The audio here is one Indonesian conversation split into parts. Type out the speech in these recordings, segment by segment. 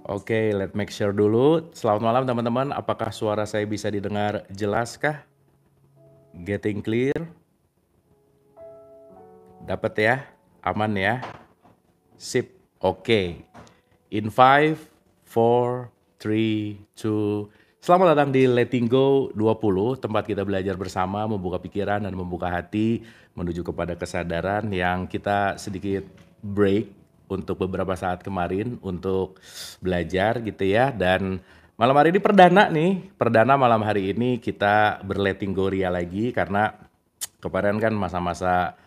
Oke, let make sure dulu. Selamat malam teman-teman, apakah suara saya bisa didengar jelas kah? Getting clear? Dapat ya? Aman ya? Sip, oke. In 5, 4, 3, 2. Selamat datang di Letting Go 20, tempat kita belajar bersama, membuka pikiran dan membuka hati menuju kepada kesadaran yang kita sedikit break untuk beberapa saat kemarin untuk belajar gitu ya. Dan malam hari ini perdana malam hari ini kita berletting go ria lagi karena kemarin kan masa-masa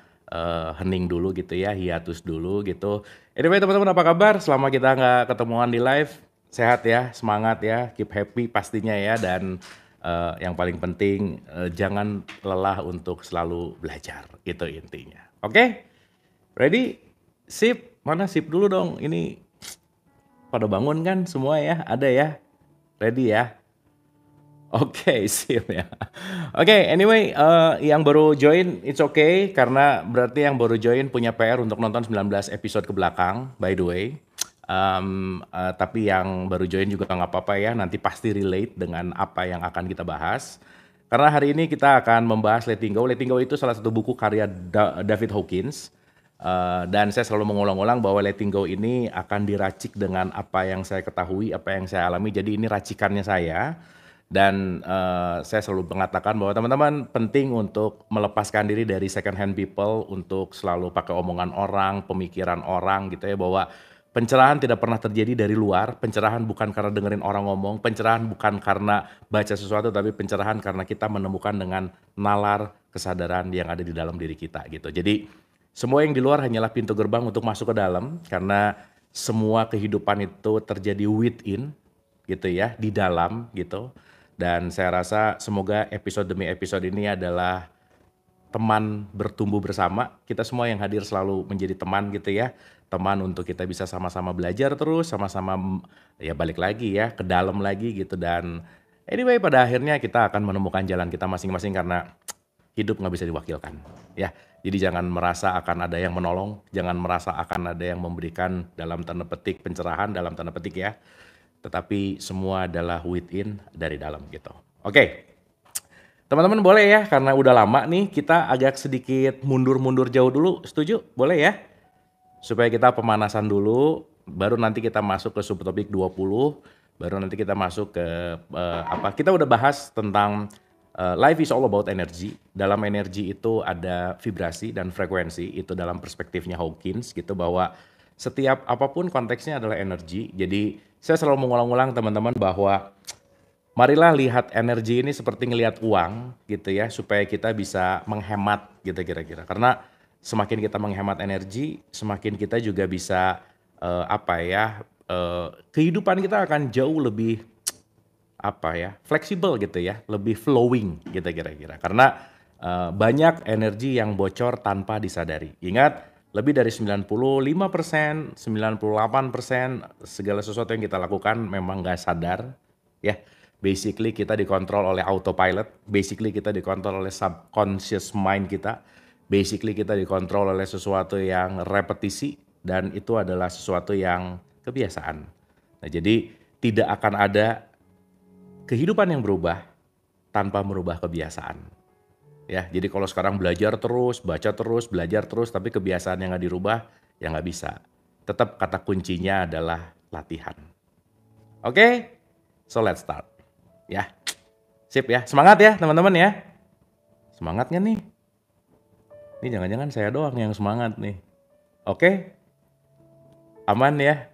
hening dulu gitu ya, hiatus dulu gitu. Anyway teman-teman, apa kabar? Selama kita nggak ketemuan di live, sehat ya, semangat ya, keep happy pastinya ya, dan yang paling penting jangan lelah untuk selalu belajar, itu intinya. Oke? Ready? Sip? Mana sip dulu dong? Ini pada bangun kan semua ya? Ada ya? Ready ya? Oke, sip ya. Oke, anyway, yang baru join, it's okay, karena berarti yang baru join punya PR untuk nonton 19 episode ke belakang, by the way. Tapi yang baru join juga nggak apa-apa ya, nanti pasti relate dengan apa yang akan kita bahas. Karena hari ini kita akan membahas Letting Go. Letting Go itu salah satu buku karya David Hawkins. Dan saya selalu mengulang-ulang bahwa Letting Go ini akan diracik dengan apa yang saya ketahui, apa yang saya alami. Jadi ini racikannya saya. Dan saya selalu mengatakan bahwa teman-teman penting untuk melepaskan diri dari second hand people, untuk selalu pakai omongan orang, pemikiran orang gitu ya, bahwa pencerahan tidak pernah terjadi dari luar. Pencerahan bukan karena dengerin orang ngomong, pencerahan bukan karena baca sesuatu, tapi pencerahan karena kita menemukan dengan nalar kesadaran yang ada di dalam diri kita gitu. Jadi semua yang di luar hanyalah pintu gerbang untuk masuk ke dalam, karena semua kehidupan itu terjadi within gitu ya, di dalam gitu. Dan saya rasa semoga episode demi episode ini adalah teman bertumbuh bersama. Kita semua yang hadir selalu menjadi teman gitu ya. Teman untuk kita bisa sama-sama belajar terus, sama-sama ya balik lagi ya, ke dalam lagi gitu. Dan anyway pada akhirnya kita akan menemukan jalan kita masing-masing, karena hidup nggak bisa diwakilkan ya. Jadi jangan merasa akan ada yang menolong, jangan merasa akan ada yang memberikan dalam tanda petik pencerahan, dalam tanda petik ya. Tetapi semua adalah within, dari dalam gitu. Oke, teman-teman boleh ya, karena udah lama nih kita agak sedikit mundur-mundur jauh dulu, setuju? Boleh ya? Supaya kita pemanasan dulu, baru nanti kita masuk ke subtopik 20, baru nanti kita masuk ke kita udah bahas tentang life is all about energy. Dalam energi itu ada vibrasi dan frekuensi, itu dalam perspektifnya Hawkins gitu, bahwa setiap apapun konteksnya adalah energi. Jadi saya selalu mengulang-ulang teman-teman bahwa marilah lihat energi ini seperti ngelihat uang gitu ya, supaya kita bisa menghemat gitu kira-kira. Karena semakin kita menghemat energi, semakin kita juga bisa kehidupan kita akan jauh lebih fleksibel gitu ya, lebih flowing gitu kira-kira. Karena banyak energi yang bocor tanpa disadari. Ingat, lebih dari 95%, 98% segala sesuatu yang kita lakukan memang nggak sadar ya. Basically kita dikontrol oleh autopilot, basically kita dikontrol oleh subconscious mind kita, basically kita dikontrol oleh sesuatu yang repetisi, dan itu adalah sesuatu yang kebiasaan. Nah, jadi tidak akan ada kehidupan yang berubah tanpa merubah kebiasaan. Ya, jadi kalau sekarang belajar terus, baca terus, belajar terus, tapi kebiasaan yang nggak dirubah, ya nggak bisa. Tetap kata kuncinya adalah latihan. Oke, so let's start. Ya, sip ya, semangat ya teman-teman ya. Semangat nggak nih? Ini jangan-jangan saya doang yang semangat nih. Oke, aman ya?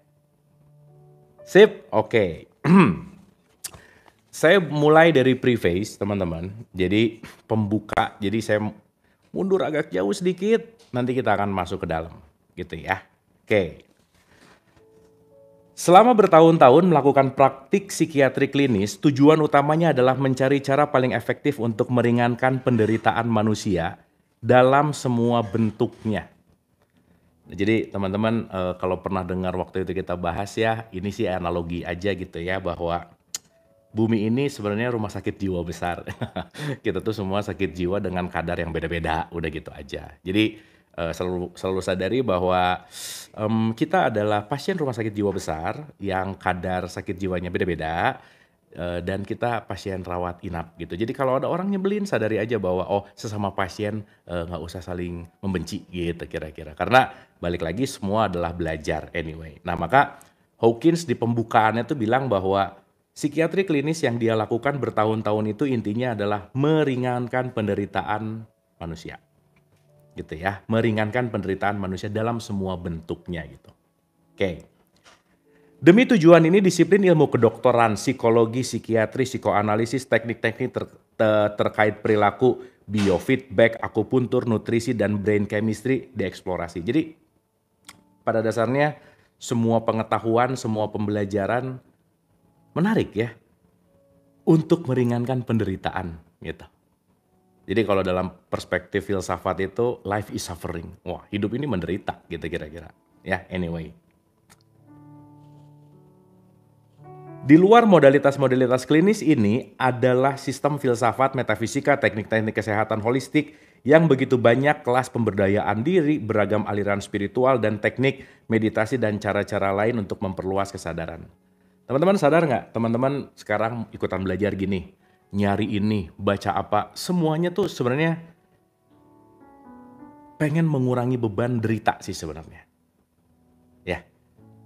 Sip, oke. Saya mulai dari preface teman-teman, jadi pembuka, jadi saya mundur agak jauh sedikit, nanti kita akan masuk ke dalam gitu ya. Oke. Selama bertahun-tahun melakukan praktik psikiatri klinis, tujuan utamanya adalah mencari cara paling efektif untuk meringankan penderitaan manusia dalam semua bentuknya. Jadi teman-teman kalau pernah dengar waktu itu kita bahas ya, ini sih analogi aja gitu ya, bahwa bumi ini sebenarnya rumah sakit jiwa besar. Kita tuh semua sakit jiwa dengan kadar yang beda-beda, udah gitu aja. Jadi selalu sadari bahwa kita adalah pasien rumah sakit jiwa besar yang kadar sakit jiwanya beda-beda, dan kita pasien rawat inap gitu. Jadi kalau ada orang nyebelin, sadari aja bahwa oh sesama pasien nggak usah saling membenci gitu kira-kira. Karena balik lagi semua adalah belajar anyway. Nah maka Hawkins di pembukaannya tuh bilang bahwa psikiatri klinis yang dia lakukan bertahun-tahun itu intinya adalah meringankan penderitaan manusia. Gitu ya, meringankan penderitaan manusia dalam semua bentuknya gitu. Oke. Demi tujuan ini disiplin ilmu kedokteran, psikologi, psikiatri, psikoanalisis, teknik-teknik terkait perilaku, biofeedback, akupuntur, nutrisi, dan brain chemistry dieksplorasi. Jadi pada dasarnya semua pengetahuan, semua pembelajaran menarik ya untuk meringankan penderitaan gitu. Jadi kalau dalam perspektif filsafat itu life is suffering. Wah, hidup ini menderita gitu kira-kira. Ya, anyway. Di luar modalitas-modalitas klinis ini adalah sistem filsafat, metafisika, teknik-teknik kesehatan holistik yang begitu banyak kelas pemberdayaan diri, beragam aliran spiritual dan teknik meditasi dan cara-cara lain untuk memperluas kesadaran. Teman-teman sadar nggak? Teman-teman sekarang ikutan belajar gini. Nyari ini, baca apa, semuanya tuh sebenarnya pengen mengurangi beban derita sih sebenarnya. Ya,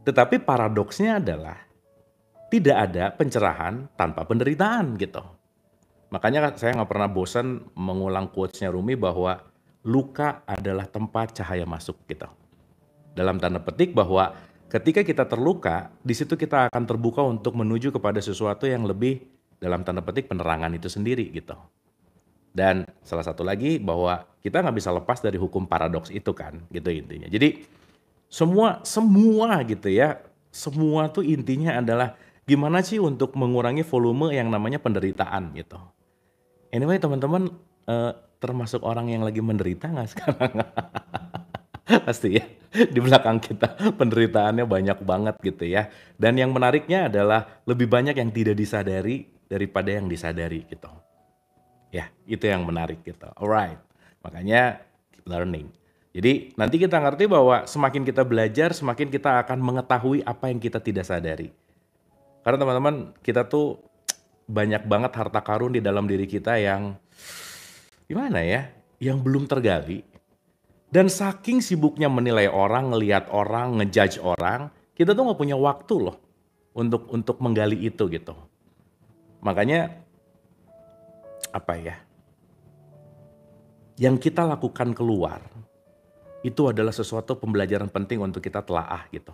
tetapi paradoksnya adalah tidak ada pencerahan tanpa penderitaan gitu. Makanya saya nggak pernah bosan mengulang quotes-nya Rumi bahwa luka adalah tempat cahaya masuk gitu. Dalam tanda petik bahwa ketika kita terluka, di situ kita akan terbuka untuk menuju kepada sesuatu yang lebih dalam tanda petik penerangan itu sendiri gitu. Dan salah satu lagi bahwa kita nggak bisa lepas dari hukum paradoks itu kan gitu intinya. Jadi semua gitu ya, semua tuh intinya adalah gimana sih untuk mengurangi volume yang namanya penderitaan gitu. Anyway teman-teman, termasuk orang yang lagi menderita nggak sekarang? Pasti ya, di belakang kita penderitaannya banyak banget gitu ya. Dan yang menariknya adalah lebih banyak yang tidak disadari daripada yang disadari gitu. Ya, itu yang menarik gitu. Alright, makanya keep learning. Jadi nanti kita ngerti bahwa semakin kita belajar, semakin kita akan mengetahui apa yang kita tidak sadari. Karena teman-teman, kita tuh banyak banget harta karun di dalam diri kita yang gimana ya, yang belum tergali. Dan saking sibuknya menilai orang, ngelihat orang, ngejudge orang, kita tuh nggak punya waktu loh untuk menggali itu gitu. Makanya apa ya? Yang kita lakukan keluar itu adalah sesuatu pembelajaran penting untuk kita telaah gitu.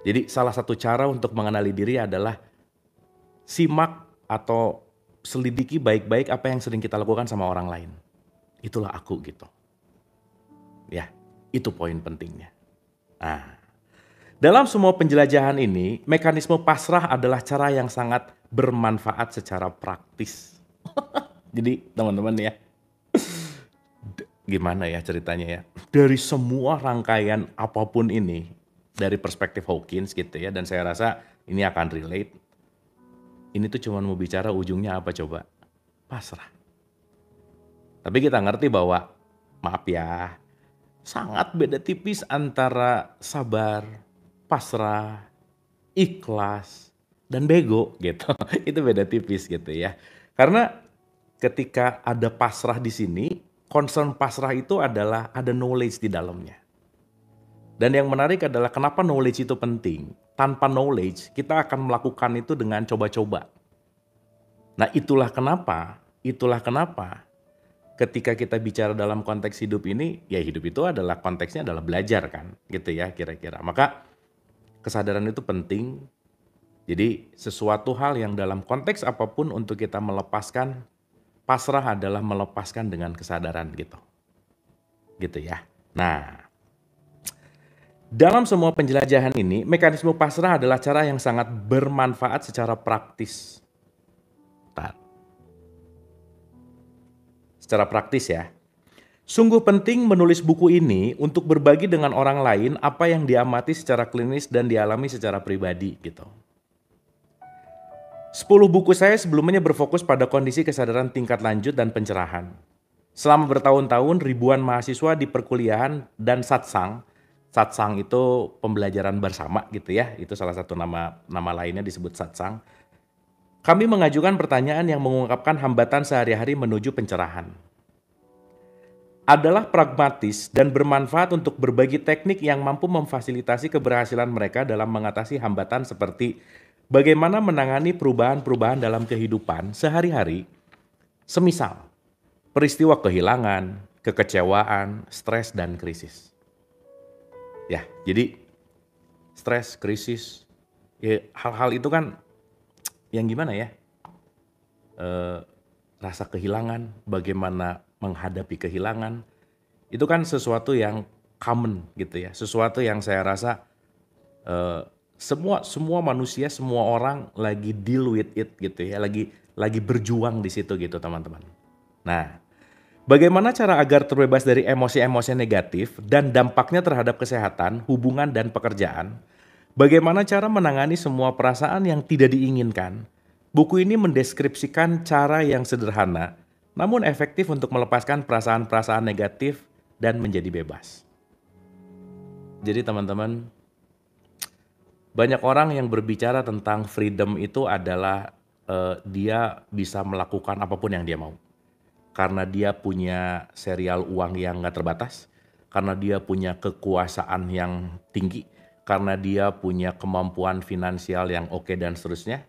Jadi salah satu cara untuk mengenali diri adalah simak atau selidiki baik-baik apa yang sering kita lakukan sama orang lain. Itulah aku gitu. Ya, itu poin pentingnya. Nah, dalam semua penjelajahan ini, mekanisme pasrah adalah cara yang sangat bermanfaat secara praktis. Jadi teman-teman ya, gimana ya ceritanya ya? Dari semua rangkaian apapun ini, dari perspektif Hawkins gitu ya, dan saya rasa ini akan relate. Ini tuh cuma mau bicara ujungnya apa coba? Pasrah. Tapi kita ngerti bahwa, maaf ya, sangat beda tipis antara sabar, pasrah, ikhlas, dan bego gitu. Itu beda tipis gitu ya. Karena ketika ada pasrah di sini, concern pasrah itu adalah ada knowledge di dalamnya. Dan yang menarik adalah kenapa knowledge itu penting. Tanpa knowledge, kita akan melakukan itu dengan coba-coba. Nah itulah kenapa ketika kita bicara dalam konteks hidup ini, ya hidup itu adalah konteksnya adalah belajar kan, gitu ya kira-kira. Maka kesadaran itu penting. Jadi sesuatu hal yang dalam konteks apapun untuk kita melepaskan, pasrah adalah melepaskan dengan kesadaran gitu. Gitu ya. Nah, dalam semua penjelajahan ini, mekanisme pasrah adalah cara yang sangat bermanfaat secara praktis. Secara praktis ya. Sungguh penting menulis buku ini untuk berbagi dengan orang lain apa yang diamati secara klinis dan dialami secara pribadi gitu. 10 buku saya sebelumnya berfokus pada kondisi kesadaran tingkat lanjut dan pencerahan. Selama bertahun-tahun ribuan mahasiswa di perkuliahan dan satsang, satsang itu pembelajaran bersama gitu ya, itu salah satu nama lainnya disebut satsang. Kami mengajukan pertanyaan yang mengungkapkan hambatan sehari-hari menuju pencerahan. Adalah pragmatis dan bermanfaat untuk berbagi teknik yang mampu memfasilitasi keberhasilan mereka dalam mengatasi hambatan seperti bagaimana menangani perubahan-perubahan dalam kehidupan sehari-hari, semisal peristiwa kehilangan, kekecewaan, stres, dan krisis. Ya, jadi stres, krisis, ya hal-hal itu kan yang gimana ya, rasa kehilangan, bagaimana menghadapi kehilangan, itu kan sesuatu yang common gitu ya, sesuatu yang saya rasa semua manusia, semua orang lagi deal with it gitu ya, lagi berjuang di situ gitu teman-teman. Nah, bagaimana cara agar terbebas dari emosi-emosi negatif dan dampaknya terhadap kesehatan, hubungan, dan pekerjaan? Bagaimana cara menangani semua perasaan yang tidak diinginkan? Buku ini mendeskripsikan cara yang sederhana, namun efektif untuk melepaskan perasaan-perasaan negatif dan menjadi bebas. Jadi teman-teman, banyak orang yang berbicara tentang freedom itu adalah dia bisa melakukan apapun yang dia mau. Karena dia punya serial uang yang nggak terbatas, karena dia punya kekuasaan yang tinggi, karena dia punya kemampuan finansial yang oke dan seterusnya.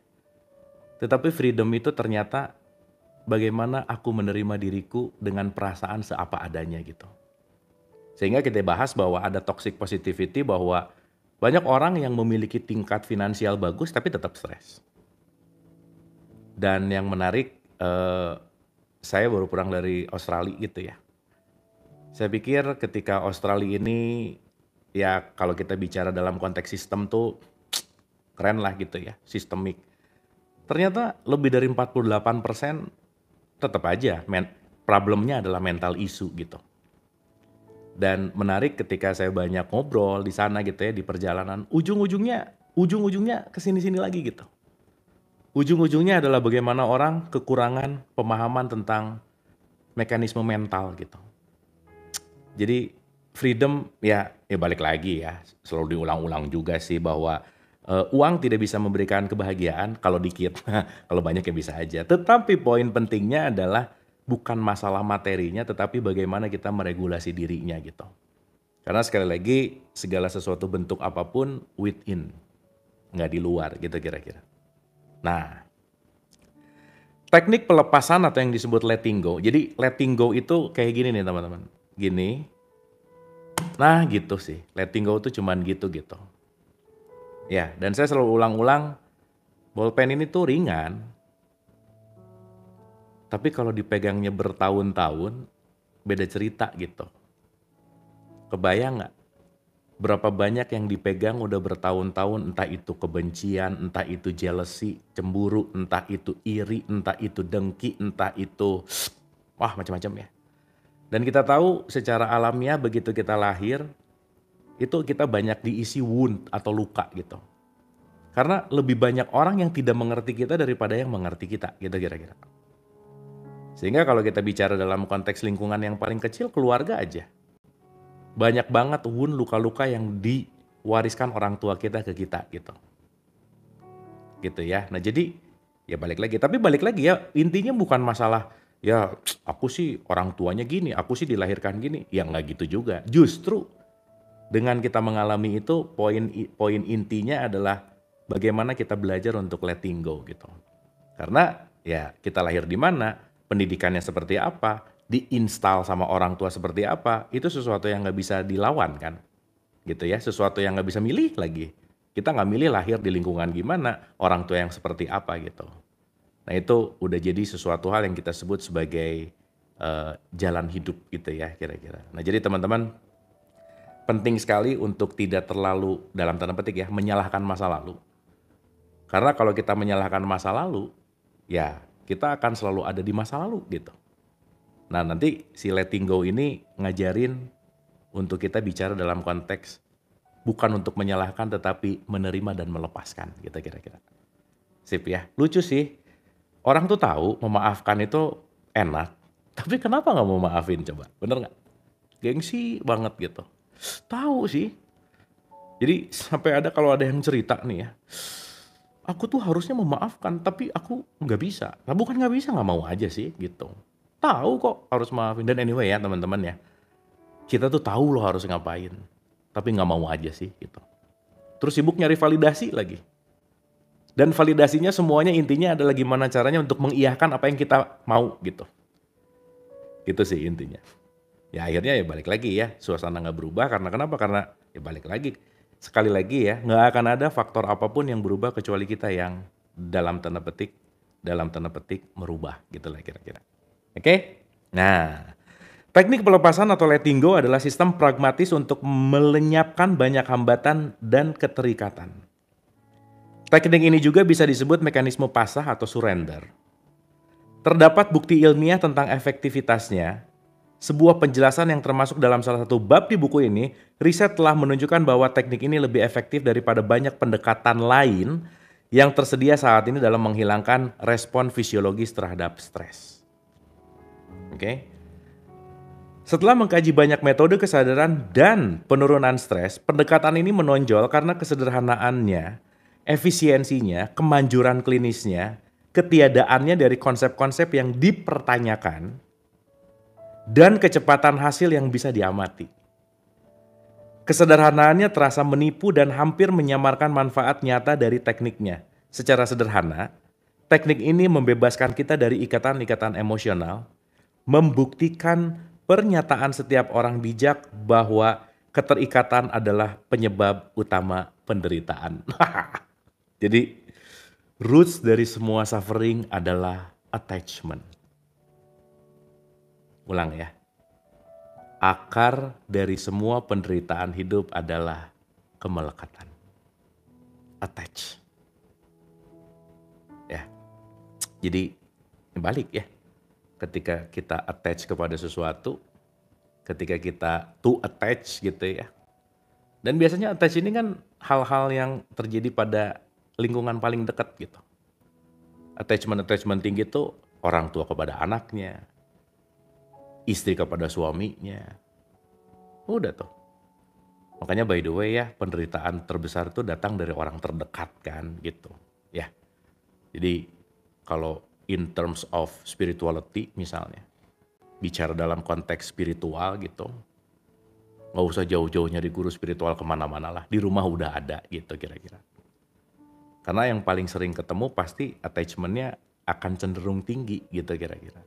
Tetapi freedom itu ternyata bagaimana aku menerima diriku dengan perasaan seapa adanya gitu. Sehingga kita bahas bahwa ada toxic positivity, bahwa banyak orang yang memiliki tingkat finansial bagus tapi tetap stres. Dan yang menarik, saya baru pulang dari Australia gitu ya. Saya pikir ketika Australia ini, ya kalau kita bicara dalam konteks sistem tuh keren lah gitu ya, sistemik. Ternyata lebih dari 48% tetap aja problemnya adalah mental issue gitu. Dan menarik ketika saya banyak ngobrol di sana gitu ya, di perjalanan, ujung-ujungnya kesini-sini lagi gitu. Ujung-ujungnya adalah bagaimana orang kekurangan pemahaman tentang mekanisme mental gitu. Jadi freedom ya balik lagi ya, selalu diulang-ulang juga sih bahwa uang tidak bisa memberikan kebahagiaan kalau dikit, kalau banyak ya bisa aja. Tetapi poin pentingnya adalah bukan masalah materinya, tetapi bagaimana kita meregulasi dirinya gitu. Karena sekali lagi segala sesuatu bentuk apapun within, nggak di luar gitu kira-kira. Nah, teknik pelepasan atau yang disebut letting go. Jadi letting go itu kayak gini nih teman-teman. Gini. Nah gitu sih. Letting go itu cuman gitu-gitu. Ya, dan saya selalu ulang-ulang, bolpen ini tuh ringan. Tapi kalau dipegangnya bertahun-tahun, beda cerita gitu. Kebayang nggak? Berapa banyak yang dipegang udah bertahun-tahun, entah itu kebencian, entah itu jealousy, cemburu, entah itu iri, entah itu dengki, entah itu wah macam-macam ya. Dan kita tahu secara alamiah begitu kita lahir, itu kita banyak diisi wound atau luka gitu. Karena lebih banyak orang yang tidak mengerti kita daripada yang mengerti kita, gitu kira-kira. Sehingga kalau kita bicara dalam konteks lingkungan yang paling kecil, keluarga aja. Banyak banget wound, luka-luka yang diwariskan orang tua kita ke kita gitu. Gitu ya. Nah jadi ya balik lagi. Tapi balik lagi ya, intinya bukan masalah ya aku sih orang tuanya gini, aku sih dilahirkan gini. Ya nggak gitu juga. Justru dengan kita mengalami itu, poin intinya adalah bagaimana kita belajar untuk letting go gitu. Karena ya kita lahir di mana, pendidikannya seperti apa, diinstal sama orang tua seperti apa, itu sesuatu yang nggak bisa dilawan kan, gitu ya, sesuatu yang nggak bisa milih lagi. Kita nggak milih lahir di lingkungan gimana, orang tua yang seperti apa gitu. Nah itu udah jadi sesuatu hal yang kita sebut sebagai jalan hidup gitu ya kira-kira. Nah jadi teman-teman, penting sekali untuk tidak terlalu dalam tanda petik ya menyalahkan masa lalu. Karena kalau kita menyalahkan masa lalu, ya kita akan selalu ada di masa lalu gitu. Nah nanti si letting go ini ngajarin untuk kita bicara dalam konteks bukan untuk menyalahkan tetapi menerima dan melepaskan gitu kira-kira. Sip ya, lucu sih. Orang tuh tahu memaafkan itu enak, Tapi kenapa nggak mau maafin coba? Bener nggak? Gengsi banget gitu. Tahu sih. Jadi sampai ada kalau ada yang cerita nih ya, aku tuh harusnya memaafkan tapi aku nggak bisa. Nah bukan nggak bisa, nggak mau aja sih gitu. Tahu kok harus maafin dan anyway ya teman-teman ya. Kita tuh tahu loh harus ngapain. Tapi nggak mau aja sih gitu. Terus sibuk nyari validasi lagi. Dan validasinya semuanya intinya adalah gimana caranya untuk mengiyakan apa yang kita mau gitu. Gitu sih intinya. Ya akhirnya ya balik lagi ya, suasana nggak berubah karena kenapa? Karena ya balik lagi. Sekali lagi ya, nggak akan ada faktor apapun yang berubah kecuali kita yang dalam tanda petik merubah gitu lah kira-kira. Oke? Nah, teknik pelepasan atau letting go adalah sistem pragmatis untuk melenyapkan banyak hambatan dan keterikatan. Teknik ini juga bisa disebut mekanisme pasrah atau surrender. Terdapat bukti ilmiah tentang efektivitasnya. Sebuah penjelasan yang termasuk dalam salah satu bab di buku ini, riset telah menunjukkan bahwa teknik ini lebih efektif daripada banyak pendekatan lain yang tersedia saat ini dalam menghilangkan respon fisiologis terhadap stres. Oke. Setelah mengkaji banyak metode kesadaran dan penurunan stres, pendekatan ini menonjol karena kesederhanaannya, efisiensinya, kemanjuran klinisnya, ketiadaannya dari konsep-konsep yang dipertanyakan, dan kecepatan hasil yang bisa diamati. Kesederhanaannya terasa menipu dan hampir menyamarkan manfaat nyata dari tekniknya. Secara sederhana, teknik ini membebaskan kita dari ikatan-ikatan emosional, membuktikan pernyataan setiap orang bijak bahwa keterikatan adalah penyebab utama penderitaan. Jadi, roots dari semua suffering adalah attachment. Ulang ya. Akar dari semua penderitaan hidup adalah kemelekatan. Attach. Ya. Jadi balik ya. Ketika kita attach kepada sesuatu, ketika kita to attach gitu ya. Dan biasanya attach ini kan hal-hal yang terjadi pada lingkungan paling dekat gitu. Attachment tinggi itu orang tua kepada anaknya, istri kepada suaminya. Udah tuh. Makanya by the way ya, penderitaan terbesar itu datang dari orang terdekat kan gitu. Ya. Jadi kalau in terms of spirituality misalnya, bicara dalam konteks spiritual gitu, nggak usah jauh-jauh nyari guru spiritual kemana-mana lah. Di rumah udah ada gitu kira-kira. Karena yang paling sering ketemu pasti attachment-nya akan cenderung tinggi gitu kira-kira.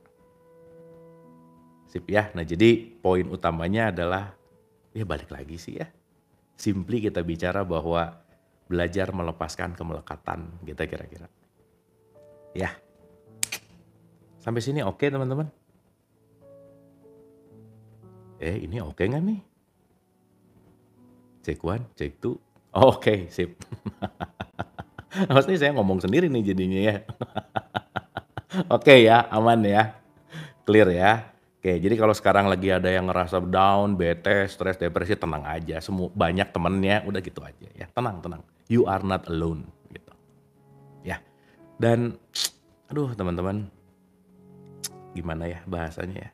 Sip ya, nah jadi poin utamanya adalah, ya balik lagi sih ya. Simply kita bicara bahwa belajar melepaskan kemelekatan gitu kira-kira. Ya, sampai sini oke teman-teman? Ini oke nggak nih? Cek one, cek two. Oh, oke, sip. Maksudnya saya ngomong sendiri nih jadinya ya. Oke ya, aman ya. Clear ya. Oke, jadi kalau sekarang lagi ada yang ngerasa down, bete, stres, depresi, tenang aja. Semua banyak temennya, udah gitu aja ya. Tenang, tenang. You are not alone gitu. Ya. Dan aduh teman-teman, gimana ya bahasanya ya.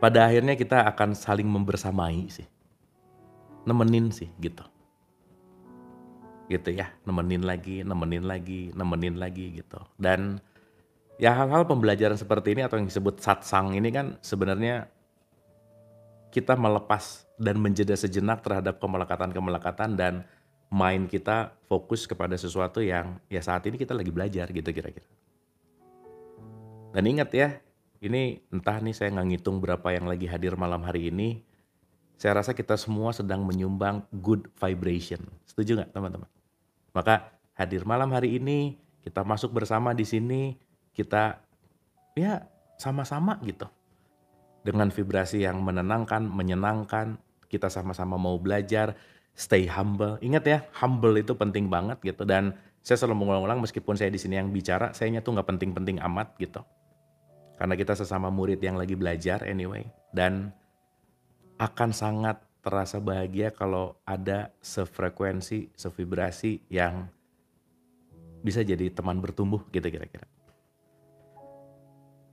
Pada akhirnya kita akan saling membersamai sih. Nemenin sih gitu. Gitu ya, nemenin lagi gitu. Dan ya hal-hal pembelajaran seperti ini atau yang disebut satsang ini kan sebenarnya kita melepas dan menjeda sejenak terhadap kemelekatan-kemelekatan dan mind kita fokus kepada sesuatu yang ya saat ini kita lagi belajar gitu kira-kira. Dan ingat ya, ini entah nih saya nggak ngitung berapa yang lagi hadir malam hari ini, saya rasa kita semua sedang menyumbang good vibration. Setuju nggak teman-teman? Maka hadir malam hari ini, kita masuk bersama di sini, kita ya sama-sama gitu. Dengan vibrasi yang menenangkan, menyenangkan, kita sama-sama mau belajar, stay humble. Ingat ya, humble itu penting banget gitu. Dan saya selalu mengulang-ulang meskipun saya di sini yang bicara, sayanya tuh nggak penting-penting amat gitu. Karena kita sesama murid yang lagi belajar anyway. Dan akan sangat terasa bahagia kalau ada sefrekuensi, sevibrasi yang bisa jadi teman bertumbuh gitu kira-kira.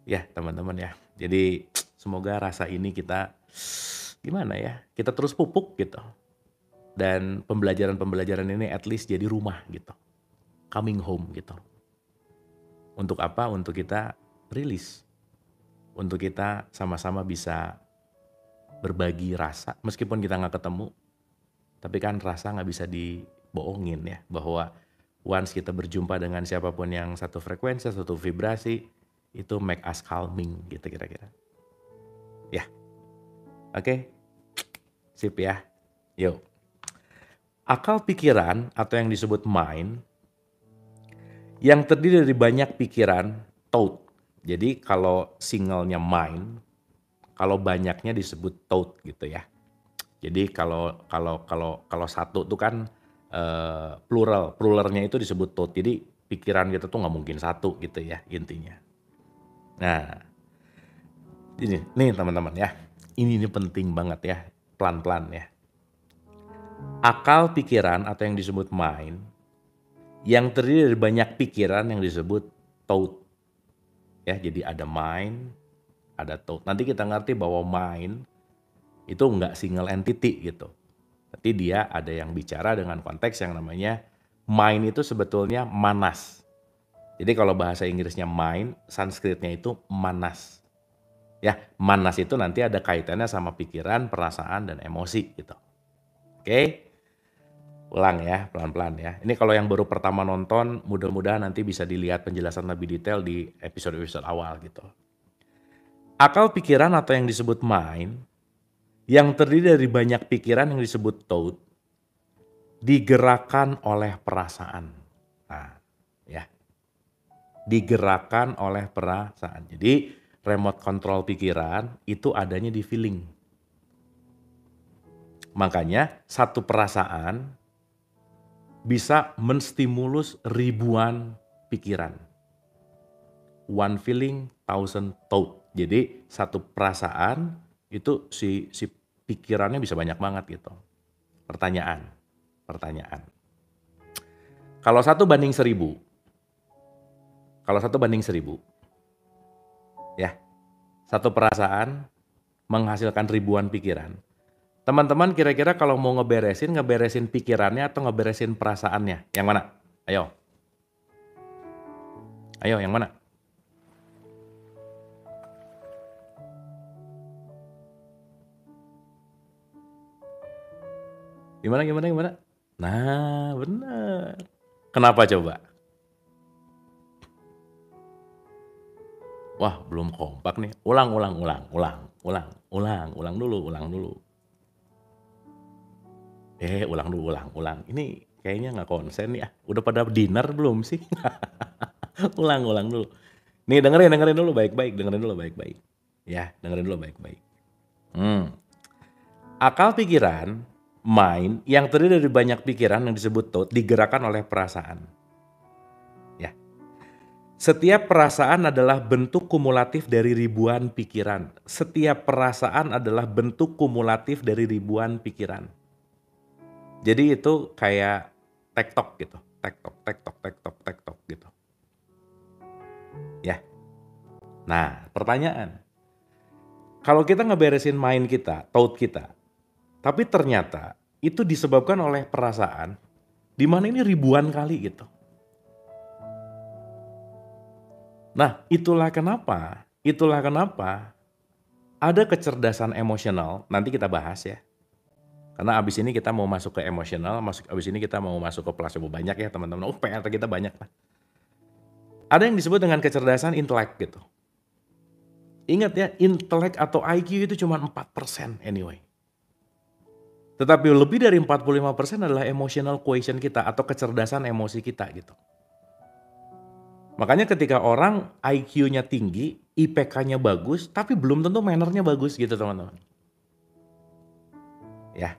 Ya teman-teman ya. Jadi semoga rasa ini kita gimana ya, kita terus pupuk gitu. Dan pembelajaran-pembelajaran ini at least jadi rumah gitu, coming home gitu. Untuk apa? Untuk kita rilis, untuk kita sama-sama bisa berbagi rasa, meskipun kita nggak ketemu, tapi kan rasa nggak bisa dibohongin ya, bahwa once kita berjumpa dengan siapapun yang satu frekuensi, satu vibrasi, itu make us calming gitu kira-kira. Ya, oke, sip ya, yuk. Akal pikiran atau yang disebut mind, yang terdiri dari banyak pikiran, thought. Jadi kalau singlenya mind, kalau banyaknya disebut thought gitu ya. Jadi kalau satu tuh kan pluralnya itu disebut thought. Jadi pikiran kita tuh nggak mungkin satu gitu ya intinya. Nah, ini nih teman-teman ya. Ini penting banget ya, pelan-pelan ya. Akal pikiran atau yang disebut mind, yang terdiri dari banyak pikiran yang disebut thought. Ya, jadi ada mind, ada thought. Nanti kita ngerti bahwa mind itu nggak single entity gitu. Tapi dia ada yang bicara dengan konteks yang namanya mind itu sebetulnya manas. Jadi kalau bahasa Inggrisnya mind, Sanskritnya itu manas. Ya, manas itu nanti ada kaitannya sama pikiran, perasaan, dan emosi gitu. Oke? Ulang ya, pelan-pelan ya. Ini kalau yang baru pertama nonton, mudah-mudahan nanti bisa dilihat penjelasan lebih detail di episode-episode awal gitu. Akal pikiran atau yang disebut mind, yang terdiri dari banyak pikiran yang disebut thought, digerakkan oleh perasaan. Nah, ya, digerakkan oleh perasaan. Jadi remote control pikiran itu adanya di feeling. Makanya satu perasaan bisa menstimulus ribuan pikiran. One feeling, thousand thought. Jadi satu perasaan itu si pikirannya bisa banyak banget gitu. Pertanyaan. Kalau 1 banding 1000, ya, satu perasaan menghasilkan ribuan pikiran. Teman-teman kira-kira kalau mau ngeberesin pikirannya atau ngeberesin perasaannya? Yang mana? Ayo. Ayo, yang mana? Gimana? Nah, benar. Kenapa coba? Wah, belum kompak nih. Ulang dulu. Ulang. Ini kayaknya nggak konsen nih. Udah pada dinner belum sih? Ulang dulu. Nih dengerin dulu baik-baik. Ya, dengerin dulu baik-baik. Akal pikiran, mind, yang terdiri dari banyak pikiran yang disebut thought, digerakkan oleh perasaan. Ya. Setiap perasaan adalah bentuk kumulatif dari ribuan pikiran. Jadi itu kayak tektok gitu. Tektok gitu. Ya. Nah, pertanyaan. Kalau kita ngeberesin mind kita, thought kita, tapi ternyata itu disebabkan oleh perasaan, di mana ini ribuan kali gitu. Nah, itulah kenapa ada kecerdasan emosional, nanti kita bahas ya. Karena abis ini kita mau masuk ke emosional, abis ini kita mau masuk ke placebo, banyak ya teman-teman. PR kita banyak lah. Ada yang disebut dengan kecerdasan intelek gitu. Ingat ya, intelek atau IQ itu cuma 4% anyway. Tetapi lebih dari 45% adalah emotional quotient kita atau kecerdasan emosi kita gitu. Makanya ketika orang IQ-nya tinggi, IPK-nya bagus, tapi belum tentu mannernya bagus gitu teman-teman. Ya.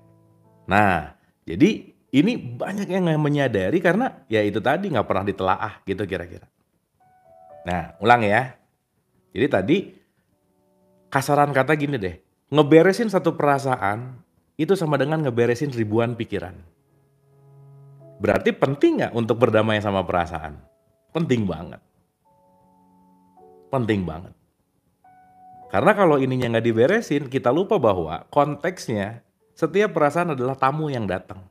Nah, jadi ini banyak yang nggak menyadari karena ya itu tadi nggak pernah ditelaah gitu kira-kira. Nah, ulang ya. Jadi tadi kasaran kata gini deh, ngeberesin satu perasaan itu sama dengan ngeberesin ribuan pikiran. Berarti penting nggak untuk berdamai sama perasaan? Penting banget. Karena kalau ininya nggak diberesin, kita lupa bahwa konteksnya setiap perasaan adalah tamu yang datang.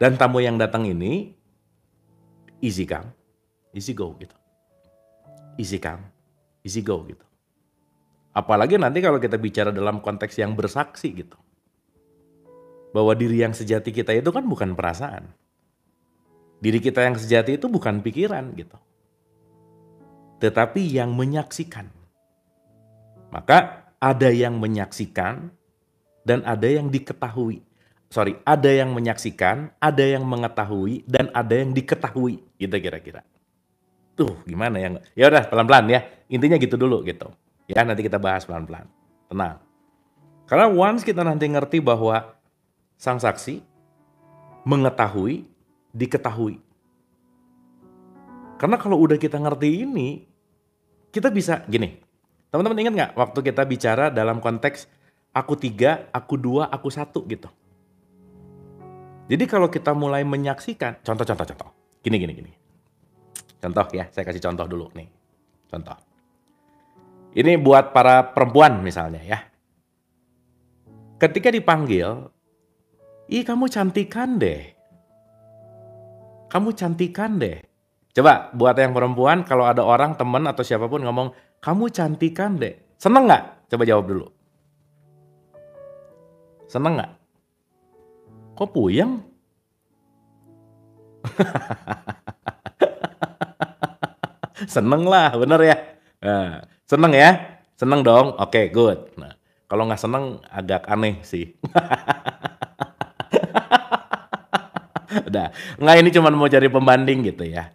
Dan tamu yang datang ini easy come, easy go gitu. Easy come, easy go gitu. Apalagi nanti kalau kita bicara dalam konteks yang bersaksi gitu. Bahwa diri yang sejati kita itu kan bukan perasaan. Diri kita yang sejati itu bukan pikiran gitu. Tetapi yang menyaksikan. Maka ada yang menyaksikan dan ada yang diketahui. Ada yang menyaksikan, ada yang mengetahui, dan ada yang diketahui. Gitu kira-kira. Tuh gimana ya? Ya udah pelan-pelan ya. Intinya gitu dulu gitu. Ya nanti kita bahas pelan-pelan. Tenang. Karena once kita nanti ngerti bahwa sang saksi mengetahui, diketahui. Karena kalau udah kita ngerti ini, kita bisa gini. Teman-teman ingat nggak waktu kita bicara dalam konteks aku 3, aku 2, aku 1 gitu. Jadi kalau kita mulai menyaksikan, contoh. Gini. Contoh ya, saya kasih contoh dulu nih. Contoh. Ini buat para perempuan misalnya ya. Ketika dipanggil, ih kamu cantikan deh. Kamu cantikan deh. Coba buat yang perempuan kalau ada orang temen atau siapapun ngomong, kamu cantikan deh. Seneng nggak? Coba jawab dulu. Seneng nggak? Kok puyeng? Seneng lah, bener ya? Nah, seneng ya? Seneng dong? Oke, good. Nah, kalau nggak seneng agak aneh sih. Udah, nggak ini cuma mau cari pembanding gitu ya.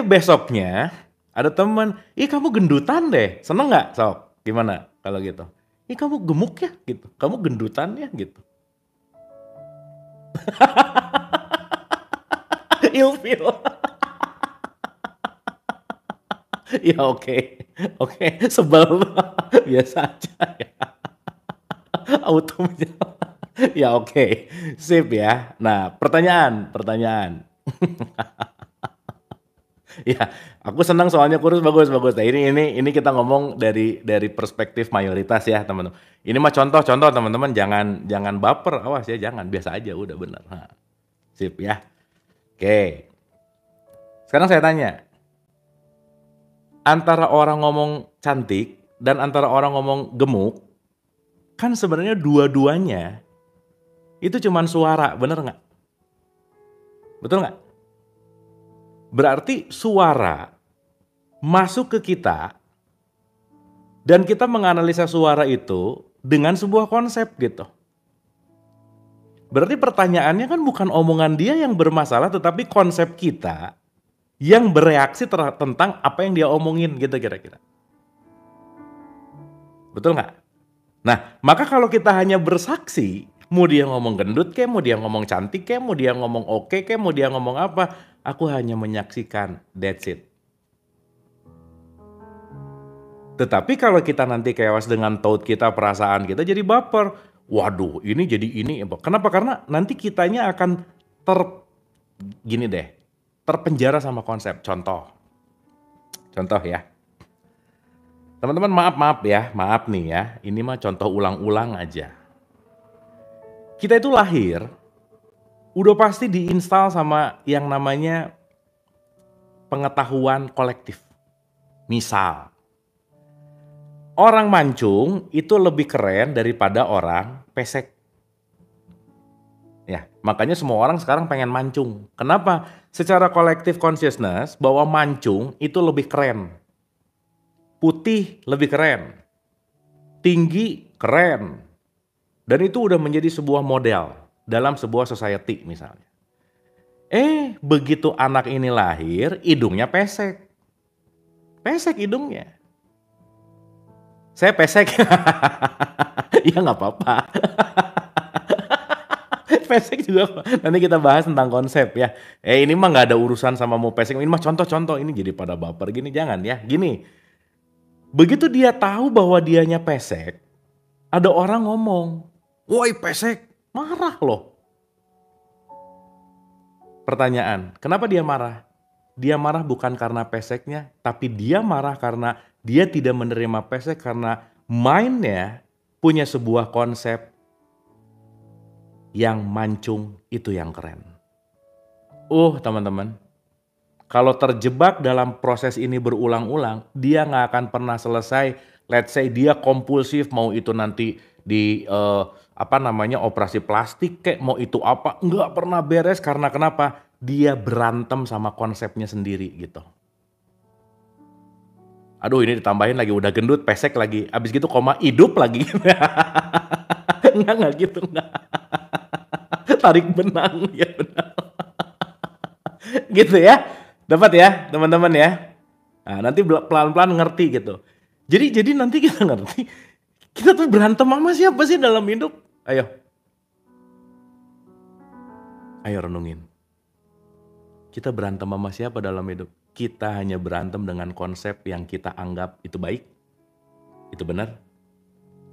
Besoknya ada teman, ih kamu gendutan deh, seneng nggak sok? Gimana kalau gitu? Ih kamu gemuk ya gitu, kamu gendutan ya gitu. Ilfil. Ya oke, sebel biasa aja ya. Auto ya oke, sip ya. Nah pertanyaan. Ya, aku senang soalnya kurus bagus. Nah, ini kita ngomong dari perspektif mayoritas ya, teman-teman. Ini mah contoh teman-teman, jangan baper, awas ya, jangan biasa aja udah bener. Nah, sip ya. Oke. Sekarang saya tanya, antara orang ngomong cantik dan antara orang ngomong gemuk, kan sebenarnya dua-duanya itu cuman suara, bener nggak? Betul nggak? Berarti suara masuk ke kita dan kita menganalisa suara itu dengan sebuah konsep gitu. Berarti pertanyaannya kan bukan omongan dia yang bermasalah, tetapi konsep kita yang bereaksi tentang apa yang dia omongin gitu kira-kira. Betul nggak? Nah, maka kalau kita hanya bersaksi, mau dia ngomong gendut kek, mau dia ngomong cantik kek, mau dia ngomong oke kek, mau dia ngomong apa, aku hanya menyaksikan, that's it. Tetapi kalau kita nanti kewas dengan thought kita, perasaan kita jadi baper. Waduh, ini jadi ini. Kenapa? Karena nanti kitanya akan terpenjara sama konsep. Contoh ya. Teman-teman maaf nih ya. Ini mah contoh ulang-ulang aja. Kita itu lahir, udah pasti diinstal sama yang namanya pengetahuan kolektif. Misal, orang mancung itu lebih keren daripada orang pesek. Ya, makanya semua orang sekarang pengen mancung. Kenapa? Secara collective consciousness bahwa mancung itu lebih keren. Putih lebih keren. Tinggi keren. Dan itu udah menjadi sebuah model dalam sebuah society misalnya. Begitu anak ini lahir, hidungnya pesek. Pesek hidungnya. Saya pesek. Ya nggak apa-apa. Pesek juga. Nanti kita bahas tentang konsep ya. Ini mah nggak ada urusan sama mau pesek. Ini mah contoh-contoh. Ini jadi pada baper gini. Jangan ya. Gini. Begitu dia tahu bahwa dianya pesek, ada orang ngomong, woi pesek, marah loh. Pertanyaan, kenapa dia marah? Dia marah bukan karena peseknya, tapi dia marah karena Dia tidak menerima pesek karena mindnya punya sebuah konsep yang mancung, itu yang keren. Teman-teman, kalau terjebak dalam proses ini berulang-ulang, dia nggak akan pernah selesai. Let's say dia kompulsif, mau itu nanti di operasi plastik kayak mau itu apa, nggak pernah beres karena kenapa? Dia berantem sama konsepnya sendiri gitu. Aduh, ini ditambahin lagi udah gendut, pesek lagi, abis gitu koma hidup lagi. Enggak gitu, enggak. Tarik benang, ya benar. Gitu ya. Dapat ya, teman-teman ya. Nah, nanti pelan-pelan ngerti gitu. Jadi nanti kita ngerti, kita tuh berantem sama siapa sih dalam hidup? Ayo. Ayo renungin. Kita berantem sama siapa dalam hidup? Kita hanya berantem dengan konsep yang kita anggap itu baik, itu benar,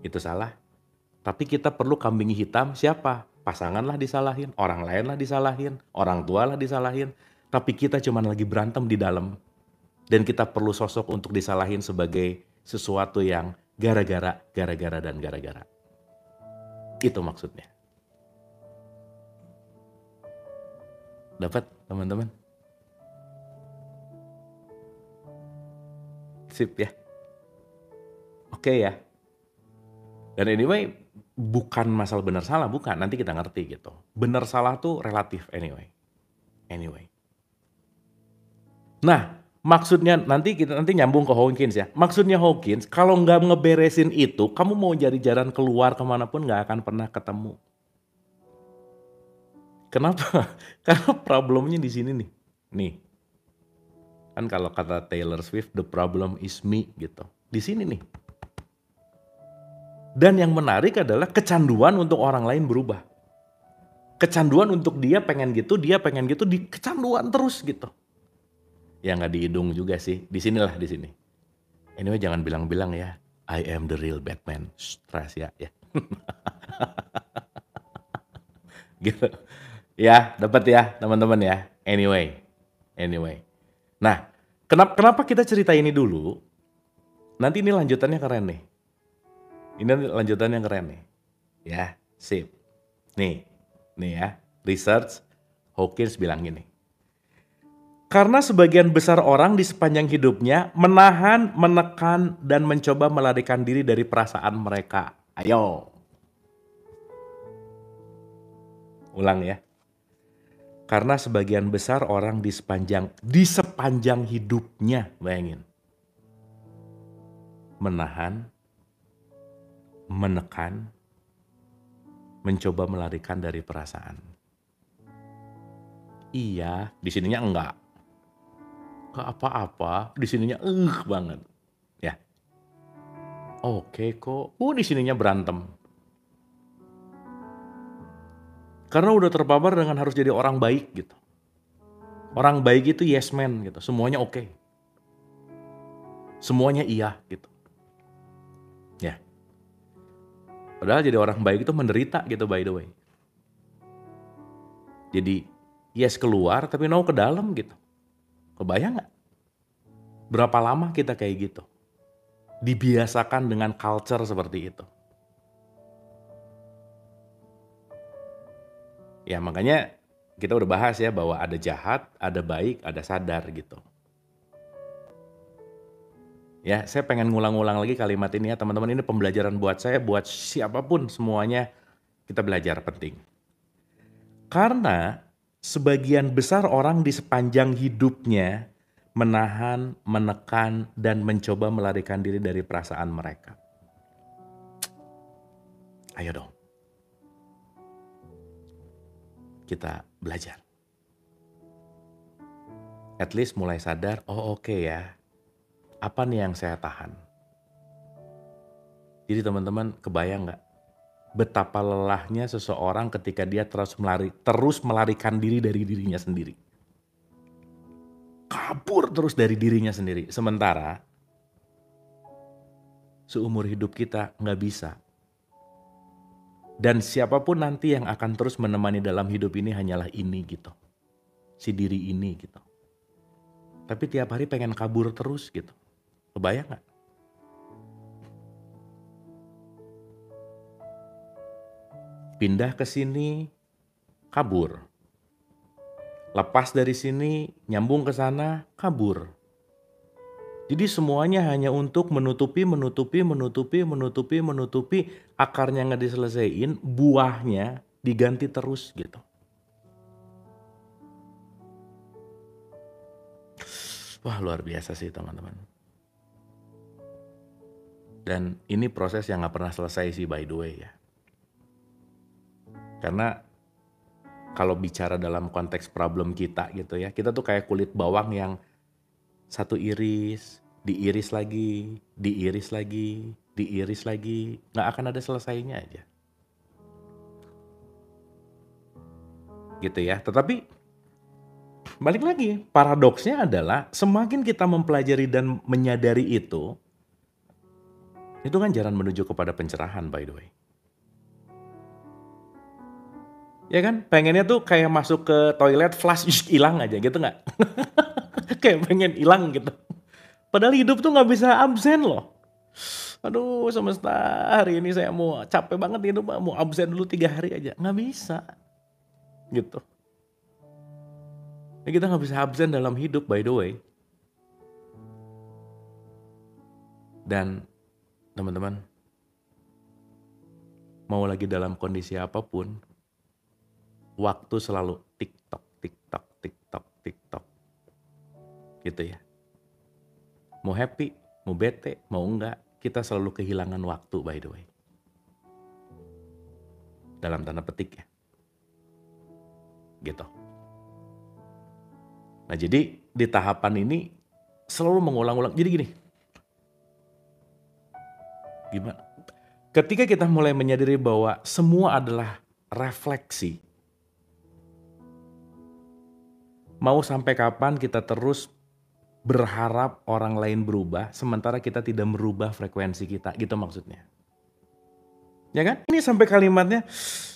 itu salah. Tapi kita perlu kambing hitam siapa? Pasangan lah disalahin, orang lain lah disalahin, orang tua lah disalahin. Tapi kita cuman lagi berantem di dalam. Dan kita perlu sosok untuk disalahin sebagai sesuatu yang gara-gara, dan gara-gara. Itu maksudnya. Dapat teman-teman? Sip ya? Oke ya? Dan anyway, bukan masalah benar salah, bukan. Nanti kita ngerti gitu. Benar salah tuh relatif anyway. Nah, maksudnya nanti nyambung ke Hawkins ya. Maksudnya Hawkins, kalau nggak ngeberesin itu, kamu mau cari jalan keluar kemanapun nggak akan pernah ketemu. Kenapa? Karena problemnya di sini nih. Nih, kan kalau kata Taylor Swift, the problem is me gitu. Di sini nih. Dan yang menarik adalah kecanduan untuk orang lain berubah. Kecanduan untuk dia pengen gitu, di kecanduan terus gitu. Ya nggak di hidung juga sih, di sinilah di sini. Anyway jangan bilang-bilang ya, I am the real Batman. Rahasia ya. Gitu. Ya, dapat ya teman-teman ya. Anyway. Nah, kenapa kita cerita ini dulu? Nanti ini lanjutannya keren nih. Ini lanjutannya keren nih. Ya, sip. Nih ya, research Hawkins bilang gini. Karena sebagian besar orang di sepanjang hidupnya menahan, menekan, dan mencoba melarikan diri dari perasaan mereka. Ayo. Ulang ya. Karena sebagian besar orang di sepanjang hidupnya, bayangin. Menahan, menekan, mencoba melarikan dari perasaan. Iya, di sininya enggak. Gak apa-apa, di sininya banget. Ya. Oke kok. Di sininya berantem. Karena udah terpapar dengan harus jadi orang baik gitu. Orang baik itu yes man gitu, semuanya oke. Semuanya iya gitu. Ya. Padahal jadi orang baik itu menderita gitu by the way. Jadi yes keluar tapi no ke dalam gitu. Kebayang gak? Berapa lama kita kayak gitu? Dibiasakan dengan culture seperti itu. Ya makanya kita udah bahas ya bahwa ada jahat, ada baik, ada sadar gitu. Ya, saya pengen ngulang-ulang lagi kalimat ini ya teman-teman, ini pembelajaran buat saya, buat siapapun semuanya kita belajar penting. Karena sebagian besar orang di sepanjang hidupnya menahan, menekan, dan mencoba melarikan diri dari perasaan mereka. Ayo dong. Kita belajar. At least mulai sadar, oke ya. Apa nih yang saya tahan? Jadi teman-teman kebayang gak? Betapa lelahnya seseorang ketika dia terus melarikan diri dari dirinya sendiri. Kabur terus dari dirinya sendiri. Sementara seumur hidup kita gak bisa. Dan siapapun nanti yang akan terus menemani dalam hidup ini hanyalah ini gitu. Si diri ini gitu. Tapi tiap hari pengen kabur terus gitu. Kebayang gak? pindah ke sini, kabur. Lepas dari sini, nyambung ke sana, kabur. Jadi semuanya hanya untuk menutupi, akarnya nggak diselesaiin, buahnya diganti terus gitu. Wah, luar biasa sih teman-teman. Dan ini proses yang nggak pernah selesai sih, by the way ya. Karena kalau bicara dalam konteks problem kita gitu ya, kita tuh kayak kulit bawang yang satu iris, diiris lagi, diiris lagi, diiris lagi, nggak akan ada selesainya aja. Gitu ya. Tetapi balik lagi, paradoksnya adalah semakin kita mempelajari dan menyadari itu kan jalan menuju kepada pencerahan, by the way. Ya kan, pengennya tuh kayak masuk ke toilet, flash, hilang aja gitu nggak? Kayak pengen hilang gitu. Padahal hidup tuh nggak bisa absen loh. Aduh semesta, hari ini saya mau capek banget hidup, mau absen dulu 3 hari aja. Nggak bisa. Gitu. Ya, kita nggak bisa absen dalam hidup, by the way. Dan teman-teman, mau lagi dalam kondisi apapun, waktu selalu tiktok, tiktok, tiktok, tiktok. Gitu ya. Mau happy, mau bete, mau enggak, kita selalu kehilangan waktu, by the way. Dalam tanda petik ya. Gitu. Nah jadi di tahapan ini selalu mengulang-ulang. Jadi gini. Gimana? Ketika kita mulai menyadari bahwa semua adalah refleksi. Mau sampai kapan kita terus berharap orang lain berubah, sementara kita tidak merubah frekuensi kita, gitu maksudnya. Ya kan? Ini sampai kalimatnya,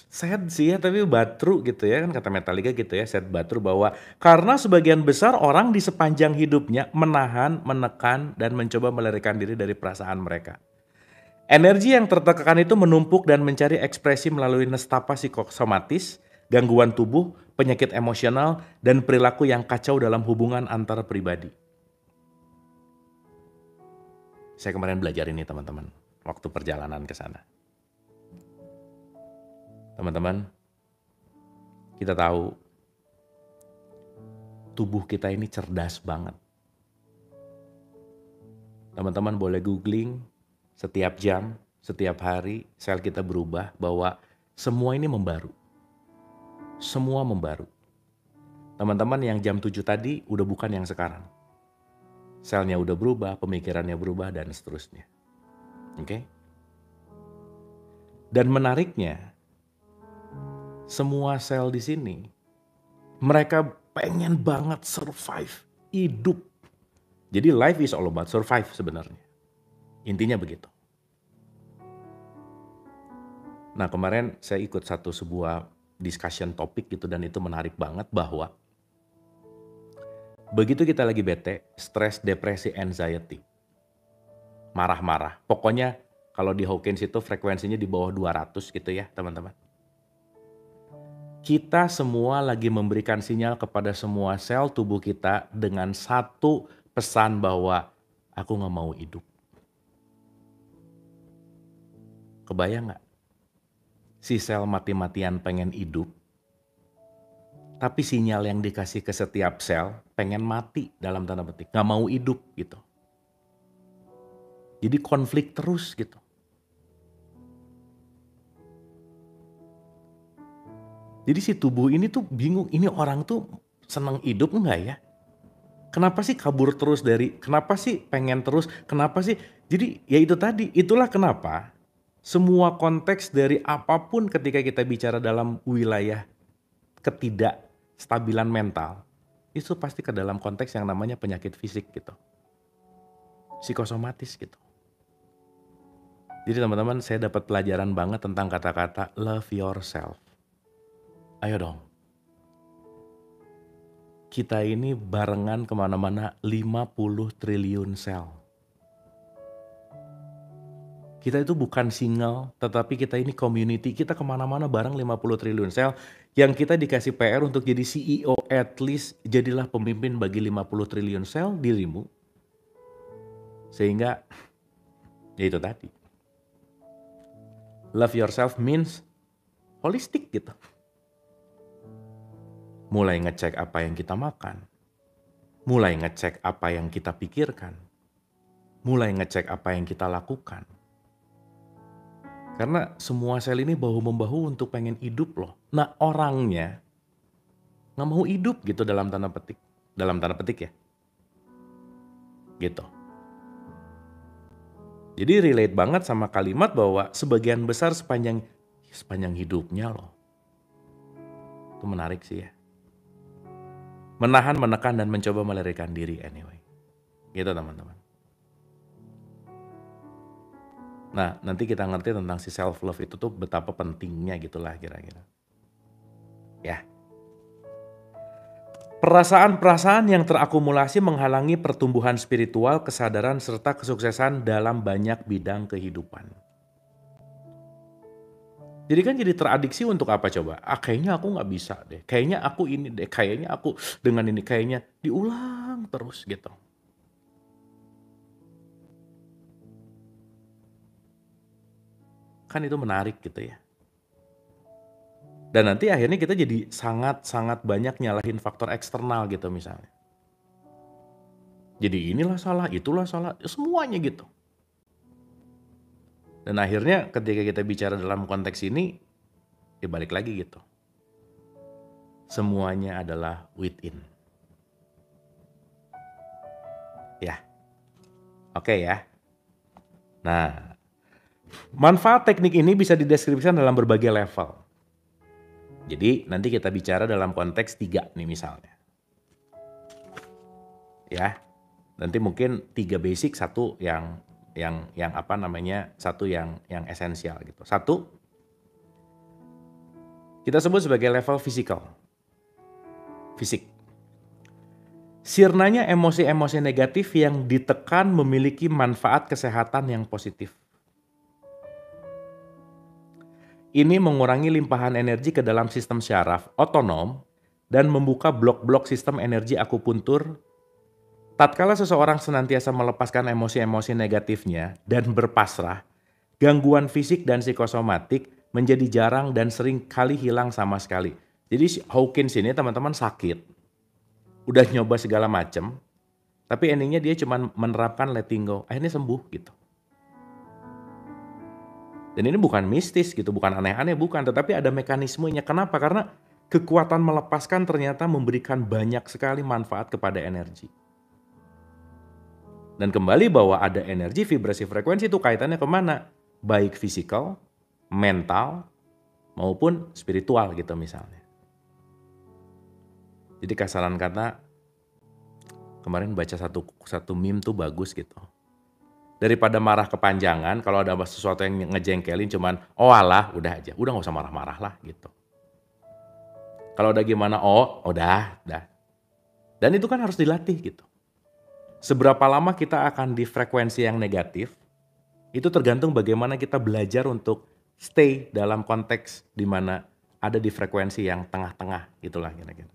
sad sih ya, tapi batru gitu ya, kan kata Metallica gitu ya, sad batru, bahwa karena sebagian besar orang di sepanjang hidupnya menahan, menekan, dan mencoba melarikan diri dari perasaan mereka. Energi yang tertekan itu menumpuk dan mencari ekspresi melalui nestapa psikosomatis, gangguan tubuh, penyakit emosional, dan perilaku yang kacau dalam hubungan antar pribadi. Saya kemarin belajar ini teman-teman, waktu perjalanan ke sana. Teman-teman, kita tahu tubuh kita ini cerdas banget. Teman-teman boleh googling, setiap jam, setiap hari, sel kita berubah bahwa semua ini membaru. Semua membaru. Teman-teman yang jam 7 tadi udah bukan yang sekarang. Selnya udah berubah, pemikirannya berubah, dan seterusnya. Oke? Dan menariknya, semua sel di sini, mereka pengen banget survive, hidup. Jadi life is all about survive sebenarnya. Intinya begitu. Nah kemarin saya ikut sebuah discussion topik gitu, dan itu menarik banget bahwa begitu kita lagi bete, stres, depresi, anxiety, marah-marah. Pokoknya kalau di Hawkins itu frekuensinya di bawah 200 gitu ya teman-teman. Kita semua lagi memberikan sinyal kepada semua sel tubuh kita dengan satu pesan bahwa aku gak mau hidup. Kebayang gak? Si sel mati-matian pengen hidup, tapi sinyal yang dikasih ke setiap sel pengen mati dalam tanda petik, gak mau hidup gitu. Jadi konflik terus gitu. Jadi si tubuh ini tuh bingung, ini orang tuh seneng hidup enggak ya? Kenapa sih kabur terus kenapa sih pengen terus, kenapa sih? Jadi ya itu tadi, itulah kenapa semua konteks dari apapun ketika kita bicara dalam wilayah ketidakstabilan mental, itu pasti ke dalam konteks yang namanya penyakit fisik gitu. Psikosomatis gitu. Jadi teman-teman, saya dapat pelajaran banget tentang kata-kata love yourself. Ayo dong. Kita ini barengan kemana-mana 50 triliun sel. Kita itu bukan single, tetapi kita ini community. Kita kemana-mana bareng 50 triliun sel. Yang kita dikasih PR untuk jadi CEO, at least jadilah pemimpin bagi 50 triliun sel dirimu. Sehingga, ya itu tadi. Love yourself means holistic gitu. Mulai ngecek apa yang kita makan. Mulai ngecek apa yang kita pikirkan. Mulai ngecek apa yang kita lakukan. Karena semua sel ini bahu-membahu untuk pengen hidup loh. Nah orangnya nggak mau hidup gitu dalam tanda petik. Dalam tanda petik ya. Gitu. Jadi relate banget sama kalimat bahwa sebagian besar sepanjang hidupnya loh. Itu menarik sih ya. Menahan, menekan, dan mencoba melarikan diri anyway. Gitu teman-teman. Nah, nanti kita ngerti tentang si self-love itu tuh betapa pentingnya gitulah kira-kira. Ya. Perasaan-perasaan yang terakumulasi menghalangi pertumbuhan spiritual, kesadaran, serta kesuksesan dalam banyak bidang kehidupan. Jadi kan jadi teradiksi untuk apa coba? Kayaknya aku nggak bisa deh. Kayaknya aku ini deh. Kayaknya aku dengan ini. Kayaknya diulang terus gitu. Kan itu menarik gitu ya. Dan nanti akhirnya kita jadi sangat-sangat banyak nyalahin faktor eksternal gitu misalnya. Jadi inilah salah, itulah salah, semuanya gitu. Dan akhirnya ketika kita bicara dalam konteks ini, ya balik lagi gitu. Semuanya adalah within. Ya, oke ya. Nah, manfaat teknik ini bisa dideskripsikan dalam berbagai level. Jadi nanti kita bicara dalam konteks 3 nih misalnya. Ya, nanti mungkin 3 basic, satu yang apa namanya, satu yang esensial gitu. Satu, kita sebut sebagai level fisik. Sirnanya emosi-emosi negatif yang ditekan memiliki manfaat kesehatan yang positif. Ini mengurangi limpahan energi ke dalam sistem syaraf otonom dan membuka blok-blok sistem energi akupuntur. Tatkala seseorang senantiasa melepaskan emosi-emosi negatifnya dan berpasrah, gangguan fisik dan psikosomatik menjadi jarang dan sering kali hilang sama sekali. Jadi si Hawkins ini teman-teman sakit, udah nyoba segala macam, tapi endingnya dia cuma menerapkan letting go, akhirnya sembuh gitu. Dan ini bukan mistis gitu, bukan aneh-aneh, bukan. Tetapi ada mekanismenya. Kenapa? Karena kekuatan melepaskan ternyata memberikan banyak sekali manfaat kepada energi. Dan kembali bahwa ada energi, vibrasi, frekuensi itu kaitannya kemana? Baik fisikal, mental, maupun spiritual gitu misalnya. Jadi kasaran kata, kemarin baca satu meme tuh bagus gitu. Daripada marah kepanjangan, kalau ada sesuatu yang ngejengkelin cuman, oh alah, udah aja. Udah gak usah marah-marah lah gitu. Kalau udah gimana, udah. Dan itu kan harus dilatih gitu. Seberapa lama kita akan di frekuensi yang negatif, itu tergantung bagaimana kita belajar untuk stay dalam konteks di mana ada di frekuensi yang tengah-tengah, gitulah kira-kira.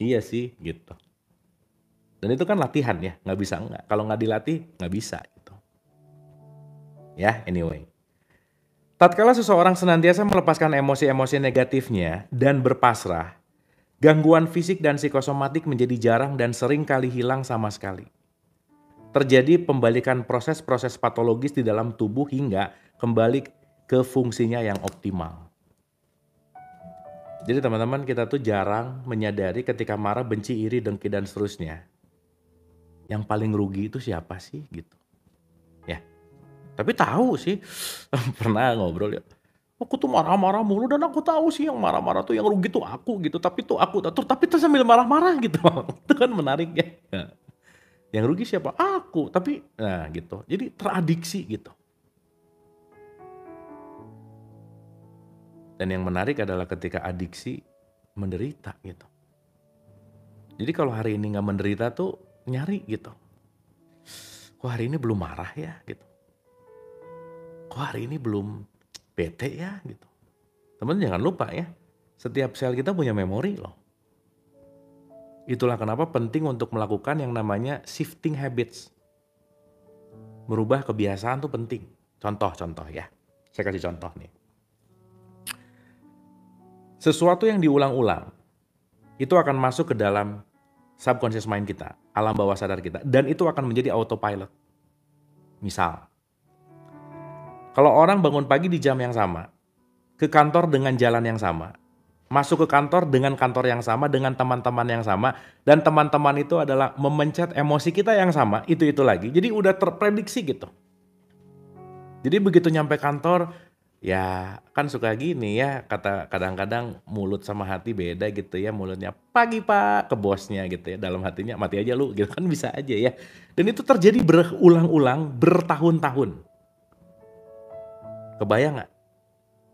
Iya sih, gitu. Dan itu kan latihan ya, nggak bisa enggak. Kalau nggak dilatih, nggak bisa gitu. Ya, anyway. Tatkala seseorang senantiasa melepaskan emosi-emosi negatifnya dan berpasrah, gangguan fisik dan psikosomatik menjadi jarang dan sering kali hilang sama sekali. Terjadi pembalikan proses-proses patologis di dalam tubuh hingga kembali ke fungsinya yang optimal. Jadi teman-teman, kita tuh jarang menyadari ketika marah, benci, iri, dengki, dan seterusnya. Yang paling rugi itu siapa sih gitu. Ya. Tapi tahu sih, pernah ngobrol ya. Aku tuh marah-marah mulu dan aku tahu sih yang marah-marah tuh yang rugi tuh aku gitu. Tapi tuh aku tapi tuh sambil marah-marah gitu. Itu kan menarik ya. Nah, yang rugi siapa? Aku. Tapi nah gitu. Jadi teradiksi gitu. Dan yang menarik adalah ketika adiksi menderita gitu. Jadi kalau hari ini nggak menderita tuh nyari gitu. kok hari ini belum marah ya gitu. Kok hari ini belum bete ya gitu. Teman jangan lupa ya, setiap sel kita punya memori loh. Itulah kenapa penting untuk melakukan yang namanya shifting habits. Merubah kebiasaan tuh penting. Contoh-contoh ya. Saya kasih contoh nih. Sesuatu yang diulang-ulang itu akan masuk ke dalam subconscious mind kita, alam bawah sadar kita, dan itu akan menjadi autopilot. Misal, kalau orang bangun pagi di jam yang sama, ke kantor dengan jalan yang sama, masuk ke kantor dengan kantor yang sama, dengan teman-teman yang sama, dan teman-teman itu adalah memencet emosi kita yang sama, itu lagi. Jadi udah terprediksi gitu. Jadi begitu nyampe kantor, ya kan suka gini ya, kata kadang-kadang mulut sama hati beda gitu ya, mulutnya pagi pak ke bosnya gitu ya, dalam hatinya mati aja lu gitu kan bisa aja ya. Dan itu terjadi berulang-ulang bertahun-tahun. Kebayang nggak?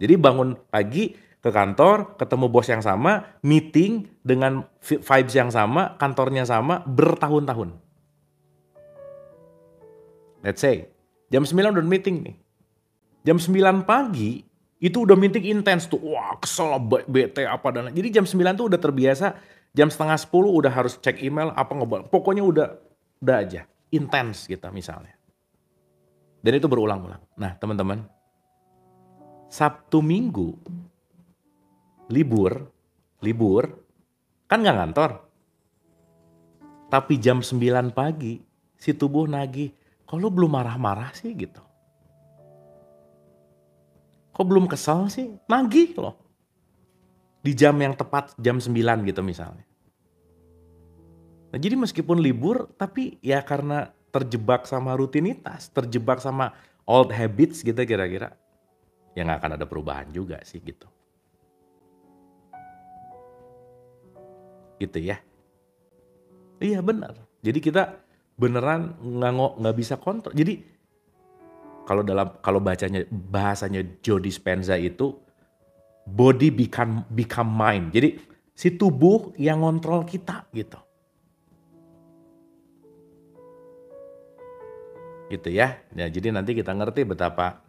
Jadi bangun pagi ke kantor, ketemu bos yang sama, meeting dengan vibes yang sama, kantornya sama, bertahun-tahun. Let's say, jam 9 udah meeting nih. Jam 9 pagi, itu udah meeting intens tuh. Wah kesel, bete apa dan lain. Jadi jam 9 tuh udah terbiasa, jam setengah 10 udah harus cek email, apa ngobrol. Pokoknya udah aja, intens gitu misalnya. Dan itu berulang-ulang. Nah teman-teman, Sabtu Minggu, libur, kan nggak ngantor. Tapi jam 9 pagi, si tubuh nagih, kok lu belum marah-marah sih gitu. Kok belum kesel sih? Nagih loh. Di jam yang tepat, jam 9 gitu misalnya. Nah jadi meskipun libur, tapi ya karena terjebak sama rutinitas, terjebak sama old habits gitu kira-kira, ya nggak akan ada perubahan juga sih gitu. Gitu ya. Iya benar. Jadi kita beneran nggak bisa kontrol. Jadi kalau bahasanya Joe Dispenza itu body become mind. Jadi si tubuh yang ngontrol kita gitu. Gitu ya. Nah, jadi nanti kita ngerti betapa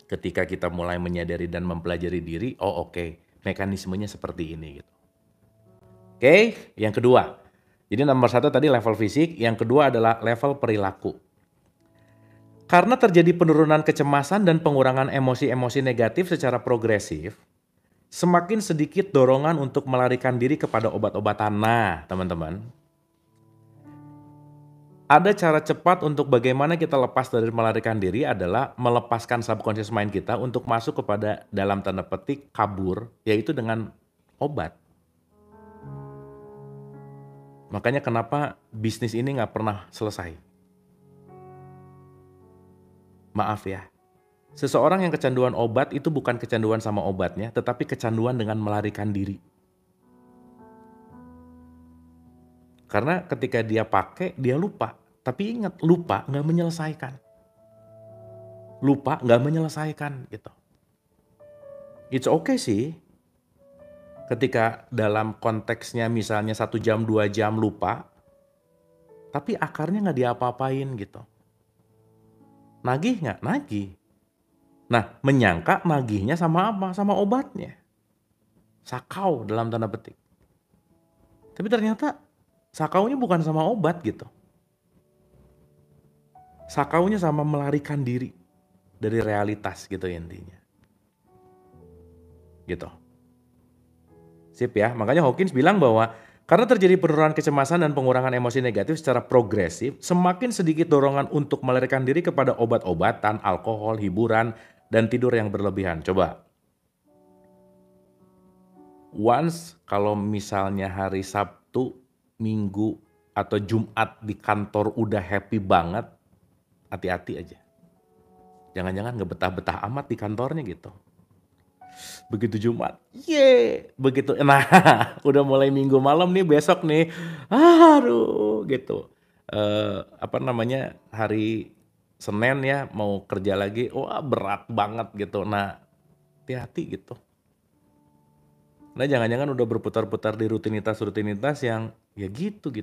ketika kita mulai menyadari dan mempelajari diri, oh oke, mekanismenya seperti ini gitu. Oke, yang kedua. Jadi nomor 1 tadi level fisik, yang kedua adalah level perilaku. Karena terjadi penurunan kecemasan dan pengurangan emosi-emosi negatif secara progresif, semakin sedikit dorongan untuk melarikan diri kepada obat-obatan. Nah, teman-teman, ada cara cepat untuk bagaimana kita lepas dari melarikan diri adalah melepaskan subconscious mind kita untuk masuk kepada dalam tanda petik kabur, yaitu dengan obat. Makanya kenapa bisnis ini nggak pernah selesai. Maaf ya, seseorang yang kecanduan obat itu bukan kecanduan sama obatnya, tetapi kecanduan dengan melarikan diri. Karena ketika dia pakai, dia lupa. Tapi ingat, lupa nggak menyelesaikan. Lupa nggak menyelesaikan gitu. It's okay sih, ketika dalam konteksnya misalnya 1 jam 2 jam lupa, tapi akarnya nggak diapa-apain gitu. Nagih nggak? Nagih. Nah, menyangka nagihnya sama apa? Sama obatnya. Sakau dalam tanda petik. Tapi ternyata sakaunya bukan sama obat gitu. Sakaunya sama melarikan diri dari realitas gitu intinya. Gitu. Sip ya, makanya Hawkins bilang bahwa karena terjadi penurunan kecemasan dan pengurangan emosi negatif secara progresif, semakin sedikit dorongan untuk melarikan diri kepada obat-obatan, alkohol, hiburan, dan tidur yang berlebihan. Coba. Once kalau misalnya hari Sabtu, Minggu, atau Jumat di kantor udah happy banget, hati-hati aja. Jangan-jangan nggak betah-betah amat di kantornya gitu. Begitu Jumat, begitu, nah udah mulai Minggu malam nih besok nih, aduh gitu. Apa namanya, hari Senin ya mau kerja lagi, wah berat banget gitu. Nah hati-hati gitu. Nah jangan-jangan udah berputar-putar di rutinitas yang ya gitu.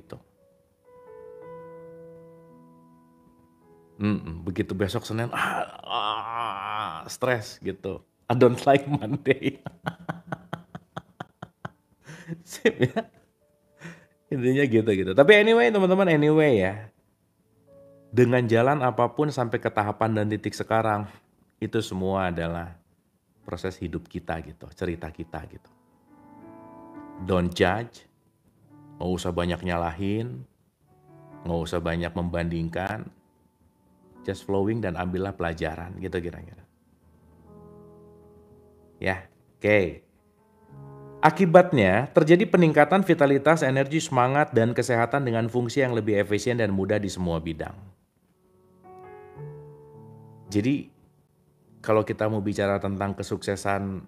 Begitu besok Senin, stres gitu. I don't like Monday. Sip ya, intinya gitu. Tapi anyway teman-teman, anyway ya, dengan jalan apapun sampai ke tahapan dan titik sekarang, itu semua adalah proses hidup kita gitu, cerita kita gitu. Don't judge, nggak usah banyak nyalahin, nggak usah banyak membandingkan, just flowing dan ambillah pelajaran gitu kira-kira. Ya, oke. Akibatnya, terjadi peningkatan vitalitas, energi, semangat, dan kesehatan dengan fungsi yang lebih efisien dan mudah di semua bidang. Jadi, kalau kita mau bicara tentang kesuksesan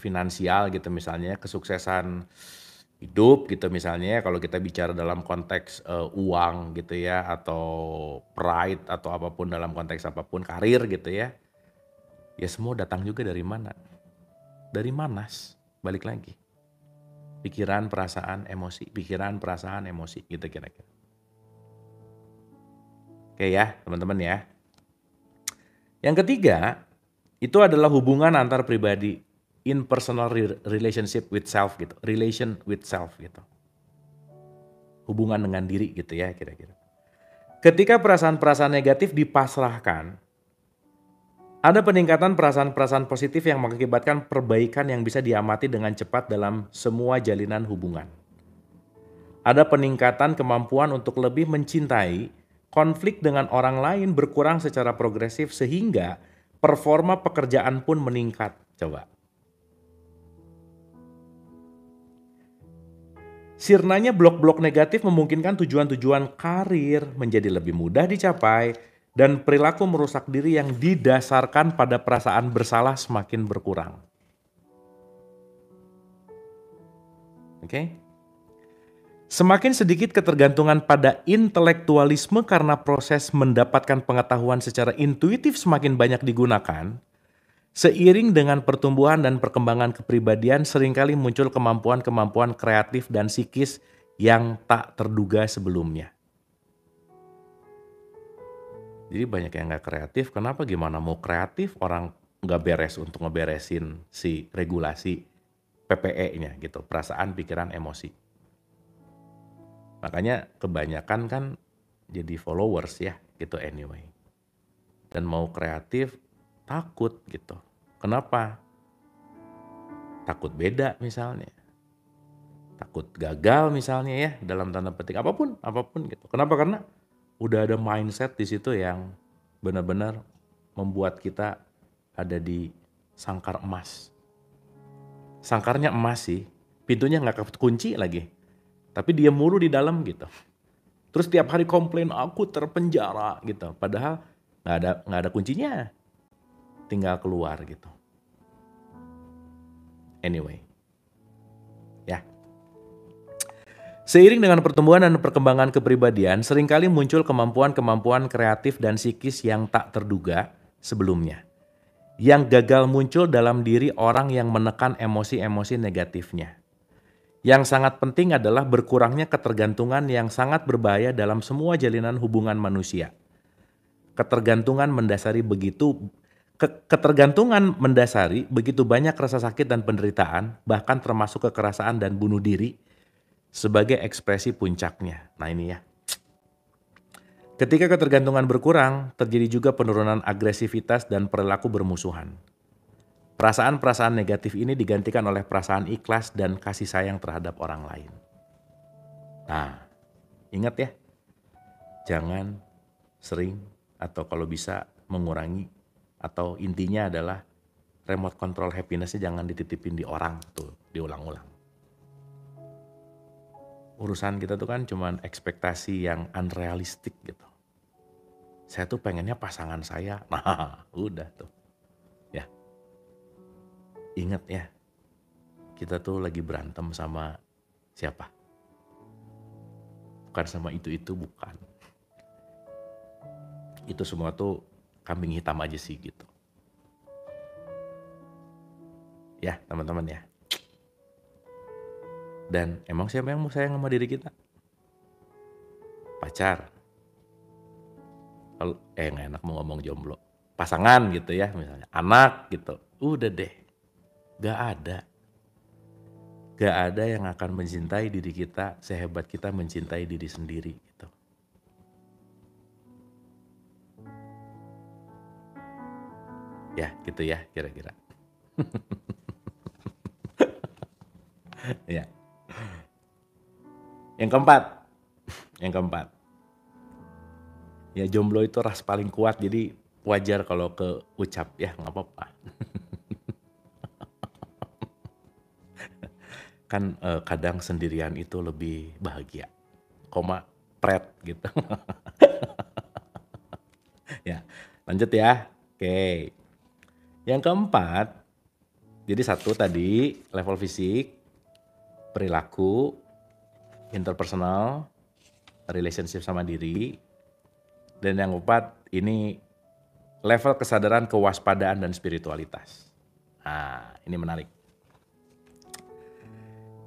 finansial gitu misalnya, kesuksesan hidup gitu misalnya, kalau kita bicara dalam konteks uang gitu ya, atau pride atau apapun dalam konteks apapun, karir gitu ya, ya semua datang juga dari mana? Dari manas, balik lagi. Pikiran, perasaan, emosi gitu kira-kira. Oke ya teman-teman ya. Yang ketiga, itu adalah hubungan antar pribadi, in personal relationship with self gitu, relation with self gitu. Hubungan dengan diri gitu ya kira-kira. Ketika perasaan-perasaan negatif dipasrahkan, ada peningkatan perasaan-perasaan positif yang mengakibatkan perbaikan yang bisa diamati dengan cepat dalam semua jalinan hubungan. Ada peningkatan kemampuan untuk lebih mencintai, konflik dengan orang lain berkurang secara progresif sehingga performa pekerjaan pun meningkat. Coba. Sirnanya blok-blok negatif memungkinkan tujuan-tujuan karir menjadi lebih mudah dicapai dan perilaku merusak diri yang didasarkan pada perasaan bersalah semakin berkurang. Oke? Semakin sedikit ketergantungan pada intelektualisme karena proses mendapatkan pengetahuan secara intuitif semakin banyak digunakan, seiring dengan pertumbuhan dan perkembangan kepribadian seringkali muncul kemampuan-kemampuan kreatif dan psikis yang tak terduga sebelumnya. Jadi banyak yang nggak kreatif, kenapa gimana mau kreatif orang nggak beres untuk ngeberesin si regulasi PPE-nya gitu, perasaan, pikiran, emosi. Makanya kebanyakan kan jadi followers ya gitu anyway. Dan mau kreatif takut gitu. Kenapa? Takut beda misalnya. Takut gagal misalnya ya dalam tanda petik apapun gitu. Kenapa? Karena udah ada mindset di situ yang benar-benar membuat kita ada di sangkar emas. Sangkarnya emas sih, pintunya nggak kunci lagi, tapi dia mulu di dalam gitu. Terus tiap hari komplain aku terpenjara gitu, padahal nggak ada kuncinya, tinggal keluar gitu. Anyway, ya. Seiring dengan pertumbuhan dan perkembangan kepribadian, seringkali muncul kemampuan-kemampuan kreatif dan psikis yang tak terduga sebelumnya. Yang gagal muncul dalam diri orang yang menekan emosi-emosi negatifnya. Yang sangat penting adalah berkurangnya ketergantungan yang sangat berbahaya dalam semua jalinan hubungan manusia. Ketergantungan mendasari begitu banyak rasa sakit dan penderitaan, bahkan termasuk kekerasan dan bunuh diri sebagai ekspresi puncaknya. Nah ini ya. Ketika ketergantungan berkurang, terjadi juga penurunan agresivitas dan perilaku bermusuhan. Perasaan-perasaan negatif ini digantikan oleh perasaan ikhlas dan kasih sayang terhadap orang lain. Nah, ingat ya, jangan sering atau kalau bisa mengurangi atau intinya adalah remote control happiness-nya jangan dititipin di orang tuh, diulang-ulang. Urusan kita tuh kan cuman ekspektasi yang unrealistik gitu. Saya tuh pengennya pasangan saya, nah udah tuh. Ya, ingat ya, kita tuh lagi berantem sama siapa? Bukan sama itu bukan. Itu semua tuh kambing hitam aja sih gitu. Ya teman-teman ya. Dan emang siapa yang mau sayang sama diri kita? Pacar, Nggak enak mau ngomong jomblo. Pasangan gitu ya misalnya, anak gitu. Udah deh, gak ada. Gak ada yang akan mencintai diri kita sehebat kita mencintai diri sendiri gitu. Ya gitu ya kira-kira. Ya. Yang keempat, yang keempat. Ya jomblo itu ras paling kuat, jadi wajar kalau keucap ya nggak apa-apa. Kan kadang sendirian itu lebih bahagia. Koma pret gitu. Ya, lanjut ya. Oke. Yang keempat, jadi satu tadi level fisik, perilaku, interpersonal, relationship sama diri. Dan yang keempat, ini level kesadaran kewaspadaan dan spiritualitas. Nah, ini menarik.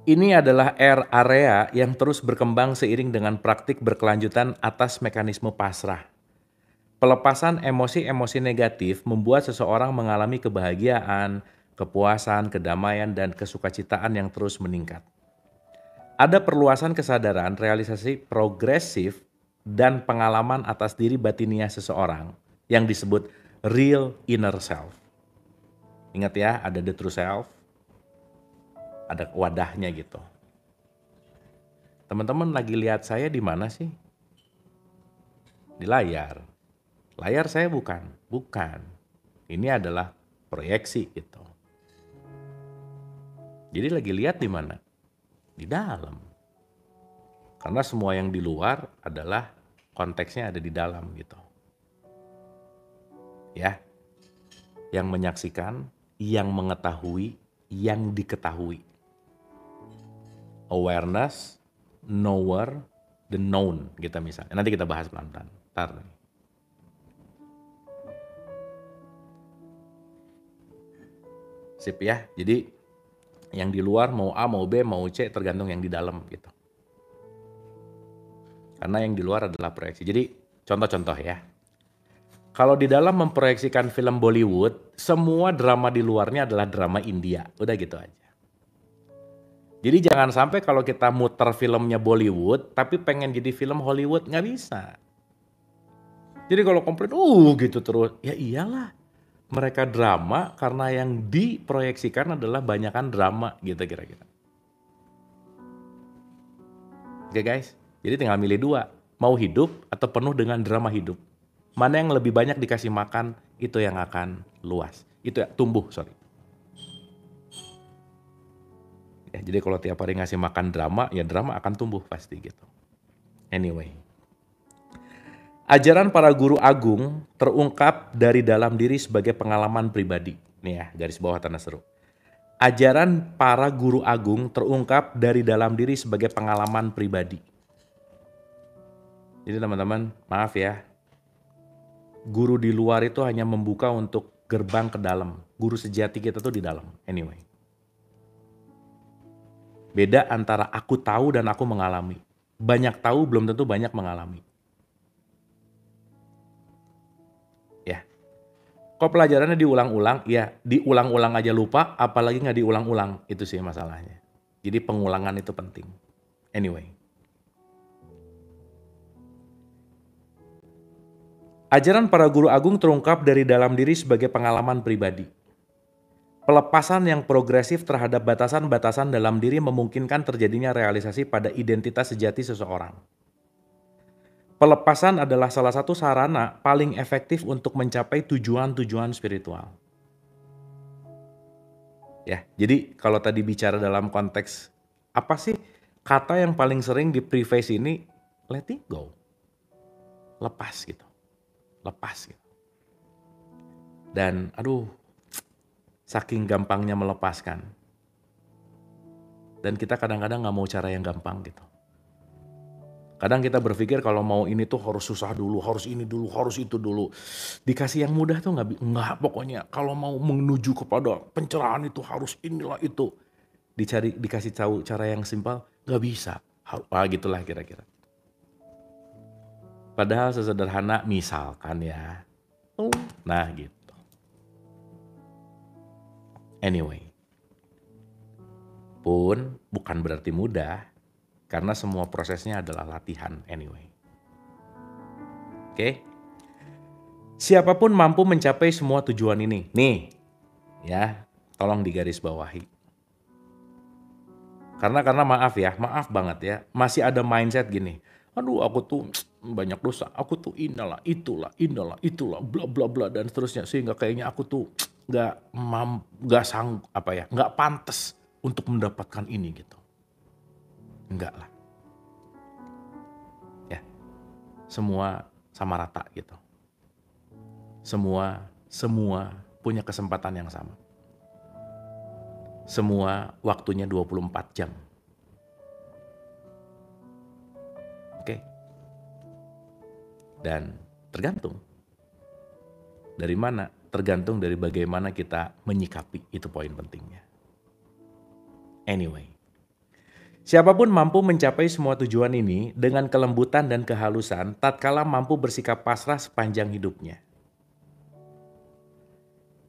Ini adalah area yang terus berkembang seiring dengan praktik berkelanjutan atas mekanisme pasrah. Pelepasan emosi-emosi negatif membuat seseorang mengalami kebahagiaan, kepuasan, kedamaian, dan kesukacitaan yang terus meningkat. Ada perluasan kesadaran, realisasi progresif, dan pengalaman atas diri batiniah seseorang yang disebut real inner self. Ingat ya, ada the true self, ada wadahnya gitu. Teman-teman lagi lihat saya di mana sih? Di layar. Layar saya bukan. Ini adalah proyeksi gitu. Jadi lagi lihat di mana? Di dalam. Karena semua yang di luar adalah konteksnya ada di dalam gitu. Ya. Yang menyaksikan, yang mengetahui, yang diketahui. Awareness, knower, the known gitu misalnya. Nanti kita bahas pelan-pelan. Ntar nih. Sip ya. Jadi yang di luar mau A, mau B, mau C tergantung yang di dalam gitu. Karena yang di luar adalah proyeksi. Jadi contoh-contoh ya. Kalau di dalam memproyeksikan film Bollywood, semua drama di luarnya adalah drama India. Udah gitu aja. Jadi jangan sampai kalau kita muter filmnya Bollywood, tapi pengen jadi film Hollywood, nggak bisa. Jadi kalau komplain, gitu terus. Ya iyalah, mereka drama karena yang diproyeksikan adalah banyakan drama gitu kira-kira. Oke guys, jadi tinggal milih dua. Mau hidup atau penuh dengan drama hidup. Mana yang lebih banyak dikasih makan, itu yang akan luas. Itu ya, tumbuh, sorry. Ya, jadi kalau tiap hari ngasih makan drama, ya drama akan tumbuh pasti gitu. Anyway. Ajaran para guru agung terungkap dari dalam diri sebagai pengalaman pribadi. Nih ya, garis bawah tanda seru. Ajaran para guru agung terungkap dari dalam diri sebagai pengalaman pribadi. Jadi teman-teman, maaf ya. Guru di luar itu hanya membuka untuk gerbang ke dalam. Guru sejati kita tuh di dalam. Anyway. Beda antara aku tahu dan aku mengalami. Banyak tahu belum tentu banyak mengalami. Ya. Kok pelajarannya diulang-ulang? Ya, diulang-ulang aja lupa, apalagi nggak diulang-ulang. Itu sih masalahnya. Jadi pengulangan itu penting. Anyway. Ajaran para guru agung terungkap dari dalam diri sebagai pengalaman pribadi. Pelepasan yang progresif terhadap batasan-batasan dalam diri memungkinkan terjadinya realisasi pada identitas sejati seseorang. Pelepasan adalah salah satu sarana paling efektif untuk mencapai tujuan-tujuan spiritual. Ya, jadi kalau tadi bicara dalam konteks apa sih kata yang paling sering di preface ini? Let it go. Lepas gitu. Lepas gitu. Dan aduh, saking gampangnya melepaskan. Dan kita kadang-kadang gak mau cara yang gampang gitu. Kadang kita berpikir kalau mau ini tuh harus susah dulu, harus ini dulu, harus itu dulu. Dikasih yang mudah tuh nggak pokoknya. Kalau mau menuju kepada pencerahan itu harus inilah itu. Dikasih tahu cara yang simpel, nggak bisa. Gitulah kira-kira. Padahal sesederhana misalkan ya. Nah gitu. Anyway. Pun bukan berarti mudah. Karena semua prosesnya adalah latihan anyway. Oke. Siapapun mampu mencapai semua tujuan ini. Nih. Ya. Tolong digarisbawahi. Karena maaf ya, maaf banget ya, masih ada mindset gini, aduh aku tuh banyak dosa, aku tuh inilah, itulah, bla bla bla dan seterusnya, sehingga kayaknya aku tuh nggak sanggup nggak pantas untuk mendapatkan ini gitu, enggak lah, ya, semua sama rata gitu, semua punya kesempatan yang sama. Semua waktunya 24 jam. Oke. Dan tergantung. Dari mana? Tergantung dari bagaimana kita menyikapi, itu poin pentingnya. Anyway. Siapapun mampu mencapai semua tujuan ini dengan kelembutan dan kehalusan tatkala mampu bersikap pasrah sepanjang hidupnya.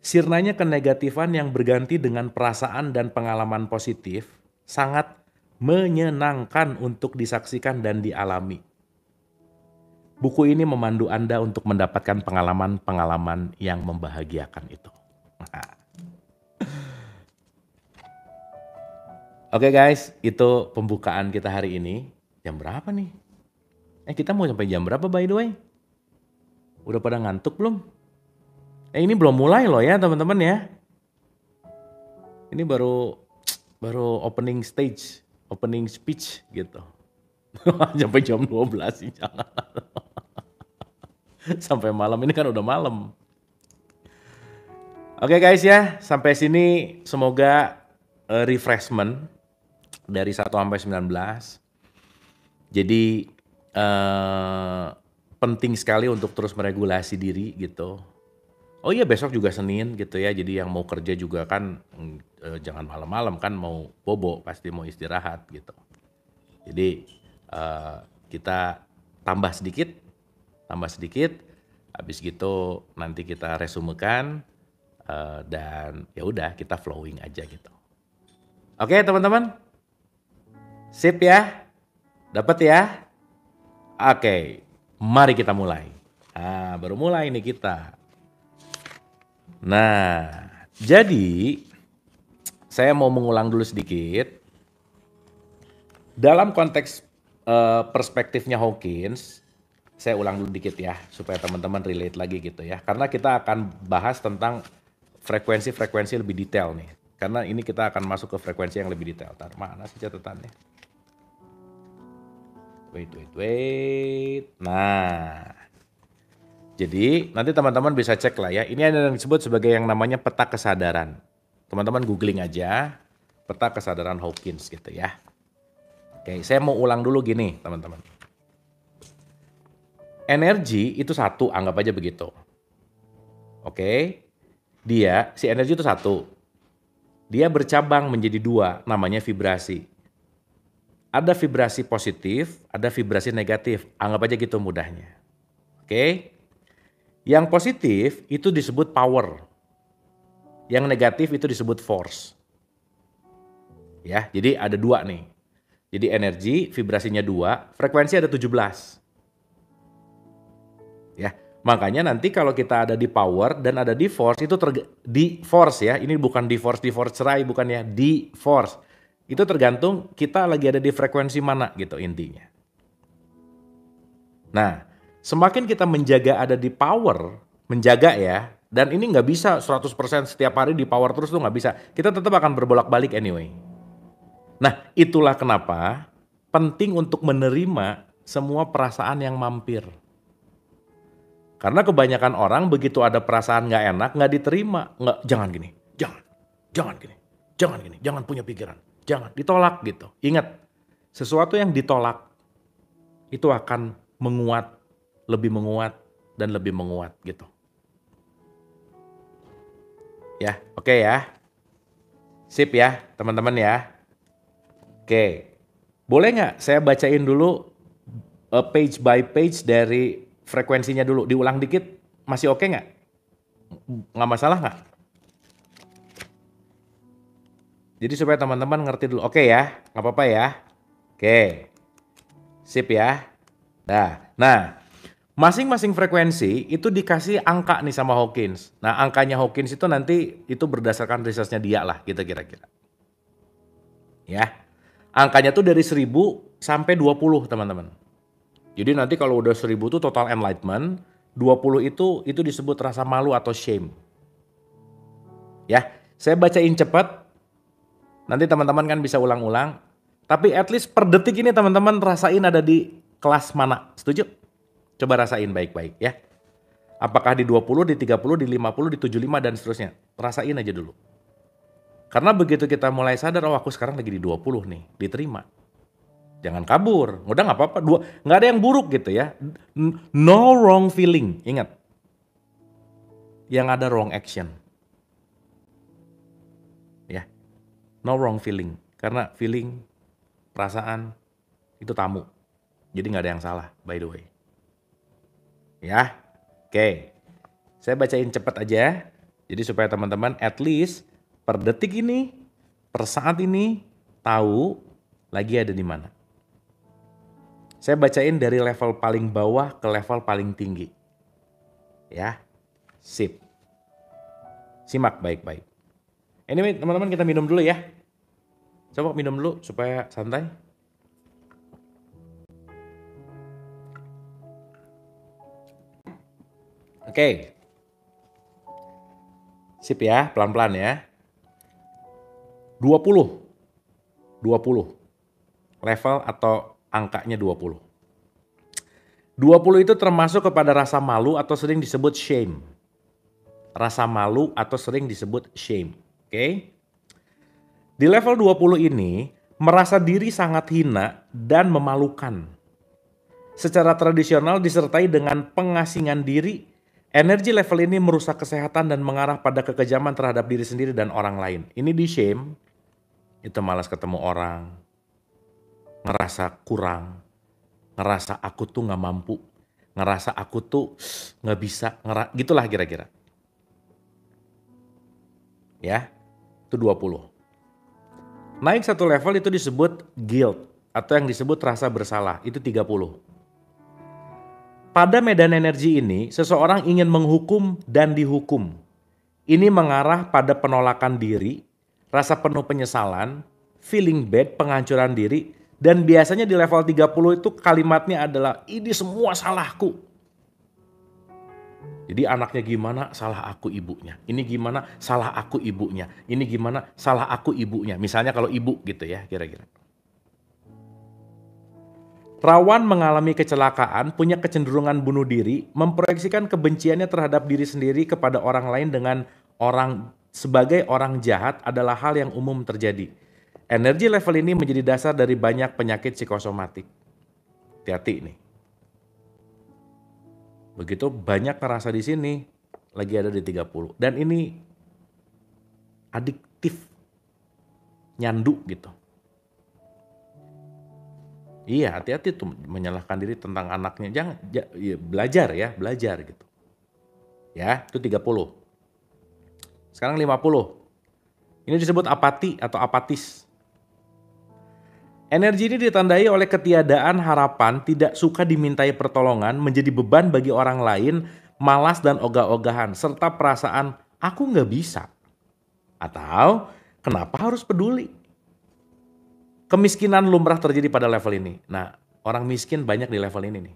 Sirnanya kenegatifan yang berganti dengan perasaan dan pengalaman positif sangat menyenangkan untuk disaksikan dan dialami. Buku ini memandu Anda untuk mendapatkan pengalaman-pengalaman yang membahagiakan itu. Oke guys, itu pembukaan kita hari ini. Jam berapa nih? Kita mau sampai jam berapa by the way? Udah pada ngantuk belum? Ini belum mulai loh ya teman-teman ya. Ini baru opening stage, opening speech gitu. Sampai jam 12 sih jangan. Sampai malam ini kan udah malam. Oke guys ya, sampai sini semoga refreshment dari 1 sampai 19. Jadi penting sekali untuk terus meregulasi diri gitu. Oh iya besok juga Senin gitu ya, jadi yang mau kerja juga kan jangan malam-malam kan, mau bobo pasti mau istirahat gitu. Jadi kita tambah sedikit, habis gitu nanti kita resumekan dan ya udah kita flowing aja gitu. Oke teman-teman, sip ya, dapat ya. Oke, mari kita mulai. Nah, baru mulai nih kita. Nah, jadi saya mau mengulang dulu sedikit. Dalam konteks perspektifnya Hawkins, saya ulang dulu dikit ya, supaya teman-teman relate lagi gitu ya. Karena kita akan bahas tentang frekuensi-frekuensi lebih detail nih. Karena ini kita akan masuk ke frekuensi yang lebih detail. Ntar, mana sih catatannya? Wait. Nah. Jadi nanti teman-teman bisa cek lah ya, ini ada yang disebut sebagai yang namanya peta kesadaran. Teman-teman googling aja, peta kesadaran Hawkins gitu ya. Oke, saya mau ulang dulu gini teman-teman. Energi itu satu, anggap aja begitu. Oke, si energi itu satu. Dia bercabang menjadi dua, namanya vibrasi. Ada vibrasi positif, ada vibrasi negatif, anggap aja gitu mudahnya. Oke. Yang positif itu disebut power. Yang negatif itu disebut force. Ya, jadi ada dua nih. Jadi energi, vibrasinya 2, frekuensi ada 17. Ya, makanya nanti kalau kita ada di power dan ada di force itu di force ya. Ini bukan di force cerai bukan ya, di force. Itu tergantung kita lagi ada di frekuensi mana gitu intinya. Nah, semakin kita menjaga ada di power, menjaga ya, dan ini nggak bisa 100% setiap hari di power terus tuh nggak bisa. Kita tetap akan berbolak-balik anyway. Nah, itulah kenapa penting untuk menerima semua perasaan yang mampir. Karena kebanyakan orang begitu ada perasaan nggak enak, nggak diterima. Jangan gini, jangan punya pikiran. Jangan, ditolak gitu. Ingat, sesuatu yang ditolak itu akan menguat, lebih menguat, dan lebih menguat gitu. Ya, oke ya. Sip ya, teman-teman ya. Oke, boleh nggak saya bacain dulu page by page dari frekuensinya dulu. Diulang dikit, masih oke nggak? Nggak masalah nggak? Jadi supaya teman-teman ngerti dulu. Oke ya, nggak apa-apa ya. Oke, sip ya. Nah, masing-masing frekuensi itu dikasih angka nih sama Hawkins. Nah, angkanya Hawkins itu nanti itu berdasarkan risetnya dia lah, kita kira-kira. Ya, angkanya tuh dari 1000 sampai 20 teman-teman. Jadi nanti kalau udah 1000 tuh total enlightenment, 20 itu disebut rasa malu atau shame. Ya, saya bacain cepat. Nanti teman-teman kan bisa ulang-ulang. Tapi at least per detik ini teman-teman rasain ada di kelas mana. Setuju? Coba rasain baik-baik ya. Apakah di 20, di 30, di 50, di 75 dan seterusnya. Rasain aja dulu. Karena begitu kita mulai sadar, oh aku sekarang lagi di 20 nih, diterima. Jangan kabur, udah nggak apa-apa, nggak ada yang buruk gitu ya. No wrong feeling, ingat. Yang ada wrong action. Ya, no wrong feeling. Karena feeling, perasaan, itu tamu. Jadi nggak ada yang salah, by the way. Ya, oke. Saya bacain cepat aja. Jadi supaya teman-teman at least per detik ini, per saat ini, tahu lagi ada di mana. Saya bacain dari level paling bawah ke level paling tinggi. Ya, sip. Simak baik-baik. Anyway, teman-teman kita minum dulu ya. Coba minum dulu supaya santai. Oke. Sip ya, pelan-pelan ya. 20. Level atau angkanya 20. 20 itu termasuk kepada rasa malu atau sering disebut shame. Rasa malu atau sering disebut shame. Oke. Di level 20 ini, merasa diri sangat hina dan memalukan. Secara tradisional disertai dengan pengasingan diri, energi level ini merusak kesehatan dan mengarah pada kekejaman terhadap diri sendiri dan orang lain. Ini di shame, itu malas ketemu orang, ngerasa kurang, ngerasa aku tuh nggak mampu, ngerasa aku tuh nggak bisa, gitulah kira-kira. Ya, itu 20. Naik satu level itu disebut guilt atau yang disebut rasa bersalah, itu 30. Pada medan energi ini, seseorang ingin menghukum dan dihukum. Ini mengarah pada penolakan diri, rasa penuh penyesalan, feeling bad, penghancuran diri, dan biasanya di level 30 itu kalimatnya adalah, ini semua salahku. Jadi anaknya gimana, salah aku ibunya. Ini gimana, salah aku ibunya. Ini gimana, salah aku ibunya. Misalnya kalau ibu gitu ya kira-kira. Rawan mengalami kecelakaan, punya kecenderungan bunuh diri, memproyeksikan kebenciannya terhadap diri sendiri kepada orang lain dengan sebagai orang jahat adalah hal yang umum terjadi. Energi level ini menjadi dasar dari banyak penyakit psikosomatik. Hati-hati nih. Begitu banyak ngerasa di sini, lagi ada di 30. Dan ini adiktif, nyandu gitu. Iya, hati-hati tuh menyalahkan diri tentang anaknya. Jangan, ya, belajar gitu. Ya, itu 30. Sekarang 50. Ini disebut apati atau apatis. Energi ini ditandai oleh ketiadaan harapan, tidak suka dimintai pertolongan, menjadi beban bagi orang lain, malas dan ogah-ogahan, serta perasaan aku nggak bisa. Atau kenapa harus peduli? Kemiskinan lumrah terjadi pada level ini. Nah, orang miskin banyak di level ini nih.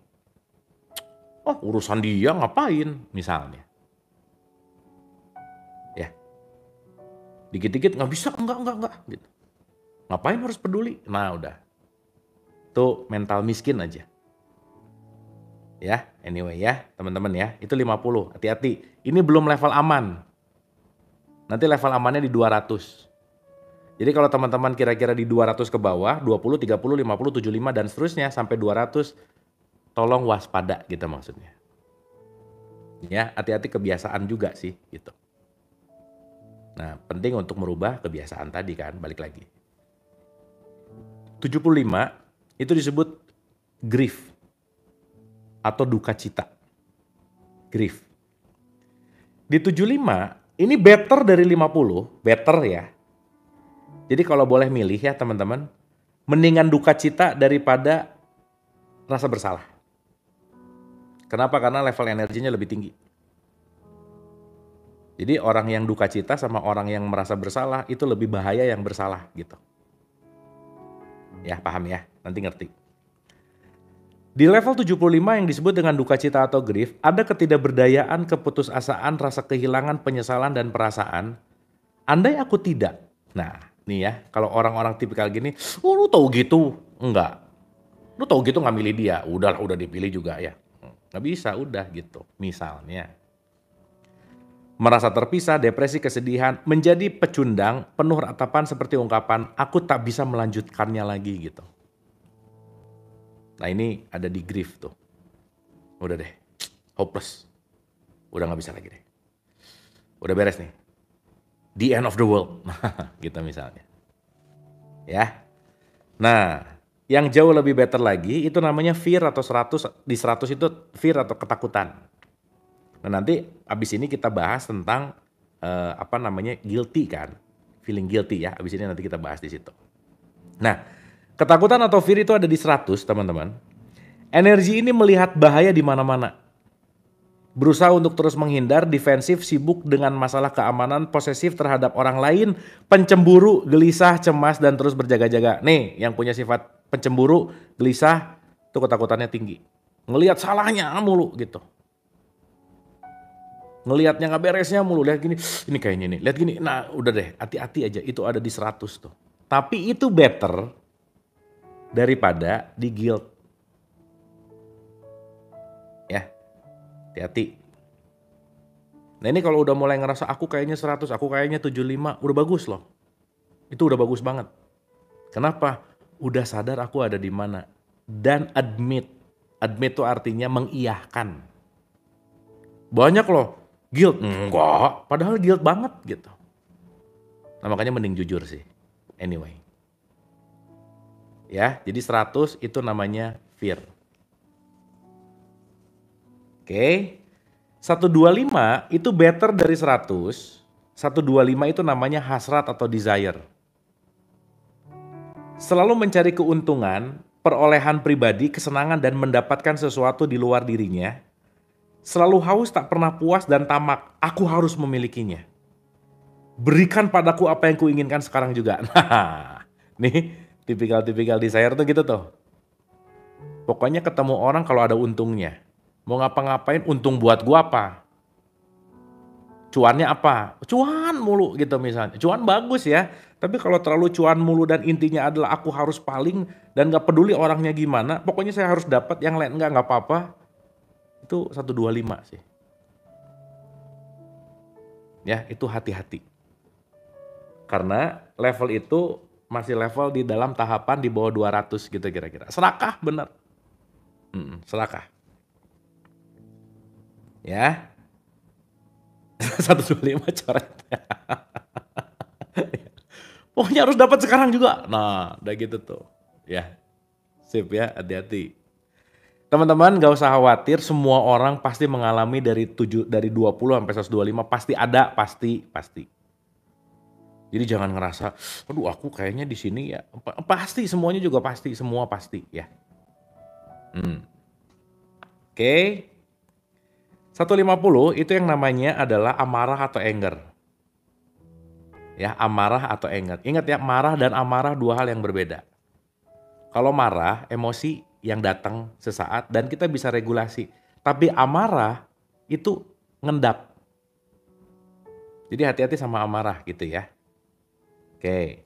Oh, urusan dia ngapain misalnya. Ya. Dikit-dikit nggak bisa, enggak gitu. Ngapain harus peduli? Nah udah. Itu mental miskin aja. Ya, anyway ya teman-teman ya. Itu 50, hati-hati. Ini belum level aman. Nanti level amannya di 200. Jadi kalau teman-teman kira-kira di 200 ke bawah, 20, 30, 50, 75 dan seterusnya sampai 200, tolong waspada gitu maksudnya. Ya, hati-hati kebiasaan juga sih gitu. Nah, penting untuk merubah kebiasaan tadi kan, balik lagi. 75 itu disebut grief. atau duka cita, grief. Di 75, ini better dari 50, better ya. Jadi kalau boleh milih ya teman-teman, mendingan duka cita daripada rasa bersalah. Kenapa? Karena level energinya lebih tinggi. Jadi orang yang duka cita sama orang yang merasa bersalah itu lebih bahaya yang bersalah gitu. Ya paham ya, nanti ngerti. Di level 75 yang disebut dengan duka cita atau grief, ada ketidakberdayaan, keputusasaan, rasa kehilangan, penyesalan, dan perasaan. Andai aku tidak. Nah, nih ya, kalau orang-orang tipikal gini, oh lu tahu gitu? Enggak. Lu tahu gitu nggak milih dia? Udahlah, udah dipilih juga ya. Nggak bisa, udah gitu. Misalnya, merasa terpisah, depresi, kesedihan, menjadi pecundang, penuh ratapan seperti ungkapan, aku tak bisa melanjutkannya lagi gitu. Nah ini ada di grief tuh. Udah deh, hopeless. Udah nggak bisa lagi deh. Udah beres nih. The end of the world. Gitu misalnya. Ya. Nah, yang jauh lebih better lagi itu namanya fear atau 100. Di 100 itu fear atau ketakutan. Nah nanti abis ini kita bahas tentang guilty kan. Feeling guilty ya. Abis ini nanti kita bahas di situ. Nah, ketakutan atau fear itu ada di 100, teman-teman. Energi ini melihat bahaya di mana-mana. Berusaha untuk terus menghindar, defensif, sibuk dengan masalah keamanan, posesif terhadap orang lain, pencemburu, gelisah, cemas, dan terus berjaga-jaga. Nih, yang punya sifat pencemburu, gelisah, itu ketakutannya tinggi. Ngelihat salahnya mulu gitu. Ngelihatnya nggak beresnya mulu, lihat gini, ini kayaknya nih, lihat gini. Nah, udah deh, hati-hati aja, itu ada di 100 tuh. Tapi itu better daripada di guilt. Ya, hati-hati. Nah ini kalau udah mulai ngerasa aku kayaknya 100, aku kayaknya 75, udah bagus loh. Itu udah bagus banget. Kenapa? Udah sadar aku ada di mana. Dan admit. Admit itu artinya mengiyahkan. Banyak loh, guilt. Enggak, padahal guilt banget gitu. Nah makanya mending jujur sih. Anyway. Ya, jadi 100 itu namanya fear. Oke. 125 itu better dari 100. 125 itu namanya hasrat atau desire. Selalu mencari keuntungan, perolehan pribadi, kesenangan, dan mendapatkan sesuatu di luar dirinya. Selalu haus, tak pernah puas, dan tamak. Aku harus memilikinya. Berikan padaku apa yang kuinginkan sekarang juga. Nah, nih tipikal-tipikal desire tuh gitu tuh. Pokoknya ketemu orang kalau ada untungnya. Mau ngapa-ngapain, untung buat gua apa? Cuannya apa? Cuan mulu gitu misalnya. Cuan bagus ya, tapi kalau terlalu cuan mulu dan intinya adalah aku harus paling dan gak peduli orangnya gimana, pokoknya saya harus dapat, yang lain enggak apa-apa. Itu 125 sih. Ya, itu hati-hati. Karena level itu masih level di dalam tahapan di bawah 200 gitu kira-kira. Serakah bener. Serakah. Ya. 125 coret. Pokoknya harus dapat sekarang juga. Nah, udah gitu tuh. Ya. Sip ya, hati-hati. Teman-teman gak usah khawatir, semua orang pasti mengalami dari 20 sampai 125 pasti ada, pasti. Jadi jangan ngerasa, aduh aku kayaknya di sini ya. Pasti semuanya juga pasti, semua pasti ya. Oke. 150 itu yang namanya adalah amarah atau anger. Ya, amarah atau anger. Ingat ya, marah dan amarah dua hal yang berbeda. Kalau marah, emosi yang datang sesaat dan kita bisa regulasi. Tapi amarah itu ngendap. Jadi hati-hati sama amarah gitu ya. Oke.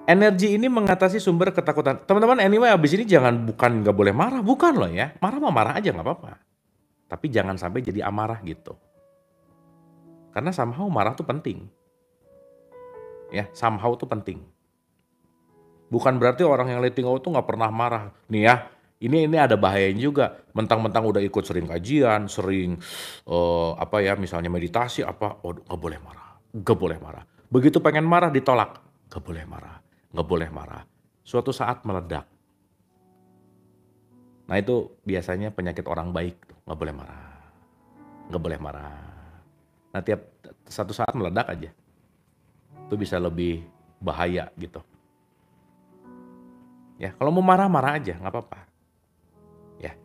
Energi ini mengatasi sumber ketakutan. Teman-teman anyway abis ini bukan nggak boleh marah. Bukan loh ya. Marah mah marah aja nggak apa-apa. Tapi jangan sampai jadi amarah gitu. Karena somehow marah tuh penting. Ya, somehow tuh penting. Bukan berarti orang yang letting go tuh nggak pernah marah. Nih ya, ini ada bahayanya juga. Mentang-mentang udah ikut sering kajian, sering misalnya meditasi nggak boleh marah, nggak boleh marah. Begitu pengen marah ditolak, nggak boleh marah, nggak boleh marah. Suatu saat meledak. Nah itu biasanya penyakit orang baik tuh, nggak boleh marah, nggak boleh marah. Nah tiap satu saat meledak aja, itu bisa lebih bahaya gitu. Ya kalau mau marah marah aja, nggak apa-apa. Ya,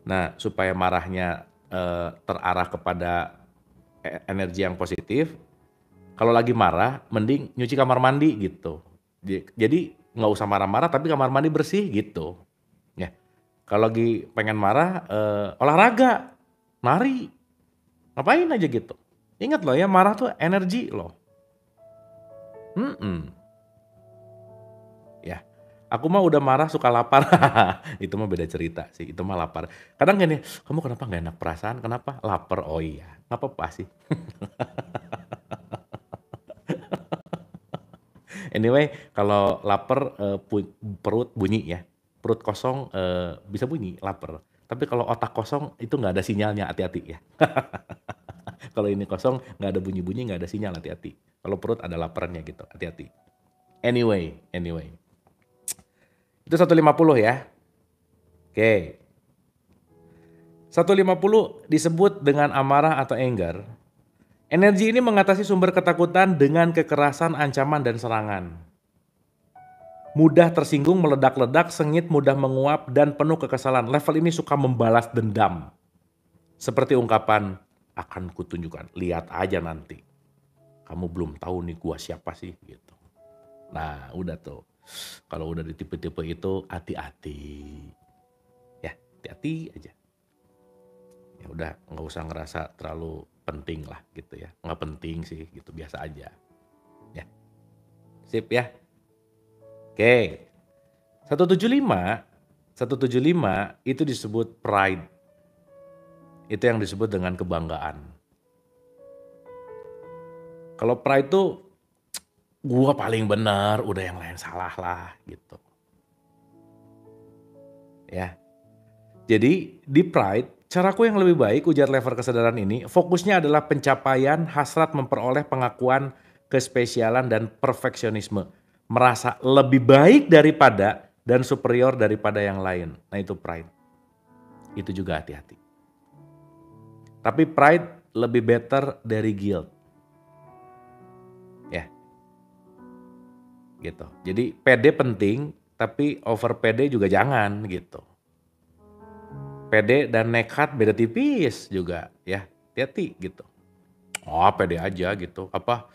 nah supaya marahnya terarah kepada energi yang positif. Kalau lagi marah, mending nyuci kamar mandi gitu. Jadi nggak usah marah-marah, tapi kamar mandi bersih gitu. Ya, kalau lagi pengen marah, olahraga, lari, ngapain aja gitu. Ingat loh ya, marah tuh energi loh. Mm-mm. Ya, aku mah udah marah suka lapar. Itu mah beda cerita sih, itu mah lapar. Kadang gini, kamu kenapa nggak enak perasaan? Kenapa? Lapar. Oh iya, nggak apa-apa sih. Anyway, kalau lapar perut bunyi ya. Perut kosong bisa bunyi lapar. Tapi kalau otak kosong itu nggak ada sinyalnya, hati-hati ya. Kalau ini kosong nggak ada bunyi-bunyi, nggak ada sinyal, hati-hati. Kalau perut ada laparnya gitu, hati-hati. Anyway. Itu 150 ya. Oke. 150 disebut dengan amarah atau anger. Energi ini mengatasi sumber ketakutan dengan kekerasan, ancaman, dan serangan. Mudah tersinggung, meledak-ledak, sengit, mudah menguap, dan penuh kekesalan. Level ini suka membalas dendam. Seperti ungkapan, akan kutunjukkan, lihat aja nanti. Kamu belum tahu nih gua siapa sih gitu. Nah udah tuh, kalau udah di tipe-tipe itu hati-hati. Ya hati-hati aja. Ya udah nggak usah ngerasa terlalu penting lah gitu ya. Nggak penting sih gitu, biasa aja. Ya, sip ya. Oke, 175, 175 itu disebut pride. Itu yang disebut dengan kebanggaan. Kalau pride itu gua paling benar, udah yang lain salah lah gitu. Ya. Jadi di pride, caraku yang lebih baik ujar level kesadaran ini, fokusnya adalah pencapaian, hasrat memperoleh pengakuan, kespesialan dan perfeksionisme. Merasa lebih baik daripada dan superior daripada yang lain. Nah itu pride. Itu juga hati-hati. Tapi pride lebih better dari guilt. Ya, gitu. Jadi PD penting, tapi over PD juga jangan gitu. PD dan nekat beda tipis juga ya. Hati-hati gitu. Oh pede aja gitu. Apa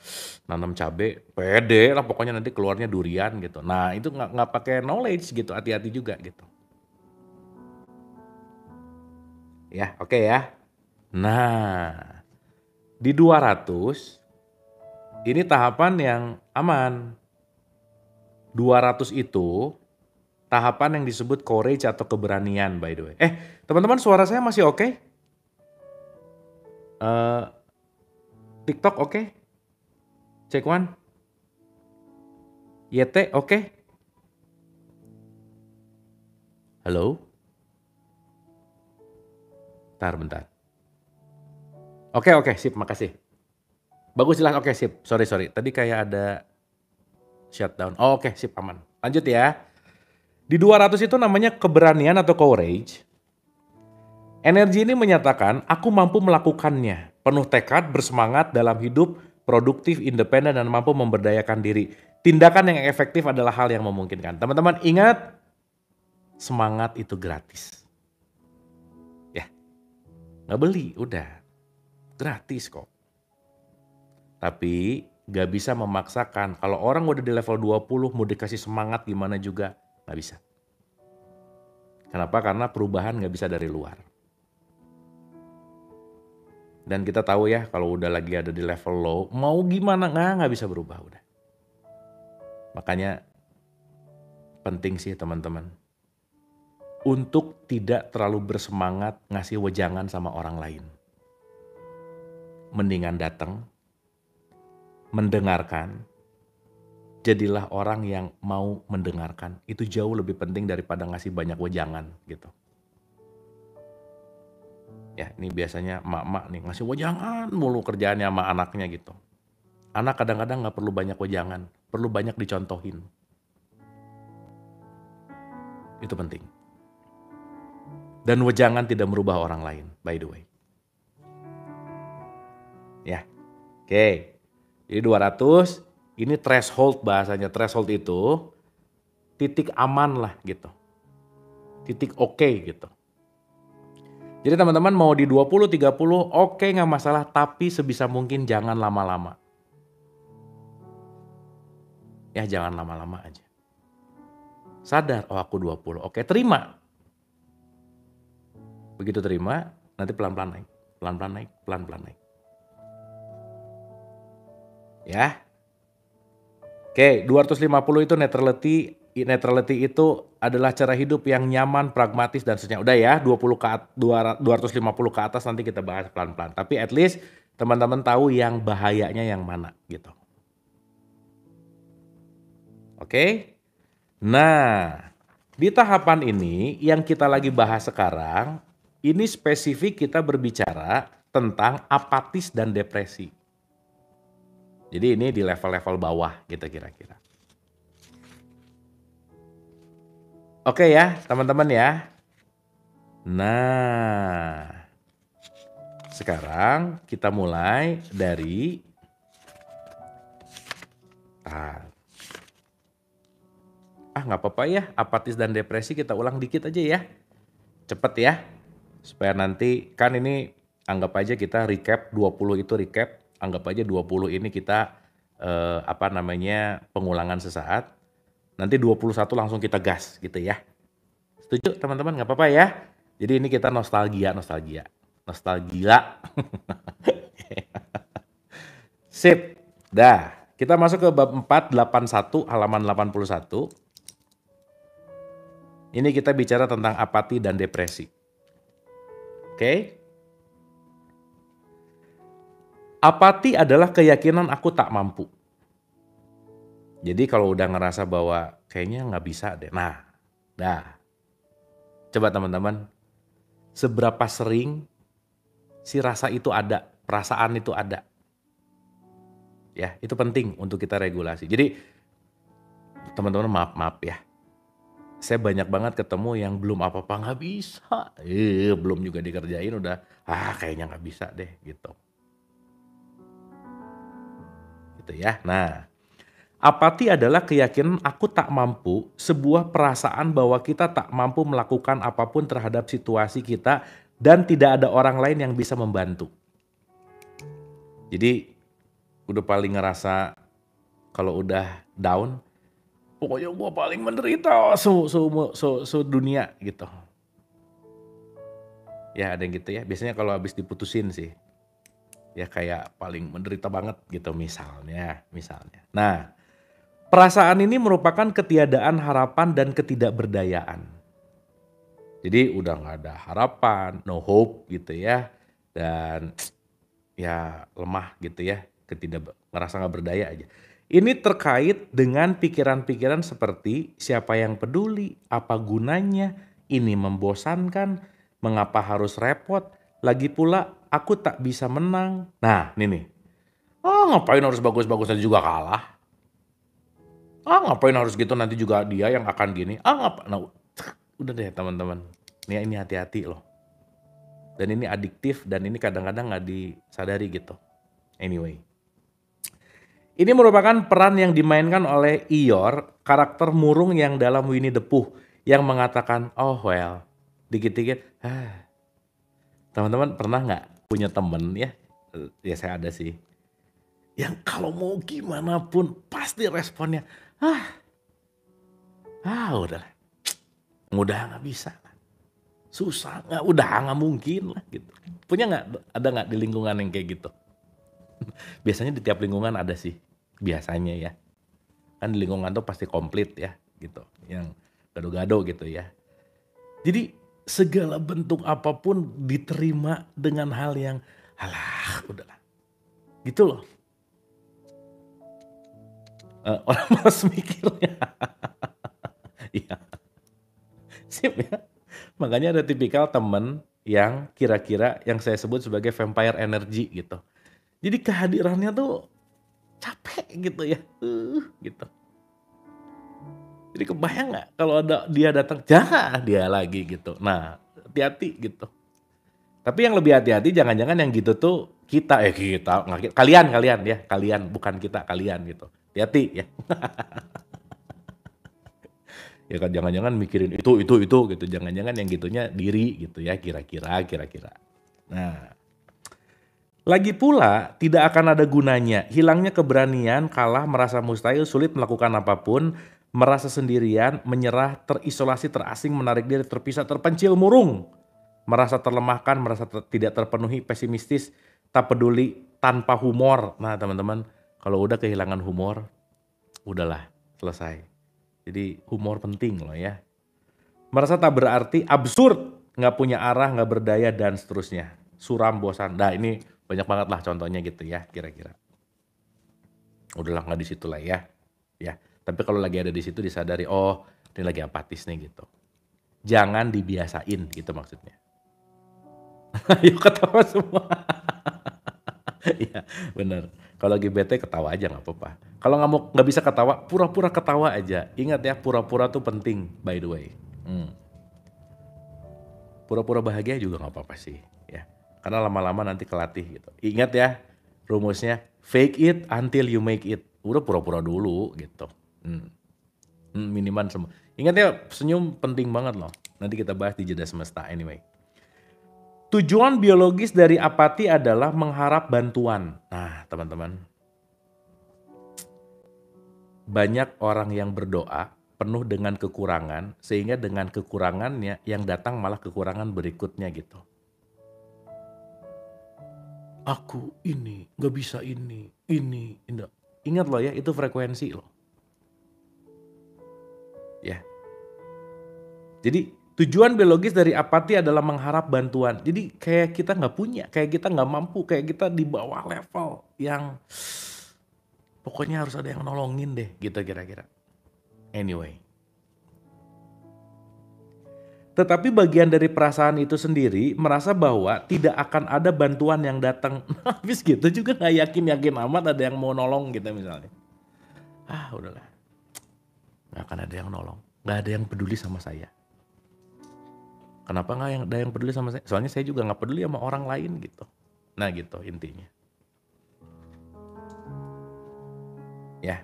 nanam cabe pede lah pokoknya nanti keluarnya durian gitu. Nah itu nggak pakai knowledge gitu. Hati-hati juga gitu. Ya oke ya. Nah di 200 ini tahapan yang aman. 200 itu tahapan yang disebut courage atau keberanian by the way. Teman-teman suara saya masih oke? Eh, TikTok oke? Cek one. YT oke? Halo? Bentar. Oke, sip, makasih. Bagus jelas, oke sip. Sorry. Tadi kayak ada shutdown. Oh, oke, sip aman. Lanjut ya. Di 200 itu namanya keberanian atau courage. Energi ini menyatakan aku mampu melakukannya. Penuh tekad, bersemangat dalam hidup, produktif, independen, dan mampu memberdayakan diri. Tindakan yang efektif adalah hal yang memungkinkan. Teman-teman ingat, semangat itu gratis. Ya, nggak beli, udah. Gratis kok. Tapi gak bisa memaksakan. Kalau orang udah di level 20 mau dikasih semangat gimana juga, gak bisa. Kenapa? Karena perubahan gak bisa dari luar. Dan kita tahu ya kalau udah lagi ada di level low, mau gimana nggak bisa berubah udah. Makanya penting sih teman-teman untuk tidak terlalu bersemangat ngasih wejangan sama orang lain. Mendingan datang, mendengarkan, jadilah orang yang mau mendengarkan. Itu jauh lebih penting daripada ngasih banyak wejangan gitu. Ya ini biasanya emak-emak nih ngasih wejangan mulu kerjaannya sama anaknya gitu. Anak kadang-kadang gak perlu banyak wejangan, perlu banyak dicontohin. Itu penting. Dan wejangan tidak merubah orang lain, by the way. Ya, oke. Jadi 200, ini threshold bahasanya. Threshold itu titik aman lah gitu. Titik oke gitu. Jadi teman-teman mau di 20, 30, oke nggak masalah, tapi sebisa mungkin jangan lama-lama. Ya jangan lama-lama aja. Sadar, oh aku 20, oke terima. Begitu terima, nanti pelan-pelan naik, pelan-pelan naik, pelan-pelan naik. Ya. Oke, 250 itu neutrality. Neutrality itu adalah cara hidup yang nyaman, pragmatis dan seterusnya. Udah ya, 250 ke atas nanti kita bahas pelan-pelan. Tapi at least teman-teman tahu yang bahayanya yang mana gitu. Oke? Nah, di tahapan ini yang kita lagi bahas sekarang, ini spesifik kita berbicara tentang apatis dan depresi. Jadi ini di level-level bawah gitu kira-kira. Oke ya teman-teman ya. Nah, sekarang kita mulai dari nggak apa-apa ya, apatis dan depresi kita ulang dikit aja ya. Cepet ya. Supaya nanti kan ini anggap aja kita recap 20 itu recap, anggap aja 20 ini kita pengulangan sesaat. Nanti 21 langsung kita gas gitu ya. Setuju teman-teman? Nggak apa-apa ya. Jadi ini kita nostalgia. Sip. Dah, kita masuk ke bab 481 halaman 81. Ini kita bicara tentang apati dan depresi. Oke? Apati adalah keyakinan aku tak mampu. Jadi kalau udah ngerasa bahwa kayaknya nggak bisa deh. Nah, dah. Coba teman-teman, seberapa sering si rasa itu ada, perasaan itu ada. Ya, itu penting untuk kita regulasi. Jadi teman-teman maaf ya. Saya banyak banget ketemu yang belum apa-apa nggak bisa. Belum juga dikerjain udah, kayaknya nggak bisa deh gitu. Gitu ya. Nah, apati adalah keyakinan aku tak mampu, sebuah perasaan bahwa kita tak mampu melakukan apapun terhadap situasi kita dan tidak ada orang lain yang bisa membantu. Jadi udah paling ngerasa kalau udah down, pokoknya gue paling menderita dunia gitu. Ya ada yang gitu ya, biasanya kalau habis diputusin sih. Ya kayak paling menderita banget gitu misalnya. Nah, perasaan ini merupakan ketiadaan harapan dan ketidakberdayaan. Jadi udah gak ada harapan, no hope gitu ya. Dan ya lemah gitu ya, ngerasa gak berdaya aja. Ini terkait dengan pikiran-pikiran seperti siapa yang peduli, apa gunanya, ini membosankan, mengapa harus repot, lagi pula aku tak bisa menang. Nah ini nih, ngapain harus bagus-bagus nanti juga kalah. Ngapain harus gitu nanti juga dia yang akan gini. Nah, udah deh teman-teman, ini hati-hati loh. Dan ini adiktif dan ini kadang-kadang gak disadari gitu. Anyway. Ini merupakan peran yang dimainkan oleh Eeyore, karakter murung yang dalam Winnie the Pooh, yang mengatakan, oh well, dikit-dikit, Teman-teman pernah nggak punya temen ya? Ya saya ada sih. Yang kalau mau gimana pun pasti responnya, udah nggak bisa. Susah, nggak mungkin lah gitu. Punya nggak, ada nggak di lingkungan yang kayak gitu? Biasanya di tiap lingkungan ada sih, biasanya ya. Kan di lingkungan tuh pasti komplit ya gitu, yang gado-gado gitu ya. Jadi segala bentuk apapun diterima dengan hal yang udahlah. Gitu loh. Orang malas mikirnya. Iya. Sip ya. Makanya ada tipikal temen yang kira-kira yang saya sebut sebagai vampire energy gitu. Jadi kehadirannya tuh capek gitu ya. Gitu. Jadi kebayang nggak kalau ada dia datang, jangan dia lagi gitu. Nah, hati-hati gitu. Tapi yang lebih hati-hati jangan-jangan yang gitu tuh kalian bukan kita, kalian gitu. Hati-hati ya. Ya kan jangan-jangan mikirin itu gitu. Jangan-jangan yang gitunya diri gitu ya kira-kira. Nah, lagi pula tidak akan ada gunanya hilangnya keberanian, kalah, merasa mustahil, sulit melakukan apapun, merasa sendirian, menyerah, terisolasi, terasing, menarik diri, terpisah, terpencil, murung, merasa terlemahkan, merasa tidak terpenuhi, pesimistis, tak peduli, tanpa humor. Nah teman-teman, kalau udah kehilangan humor, udahlah selesai. Jadi humor penting loh ya. Merasa tak berarti, absurd, nggak punya arah, nggak berdaya, dan seterusnya. Suram, bosan. Nah ini banyak banget lah contohnya gitu ya kira-kira. Udahlah nggak di situ lah ya. Ya. Tapi kalau lagi ada di situ disadari, oh ini lagi apatis nih gitu. Jangan dibiasain gitu maksudnya. Ayo ketawa semua. Iya bener. Kalau lagi bete ketawa aja nggak apa-apa. Kalau nggak bisa ketawa, pura-pura ketawa aja. Ingat ya, pura-pura tuh penting by the way. Pura-pura bahagia juga nggak apa-apa sih. Ya, karena lama-lama nanti kelatih gitu. Ingat ya, rumusnya fake it until you make it. Udah pura-pura dulu gitu. Minimal semua. Ingat ya, senyum penting banget loh. Nanti kita bahas di Jeda Semesta anyway. Tujuan biologis dari apati adalah mengharap bantuan. Nah, teman-teman. Banyak orang yang berdoa penuh dengan kekurangan, sehingga dengan kekurangannya yang datang malah kekurangan berikutnya gitu. Aku ini, gak bisa ini. Ingat loh ya, itu frekuensi loh. Ya. Jadi tujuan biologis dari apati adalah mengharap bantuan. Jadi kayak kita nggak punya, kayak kita nggak mampu, kayak kita di bawah level yang pokoknya harus ada yang nolongin deh gitu kira-kira. Anyway. Tetapi bagian dari perasaan itu sendiri merasa bahwa tidak akan ada bantuan yang datang. Habis gitu juga nggak yakin amat ada yang mau nolong gitu misalnya. Udahlah. Nggak akan ada yang nolong. Nggak ada yang peduli sama saya. Kenapa nggak ada yang peduli sama saya? Soalnya saya juga nggak peduli sama orang lain gitu. Nah gitu intinya. Ya.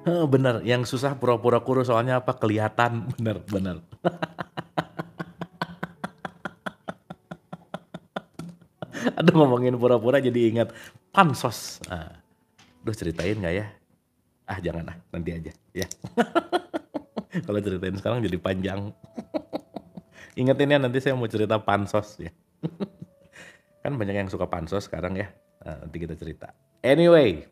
Bener, yang susah pura-pura kurus soalnya apa? Kelihatan. Bener. Aduh ngomongin pura-pura jadi ingat pansos. Duh ceritain nggak ya? Jangan nanti aja ya. Kalau ceritain sekarang jadi panjang. Ingetin ya nanti saya mau cerita pansos ya. Kan banyak yang suka pansos sekarang ya. Nanti kita cerita. Anyway.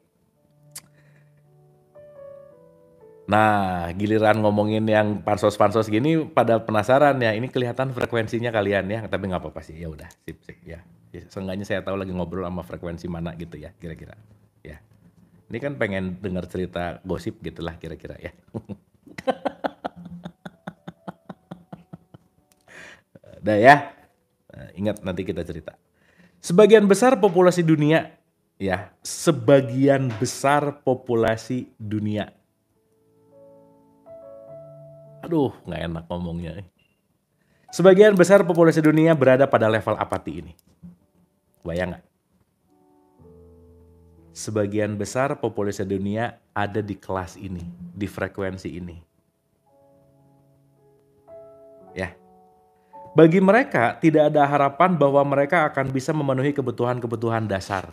Nah giliran ngomongin yang pansos-pansos gini pada penasaran ya. Ini kelihatan frekuensinya kalian ya. Tapi nggak apa-apa sih. Ya udah sip ya. Seenggaknya saya tahu lagi ngobrol sama frekuensi mana gitu ya kira-kira. Ya. Ini kan pengen dengar cerita gosip gitulah kira-kira ya. Udah ya, ingat nanti kita cerita. Sebagian besar populasi dunia, ya, sebagian besar populasi dunia. Aduh, nggak enak ngomongnya. Sebagian besar populasi dunia berada pada level apati ini. Bayang nggak? Sebagian besar populasi dunia ada di kelas ini, di frekuensi ini. Ya. Bagi mereka tidak ada harapan bahwa mereka akan bisa memenuhi kebutuhan-kebutuhan dasar.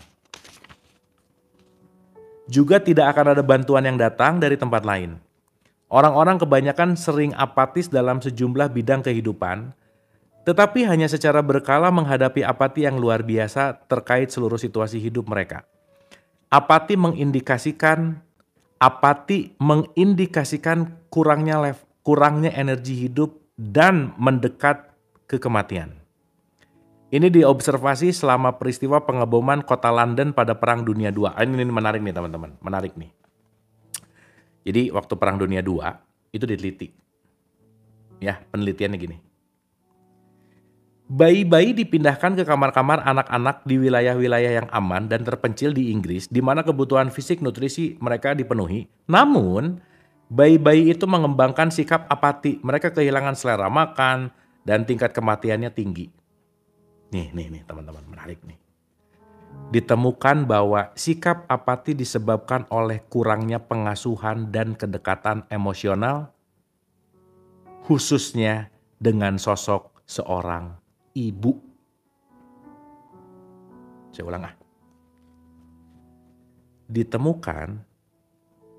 Juga tidak akan ada bantuan yang datang dari tempat lain. Orang-orang kebanyakan sering apatis dalam sejumlah bidang kehidupan, tetapi hanya secara berkala menghadapi apati yang luar biasa terkait seluruh situasi hidup mereka. Apati mengindikasikan kurangnya energi hidup dan mendekat ke kematian. Ini diobservasi selama peristiwa pengeboman kota London pada Perang Dunia II. Ini menarik nih teman-teman, menarik nih. Jadi waktu Perang Dunia II itu diteliti. Ya, penelitiannya gini. Bayi-bayi dipindahkan ke kamar-kamar anak-anak di wilayah-wilayah yang aman dan terpencil di Inggris, di mana kebutuhan fisik nutrisi mereka dipenuhi. Namun, bayi-bayi itu mengembangkan sikap apati. Mereka kehilangan selera makan, dan tingkat kematiannya tinggi. Nih teman-teman, menarik nih. Ditemukan bahwa sikap apati disebabkan oleh kurangnya pengasuhan dan kedekatan emosional, khususnya dengan sosok seorang ibu. Saya ulang Ditemukan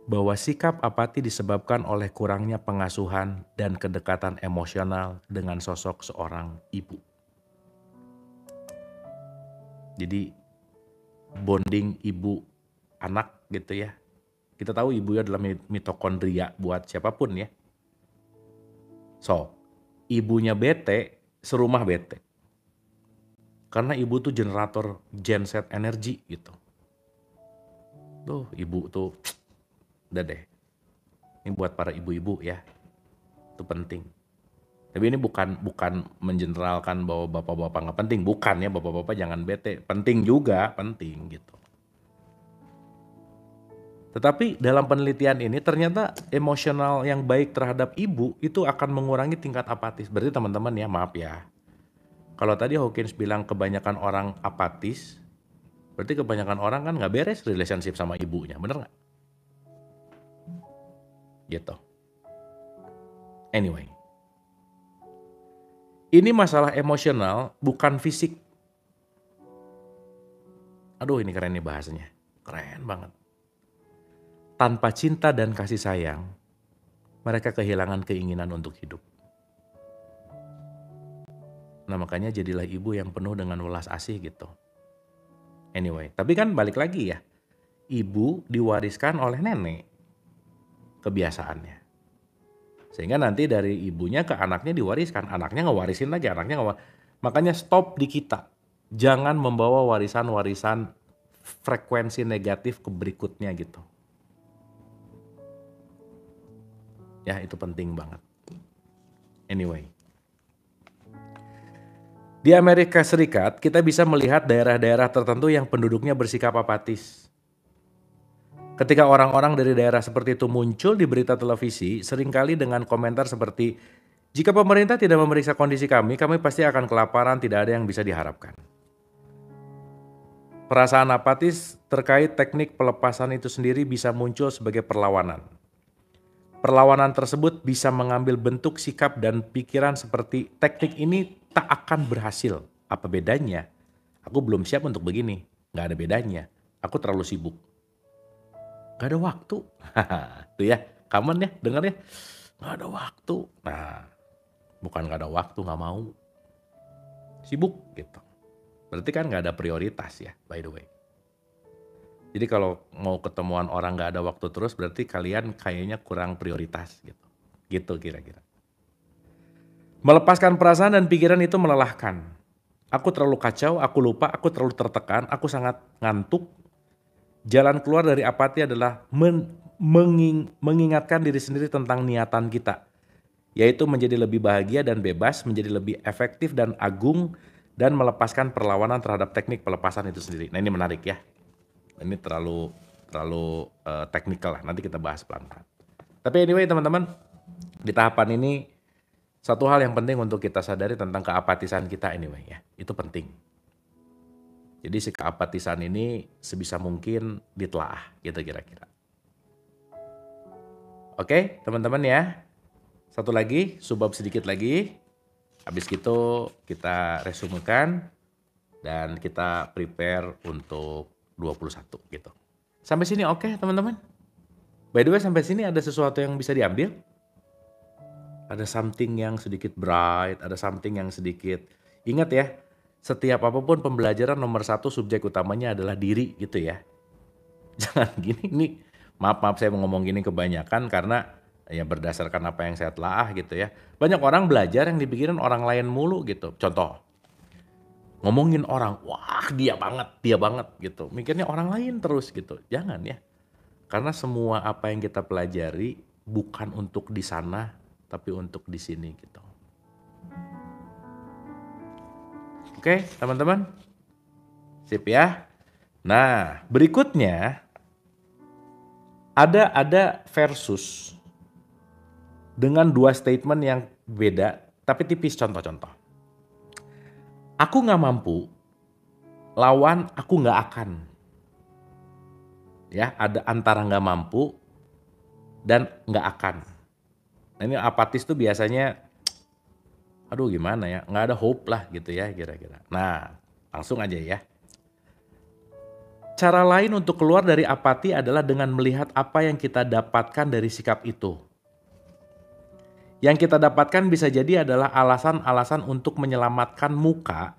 bahwa sikap apati disebabkan oleh kurangnya pengasuhan dan kedekatan emosional dengan sosok seorang ibu. Jadi bonding ibu anak gitu ya. Kita tahu ibu adalah mitokondria buat siapapun ya. So, ibunya bete, serumah bete. Karena ibu tuh generator genset energi gitu. Tuh ibu tuh, udah deh. Ini buat para ibu-ibu ya, itu penting. Tapi ini bukan mengeneralkan bahwa bapak-bapak nggak penting, bukan ya, bapak-bapak jangan bete, penting juga, penting gitu. Tetapi dalam penelitian ini ternyata emosional yang baik terhadap ibu itu akan mengurangi tingkat apatis. Berarti teman-teman ya, maaf ya. Kalau tadi Hawkins bilang kebanyakan orang apatis, berarti kebanyakan orang kan nggak beres relationship sama ibunya, bener nggak? Gitu. Anyway, ini masalah emosional bukan fisik. Aduh ini keren nih bahasanya, keren banget. Tanpa cinta dan kasih sayang, mereka kehilangan keinginan untuk hidup. Nah makanya jadilah ibu yang penuh dengan welas asih gitu. Anyway, tapi kan balik lagi ya, ibu diwariskan oleh nenek kebiasaannya. Sehingga nanti dari ibunya ke anaknya diwariskan, anaknya ngewarisin lagi, makanya stop di kita. Jangan membawa warisan-warisan frekuensi negatif ke berikutnya gitu. Ya itu penting banget. Anyway. Di Amerika Serikat, kita bisa melihat daerah-daerah tertentu yang penduduknya bersikap apatis. Ketika orang-orang dari daerah seperti itu muncul di berita televisi, seringkali dengan komentar seperti, jika pemerintah tidak memeriksa kondisi kami pasti akan kelaparan, tidak ada yang bisa diharapkan. Perasaan apatis terkait teknik pelepasan itu sendiri bisa muncul sebagai perlawanan. Perlawanan tersebut bisa mengambil bentuk sikap dan pikiran seperti teknik ini tak akan berhasil. Apa bedanya? Aku belum siap untuk begini. Gak ada bedanya. Aku terlalu sibuk. Gak ada waktu. Tuh ya, common ya, denger ya. Gak ada waktu. Nah, bukan gak ada waktu, gak mau. Sibuk gitu. Berarti kan gak ada prioritas ya, by the way. Jadi kalau mau ketemuan orang gak ada waktu terus, berarti kalian kayaknya kurang prioritas gitu. Gitu kira-kira. Melepaskan perasaan dan pikiran itu melelahkan. Aku terlalu kacau, aku lupa, aku terlalu tertekan, aku sangat ngantuk. Jalan keluar dari apati adalah mengingatkan diri sendiri tentang niatan kita. Yaitu menjadi lebih bahagia dan bebas, menjadi lebih efektif dan agung, dan melepaskan perlawanan terhadap teknik pelepasan itu sendiri. Nah ini menarik ya. Ini terlalu teknikal lah, nanti kita bahas pelan-pelan. Tapi anyway teman-teman, di tahapan ini satu hal yang penting untuk kita sadari tentang keapatisan kita anyway ya, itu penting. Jadi si keapatisan ini sebisa mungkin ditelaah gitu kira-kira. Oke teman-teman ya, satu lagi, subbab sedikit lagi. Habis gitu kita resumekan dan kita prepare untuk 21 gitu. Sampai sini oke teman-teman? By the way sampai sini ada sesuatu yang bisa diambil? Ada something yang sedikit bright, ada something yang sedikit. Ingat ya, setiap apapun pembelajaran nomor satu subjek utamanya adalah diri gitu ya. Jangan gini, nih maaf saya mau ngomong gini kebanyakan karena ya berdasarkan apa yang saya telah gitu ya. Banyak orang belajar yang dipikirin orang lain mulu gitu. Contoh, ngomongin orang, wah dia banget gitu. Mikirnya orang lain terus gitu. Jangan ya. Karena semua apa yang kita pelajari bukan untuk di sana, tapi untuk di sini gitu. Oke, teman-teman. Sip ya. Nah, berikutnya ada versus dengan dua statement yang beda tapi tipis. Contoh-contoh. Aku nggak mampu, lawan aku nggak akan. Ya, ada antara nggak mampu dan nggak akan. Nah, ini apatis tuh biasanya, aduh gimana ya, nggak ada hope lah gitu ya kira-kira. Nah, langsung aja ya. Cara lain untuk keluar dari apati adalah dengan melihat apa yang kita dapatkan dari sikap itu. Yang kita dapatkan bisa jadi adalah alasan-alasan untuk menyelamatkan muka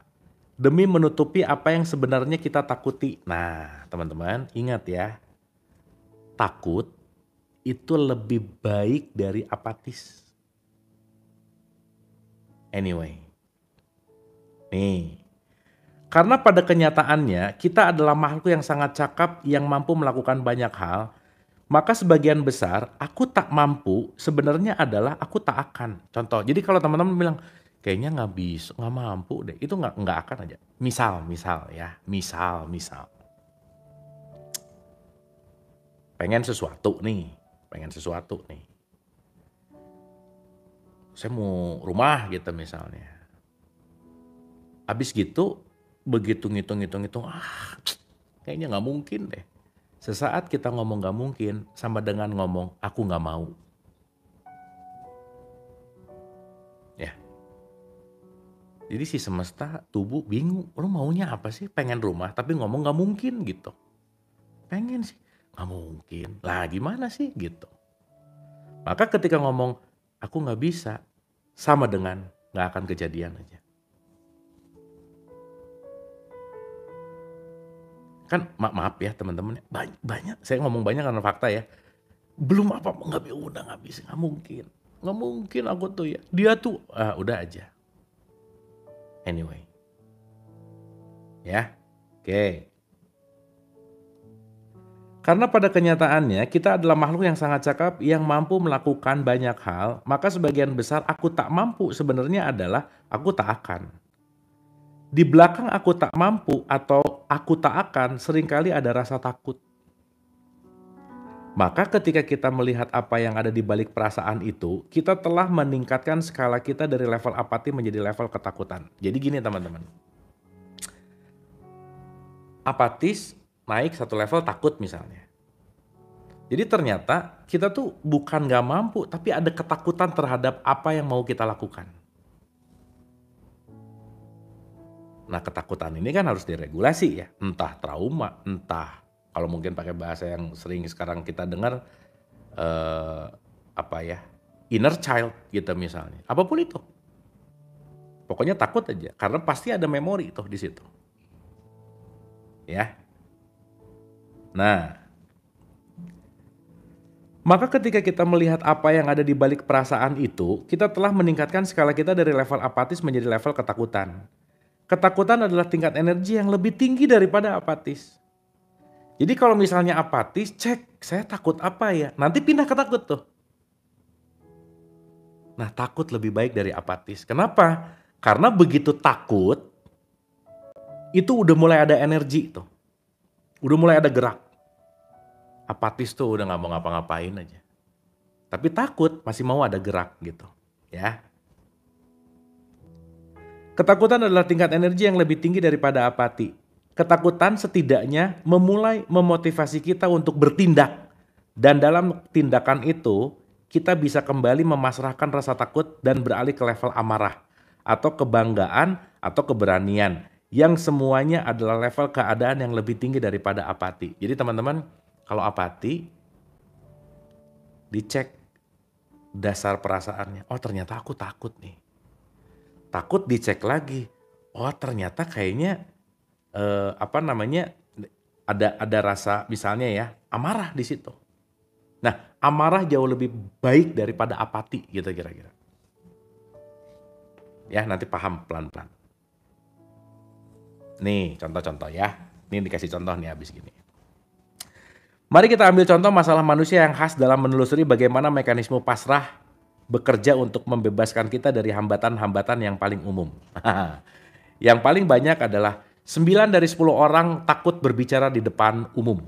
demi menutupi apa yang sebenarnya kita takuti. Nah, teman-teman, ingat ya, takut itu lebih baik dari apatis. Anyway, nih, karena pada kenyataannya kita adalah makhluk yang sangat cakap yang mampu melakukan banyak hal, maka sebagian besar aku tak mampu sebenarnya adalah aku tak akan. Contoh, jadi kalau teman-teman bilang, kayaknya nggak bisa, nggak mampu deh, itu nggak akan aja. Misal ya, misal. Pengen sesuatu nih. Saya mau rumah gitu misalnya. Habis gitu, begitu ngitung-ngitung, kayaknya nggak mungkin deh. Sesaat kita ngomong nggak mungkin, sama dengan ngomong aku nggak mau. Ya, jadi si semesta tubuh bingung, lu maunya apa sih? Pengen rumah, tapi ngomong nggak mungkin gitu. Pengen sih, nggak mungkin. Lah gimana sih gitu. Maka ketika ngomong aku nggak bisa, sama dengan nggak akan kejadian aja. Kan maaf ya teman-teman, banyak saya ngomong banyak karena fakta ya. Belum apa nggak bisa, nggak mungkin aku tuh ya. Dia tuh udah aja. Anyway, ya, oke. Karena pada kenyataannya kita adalah makhluk yang sangat cakap yang mampu melakukan banyak hal, maka sebagian besar aku tak mampu sebenarnya adalah aku tak akan. Di belakang aku tak mampu atau aku tak akan seringkali ada rasa takut. Maka ketika kita melihat apa yang ada di balik perasaan itu, kita telah meningkatkan skala kita dari level apati menjadi level ketakutan. Jadi gini teman-teman, apatis naik satu level takut misalnya. Jadi ternyata kita tuh bukan gak mampu, tapi ada ketakutan terhadap apa yang mau kita lakukan. Nah ketakutan ini kan harus diregulasi ya, entah trauma, entah kalau mungkin pakai bahasa yang sering sekarang kita dengar, inner child gitu misalnya. Apapun itu. Pokoknya takut aja, karena pasti ada memori tuh di situ. Ya. Nah, maka ketika kita melihat apa yang ada di balik perasaan itu, kita telah meningkatkan skala kita dari level apatis menjadi level ketakutan. Ketakutan adalah tingkat energi yang lebih tinggi daripada apatis. Jadi kalau misalnya apatis, cek saya takut apa ya, nanti pindah ke takut tuh. Nah takut lebih baik dari apatis. Kenapa? Karena begitu takut, itu udah mulai ada energi tuh. Udah mulai ada gerak. Apatis tuh udah gak mau ngapa-ngapain aja. Tapi takut masih mau ada gerak gitu. Ya. Ketakutan adalah tingkat energi yang lebih tinggi daripada apati. Ketakutan setidaknya memulai memotivasi kita untuk bertindak. Dan dalam tindakan itu, kita bisa kembali memasrahkan rasa takut dan beralih ke level amarah. Atau kebanggaan atau keberanian. Yang semuanya adalah level keadaan yang lebih tinggi daripada apati. Jadi teman-teman, kalau apati, dicek dasar perasaannya. Oh ternyata aku takut nih. Takut dicek lagi. Oh ternyata kayaknya ada rasa misalnya ya amarah di situ. Nah amarah jauh lebih baik daripada apati gitu kira-kira. Ya nanti paham pelan-pelan. Nih contoh-contoh ya. Ini dikasih contoh nih habis gini. Mari kita ambil contoh masalah manusia yang khas dalam menelusuri bagaimana mekanisme pasrah bekerja untuk membebaskan kita dari hambatan-hambatan yang paling umum. Yang paling banyak adalah 9 dari 10 orang takut berbicara di depan umum.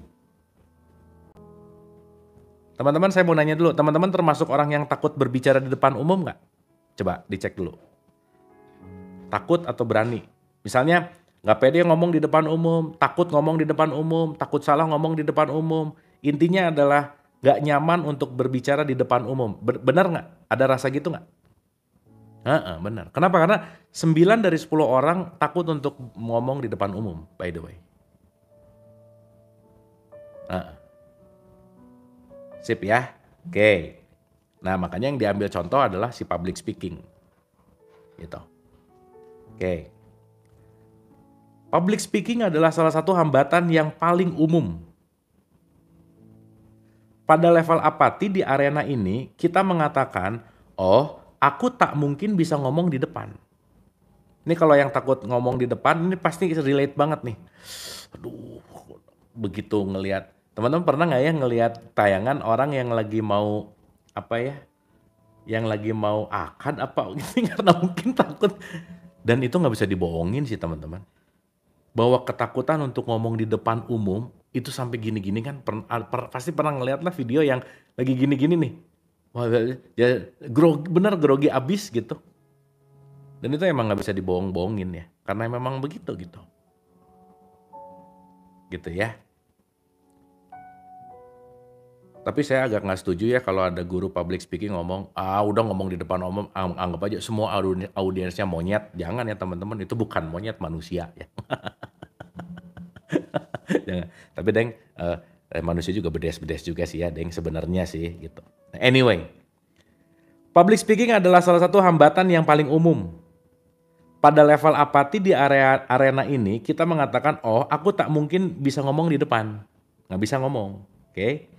Teman-teman saya mau nanya dulu, teman-teman termasuk orang yang takut berbicara di depan umum nggak? Coba dicek dulu. Takut atau berani? Misalnya nggak pede ngomong di depan umum, takut ngomong di depan umum, takut salah ngomong di depan umum. Intinya adalah nggak nyaman untuk berbicara di depan umum. Benar nggak? Ada rasa gitu nggak? Heeh, benar. Kenapa? Karena 9 dari 10 orang takut untuk ngomong di depan umum, by the way. Heeh. Sip ya. Oke. Nah, makanya yang diambil contoh adalah si public speaking. Gitu. Oke. Public speaking adalah salah satu hambatan yang paling umum. Pada level apati di arena ini, kita mengatakan, oh, aku tak mungkin bisa ngomong di depan. Ini kalau yang takut ngomong di depan, ini pasti relate banget nih. Aduh, begitu ngelihat. Teman-teman pernah nggak ya ngelihat tayangan orang yang lagi mau, apa ya, yang lagi mau akad apa gitu, karena mungkin takut. Dan itu nggak bisa dibohongin sih teman-teman. Bahwa ketakutan untuk ngomong di depan umum, itu sampai gini-gini kan, pasti pernah ngeliat lah video yang lagi gini-gini nih. Wah, ya bener grogi abis gitu. Dan itu emang nggak bisa dibohong-bohongin ya, karena memang begitu gitu. Gitu ya. Tapi saya agak nggak setuju ya kalau ada guru public speaking ngomong, udah ngomong di depan umum, anggap aja semua audiensnya monyet. Jangan ya teman-teman, itu bukan monyet, manusia ya. Jangan. Tapi Deng, manusia juga bedes-bedes juga sih ya Deng sebenarnya sih gitu. Anyway, public speaking adalah salah satu hambatan yang paling umum. Pada level apati di arena ini kita mengatakan, oh aku tak mungkin bisa ngomong di depan. Nggak bisa ngomong, oke?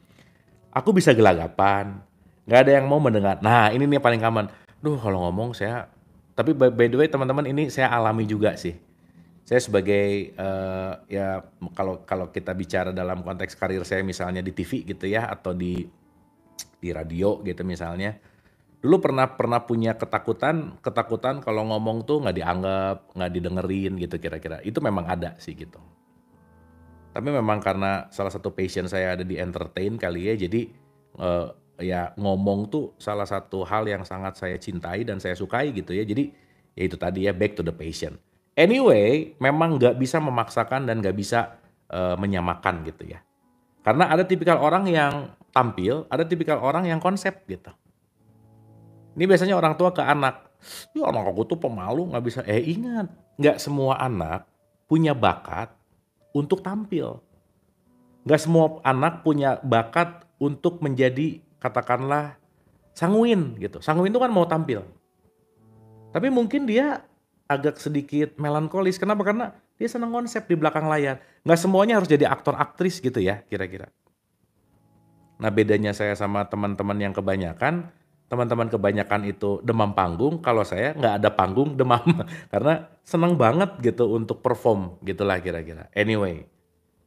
Aku bisa gelagapan, nggak ada yang mau mendengar. Nah ini nih yang paling common. Duh kalau ngomong saya, tapi by the way teman-teman ini saya alami juga sih. Saya sebagai ya kalau kita bicara dalam konteks karir saya misalnya di TV gitu ya atau di radio gitu misalnya. Dulu pernah punya ketakutan kalau ngomong tuh nggak dianggap, nggak didengerin gitu kira-kira. Itu memang ada sih gitu. Tapi memang karena salah satu passion saya ada di entertain kali ya, jadi ya ngomong tuh salah satu hal yang sangat saya cintai dan saya sukai gitu ya. Jadi ya itu tadi ya back to the passion. Anyway, memang nggak bisa memaksakan dan nggak bisa menyamakan gitu ya. Karena ada tipikal orang yang tampil, ada tipikal orang yang konsep gitu. Ini biasanya orang tua ke anak, ya anak aku tuh pemalu nggak bisa. Ingat, nggak semua anak punya bakat untuk tampil. Nggak semua anak punya bakat untuk menjadi katakanlah sanguin gitu. Sanguin itu kan mau tampil. Tapi mungkin dia agak sedikit melankolis. Kenapa? Karena dia senang konsep di belakang layar. Nggak semuanya harus jadi aktor aktris gitu ya kira-kira. Nah bedanya saya sama teman-teman yang kebanyakan, teman-teman kebanyakan itu demam panggung, kalau saya nggak ada panggung demam. Karena senang banget gitu untuk perform gitulah kira-kira. Anyway,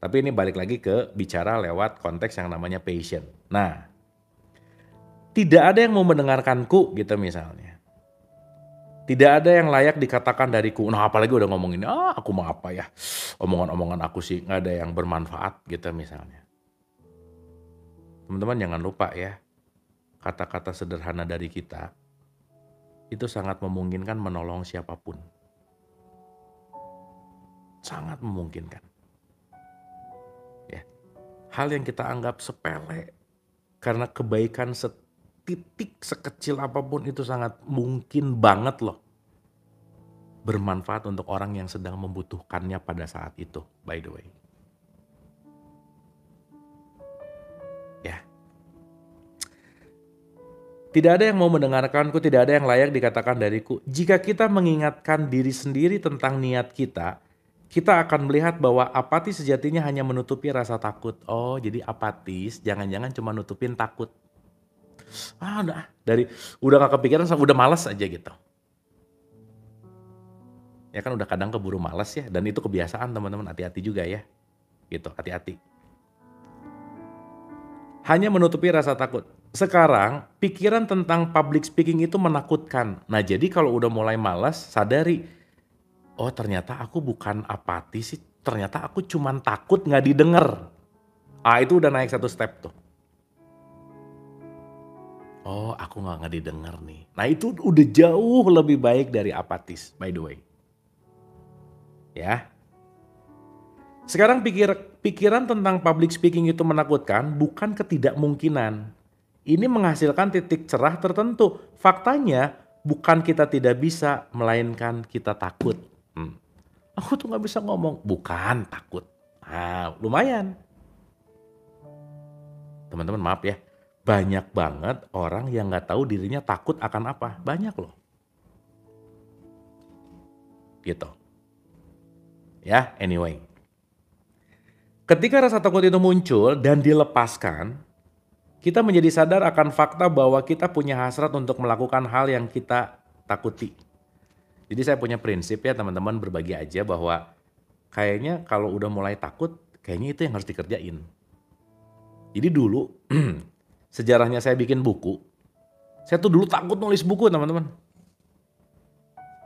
tapi ini balik lagi ke bicara lewat konteks yang namanya passion. Nah, tidak ada yang mau mendengarkanku gitu misalnya. Tidak ada yang layak dikatakan dariku. Nah apalagi udah ngomongin, aku mau apa ya. Omongan-omongan aku sih nggak ada yang bermanfaat gitu misalnya. Teman-teman jangan lupa ya, kata-kata sederhana dari kita itu sangat memungkinkan menolong siapapun. Sangat memungkinkan. Ya. Hal yang kita anggap sepele karena kebaikan setitik sekecil apapun itu sangat mungkin banget loh bermanfaat untuk orang yang sedang membutuhkannya pada saat itu, by the way. Ya. Tidak ada yang mau mendengarkanku, tidak ada yang layak dikatakan dariku. Jika kita mengingatkan diri sendiri tentang niat kita akan melihat bahwa apati sejatinya hanya menutupi rasa takut. Oh, jadi apatis jangan-jangan cuma nutupin takut. Udah gak kepikiran, udah malas aja gitu. Ya kan udah kadang keburu malas ya, dan itu kebiasaan teman-teman, hati-hati juga ya. Gitu, hati-hati. Hanya menutupi rasa takut. Sekarang, pikiran tentang public speaking itu menakutkan. Nah, jadi kalau udah mulai malas, sadari, oh ternyata aku bukan apatis sih, ternyata aku cuman takut nggak didengar. Itu udah naik satu step tuh. Oh, aku nggak didengar nih. Nah itu udah jauh lebih baik dari apatis, by the way. Ya. Sekarang pikiran tentang public speaking itu menakutkan, bukan ketidakmungkinan. Ini menghasilkan titik cerah tertentu. Faktanya bukan kita tidak bisa, melainkan kita takut. Hmm. Aku tuh nggak bisa ngomong, bukan takut. Nah, lumayan. Teman-teman maaf ya, banyak banget orang yang nggak tahu dirinya takut akan apa. Banyak loh. Gitu. Ya, anyway. Ketika rasa takut itu muncul dan dilepaskan, kita menjadi sadar akan fakta bahwa kita punya hasrat untuk melakukan hal yang kita takuti. Jadi saya punya prinsip ya teman-teman, berbagi aja bahwa kayaknya kalau udah mulai takut, kayaknya itu yang harus dikerjain. Jadi dulu sejarahnya saya bikin buku, saya tuh dulu takut nulis buku teman-teman.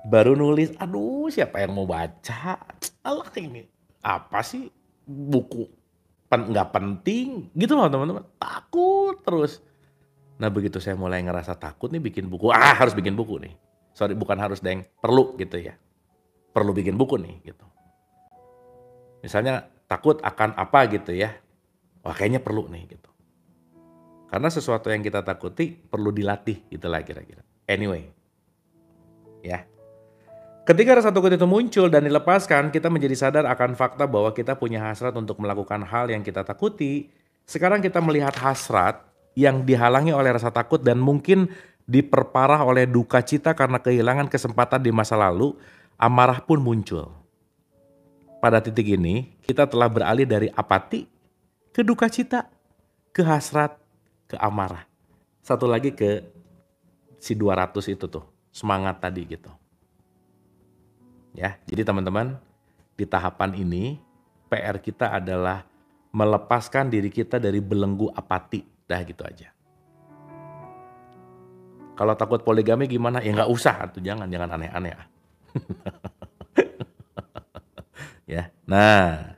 Baru nulis, aduh siapa yang mau baca? Alah ini, apa sih buku? Nggak penting gitu loh teman-teman. Takut terus. Nah begitu saya mulai ngerasa takut nih bikin buku, harus bikin buku nih. Sorry bukan harus deng, perlu gitu ya. Perlu bikin buku nih gitu. Misalnya takut akan apa gitu ya. Wah kayaknya perlu nih gitu. Karena sesuatu yang kita takuti perlu dilatih gitulah kira-kira. Anyway. Ya. Ketika rasa takut itu muncul dan dilepaskan, kita menjadi sadar akan fakta bahwa kita punya hasrat untuk melakukan hal yang kita takuti. Sekarang kita melihat hasrat yang dihalangi oleh rasa takut dan mungkin diperparah oleh duka cita karena kehilangan kesempatan di masa lalu, amarah pun muncul. Pada titik ini, kita telah beralih dari apati ke duka cita, ke hasrat, ke amarah. Satu lagi ke si 200 itu tuh, semangat tadi gitu. Ya, jadi teman-teman, di tahapan ini PR kita adalah melepaskan diri kita dari belenggu apati. Dah gitu aja. Kalau takut poligami gimana? Ya nggak usah, tuh jangan aneh-aneh. Ya. Nah,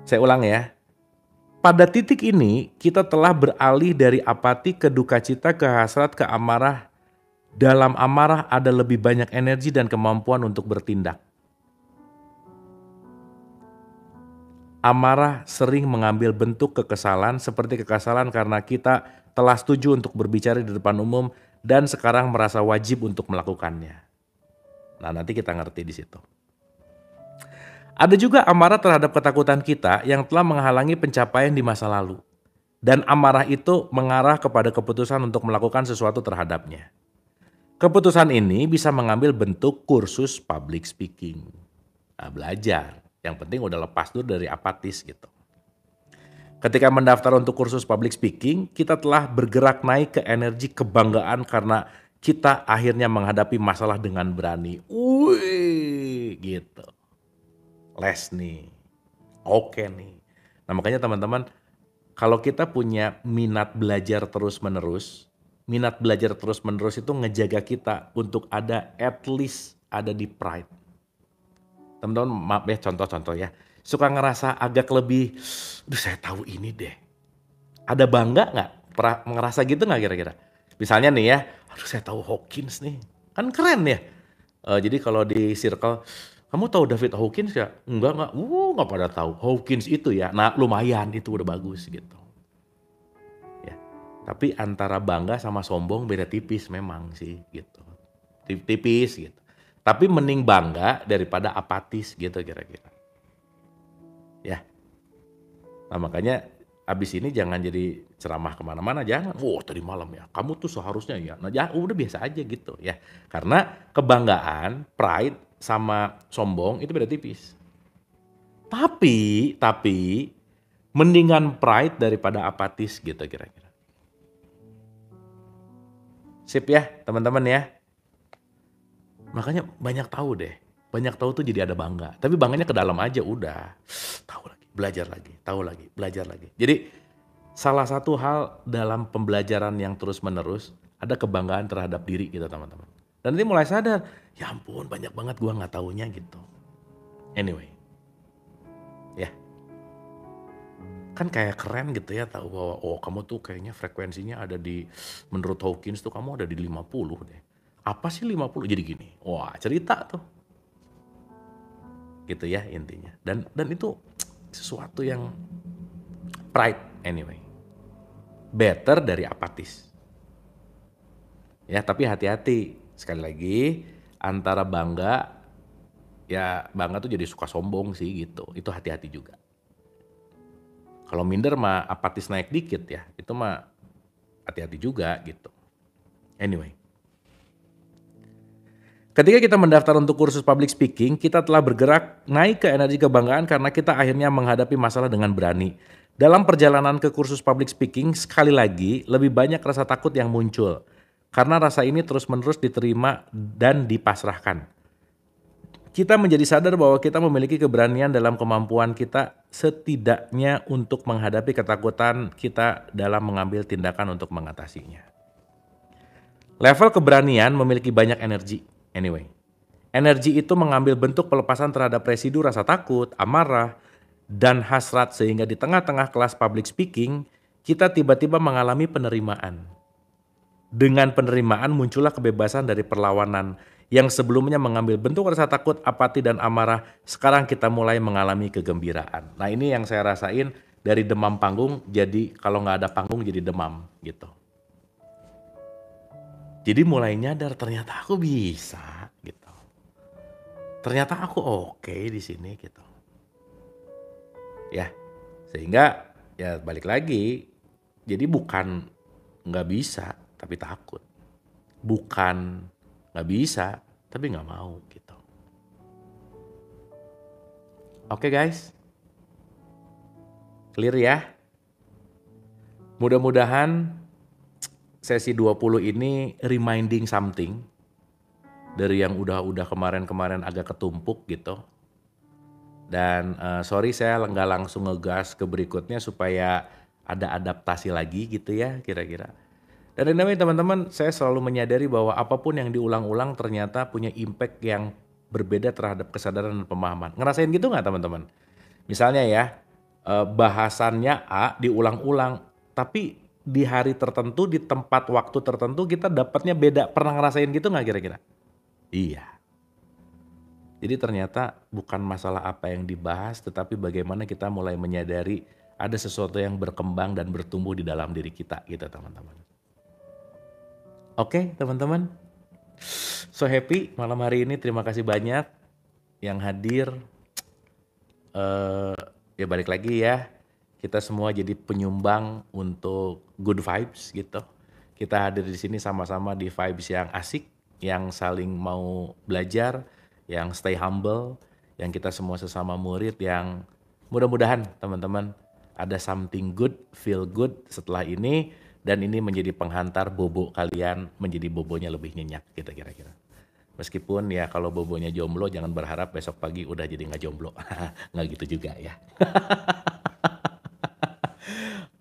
saya ulang ya. Pada titik ini kita telah beralih dari apati ke duka cita, ke hasrat, ke amarah. Dalam amarah ada lebih banyak energi dan kemampuan untuk bertindak. Amarah sering mengambil bentuk kekesalan, seperti kekesalan karena kita telah setuju untuk berbicara di depan umum dan sekarang merasa wajib untuk melakukannya. Nah, nanti kita ngerti di situ. Ada juga amarah terhadap ketakutan kita yang telah menghalangi pencapaian di masa lalu. Dan amarah itu mengarah kepada keputusan untuk melakukan sesuatu terhadapnya. Keputusan ini bisa mengambil bentuk kursus public speaking. Nah, belajar. Yang penting udah lepas dulu dari apatis gitu. Ketika mendaftar untuk kursus public speaking, kita telah bergerak naik ke energi kebanggaan karena kita akhirnya menghadapi masalah dengan berani. Wih, gitu. Les nih. Oke nih. Nah, makanya teman-teman, kalau kita punya minat belajar terus-menerus, minat belajar terus-menerus itu ngejaga kita untuk ada at least ada di pride. Teman-teman maaf ya contoh-contoh ya. Suka ngerasa agak lebih, saya tahu ini deh. Ada bangga nggak? Pernah ngerasa gitu nggak kira-kira? Misalnya nih ya, saya tahu Hawkins nih. Kan keren ya. Jadi kalau di circle, kamu tahu David Hawkins ya? Enggak. Nggak pada tahu. Hawkins itu ya. Nah lumayan itu udah bagus gitu. Tapi antara bangga sama sombong beda tipis memang sih gitu. Tipis gitu. Tapi mending bangga daripada apatis gitu kira-kira. Ya. Nah makanya abis ini jangan jadi ceramah kemana-mana. Jangan, tadi malam ya. Kamu tuh seharusnya ya. Nah ya udah biasa aja gitu ya. Karena kebanggaan, pride sama sombong itu beda tipis. Tapi mendingan pride daripada apatis gitu kira-kira. Sip ya teman-teman ya. Makanya banyak tahu deh. Banyak tahu tuh jadi ada bangga. Tapi bangganya ke dalam aja udah. Tahu lagi, belajar lagi, tahu lagi, belajar lagi. Jadi salah satu hal dalam pembelajaran yang terus menerus ada kebanggaan terhadap diri kita teman-teman. Dan nanti mulai sadar, ya ampun banyak banget gua nggak taunya gitu. Anyway. Ya. Kan kayak keren gitu ya tahu bahwa, oh kamu tuh kayaknya frekuensinya ada di, menurut Hawkins tuh kamu ada di 50 deh. Apa sih 50? Jadi gini, wah cerita tuh. Gitu ya intinya. Dan itu sesuatu yang pride anyway. Better dari apatis. Ya tapi hati-hati. Sekali lagi, antara bangga, ya bangga tuh jadi suka sombong sih gitu. Itu hati-hati juga. Kalau minder mah apatis naik dikit ya, itu mah hati-hati juga gitu. Anyway. Ketika kita mendaftar untuk kursus public speaking, kita telah bergerak naik ke energi kebanggaan karena kita akhirnya menghadapi masalah dengan berani. Dalam perjalanan ke kursus public speaking, sekali lagi lebih banyak rasa takut yang muncul. Karena rasa ini terus-menerus diterima dan dipasrahkan. Kita menjadi sadar bahwa kita memiliki keberanian dalam kemampuan kita setidaknya untuk menghadapi ketakutan kita dalam mengambil tindakan untuk mengatasinya. Level keberanian memiliki banyak energi. Anyway, energi itu mengambil bentuk pelepasan terhadap residu rasa takut, amarah, dan hasrat sehingga di tengah-tengah kelas public speaking, kita tiba-tiba mengalami penerimaan. Dengan penerimaan muncullah kebebasan dari perlawanan yang sebelumnya mengambil bentuk rasa takut, apati, dan amarah, sekarang kita mulai mengalami kegembiraan. Nah ini yang saya rasain dari demam panggung, jadi kalau nggak ada panggung jadi demam gitu. Jadi mulai nyadar ternyata aku bisa gitu. Ternyata aku oke di sini gitu. Ya, sehingga ya balik lagi. Jadi bukan nggak bisa tapi takut. Bukan nggak bisa tapi nggak mau gitu. Oke guys. Clear ya? Mudah-mudahan sesi 20 ini reminding something dari yang udah kemarin-kemarin agak ketumpuk gitu. Dan sorry saya nggak langsung ngegas ke berikutnya supaya ada adaptasi lagi gitu ya kira-kira. Dan anyway teman-teman, saya selalu menyadari bahwa apapun yang diulang-ulang ternyata punya impact yang berbeda terhadap kesadaran dan pemahaman. Ngerasain gitu nggak teman-teman? Misalnya ya, bahasannya A diulang-ulang, tapi di hari tertentu, di tempat waktu tertentu kita dapatnya beda. Pernah ngerasain gitu nggak kira-kira? Iya. Jadi ternyata bukan masalah apa yang dibahas, tetapi bagaimana kita mulai menyadari ada sesuatu yang berkembang dan bertumbuh di dalam diri kita gitu teman-teman. Oke teman-teman, so happy malam hari ini, terima kasih banyak yang hadir. Ya balik lagi ya, kita semua jadi penyumbang untuk good vibes gitu. Kita hadir di sini sama-sama di vibes yang asik, yang saling mau belajar, yang stay humble, yang kita semua sesama murid yang mudah-mudahan teman-teman ada something good, feel good setelah ini, dan ini menjadi penghantar bobo kalian menjadi bobonya lebih nyenyak gitu kira-kira. Meskipun ya kalau bobonya jomblo jangan berharap besok pagi udah jadi nggak jomblo. Nggak gitu juga ya.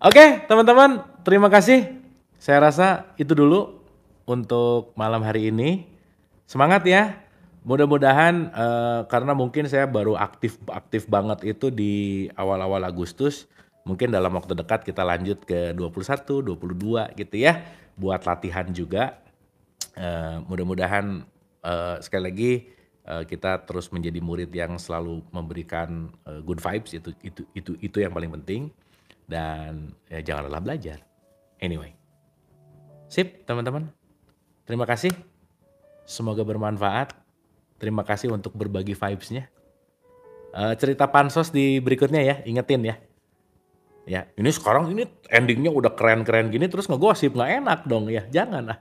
Oke teman-teman, terima kasih. Saya rasa itu dulu untuk malam hari ini. Semangat ya. Mudah-mudahan karena mungkin saya baru aktif banget itu di awal-awal Agustus. Mungkin dalam waktu dekat kita lanjut ke 21, 22 gitu ya. Buat latihan juga. Mudah-mudahan sekali lagi kita terus menjadi murid yang selalu memberikan good vibes, itu yang paling penting, dan ya jangan lelah belajar. Anyway, sip teman-teman, terima kasih, semoga bermanfaat. Terima kasih untuk berbagi vibes-nya. Cerita pansos di berikutnya ya, ingetin ya. Ya, ini sekarang ini endingnya udah keren-keren gini terus ngegosip, nggak enak dong ya, jangan lah.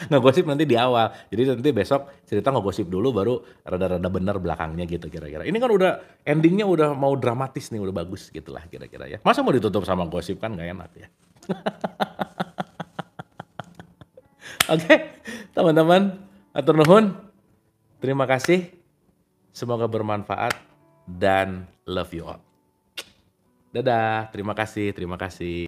Ngegosip nanti di awal, jadi nanti besok cerita ngegosip dulu baru rada-rada bener belakangnya gitu kira-kira. Ini kan udah endingnya udah mau dramatis nih, udah bagus gitulah kira-kira ya. Masa mau ditutup sama gosip, kan nggak enak ya. Oke, teman-teman, atur nuhun, terima kasih, semoga bermanfaat dan love you all. Dadah, terima kasih, terima kasih.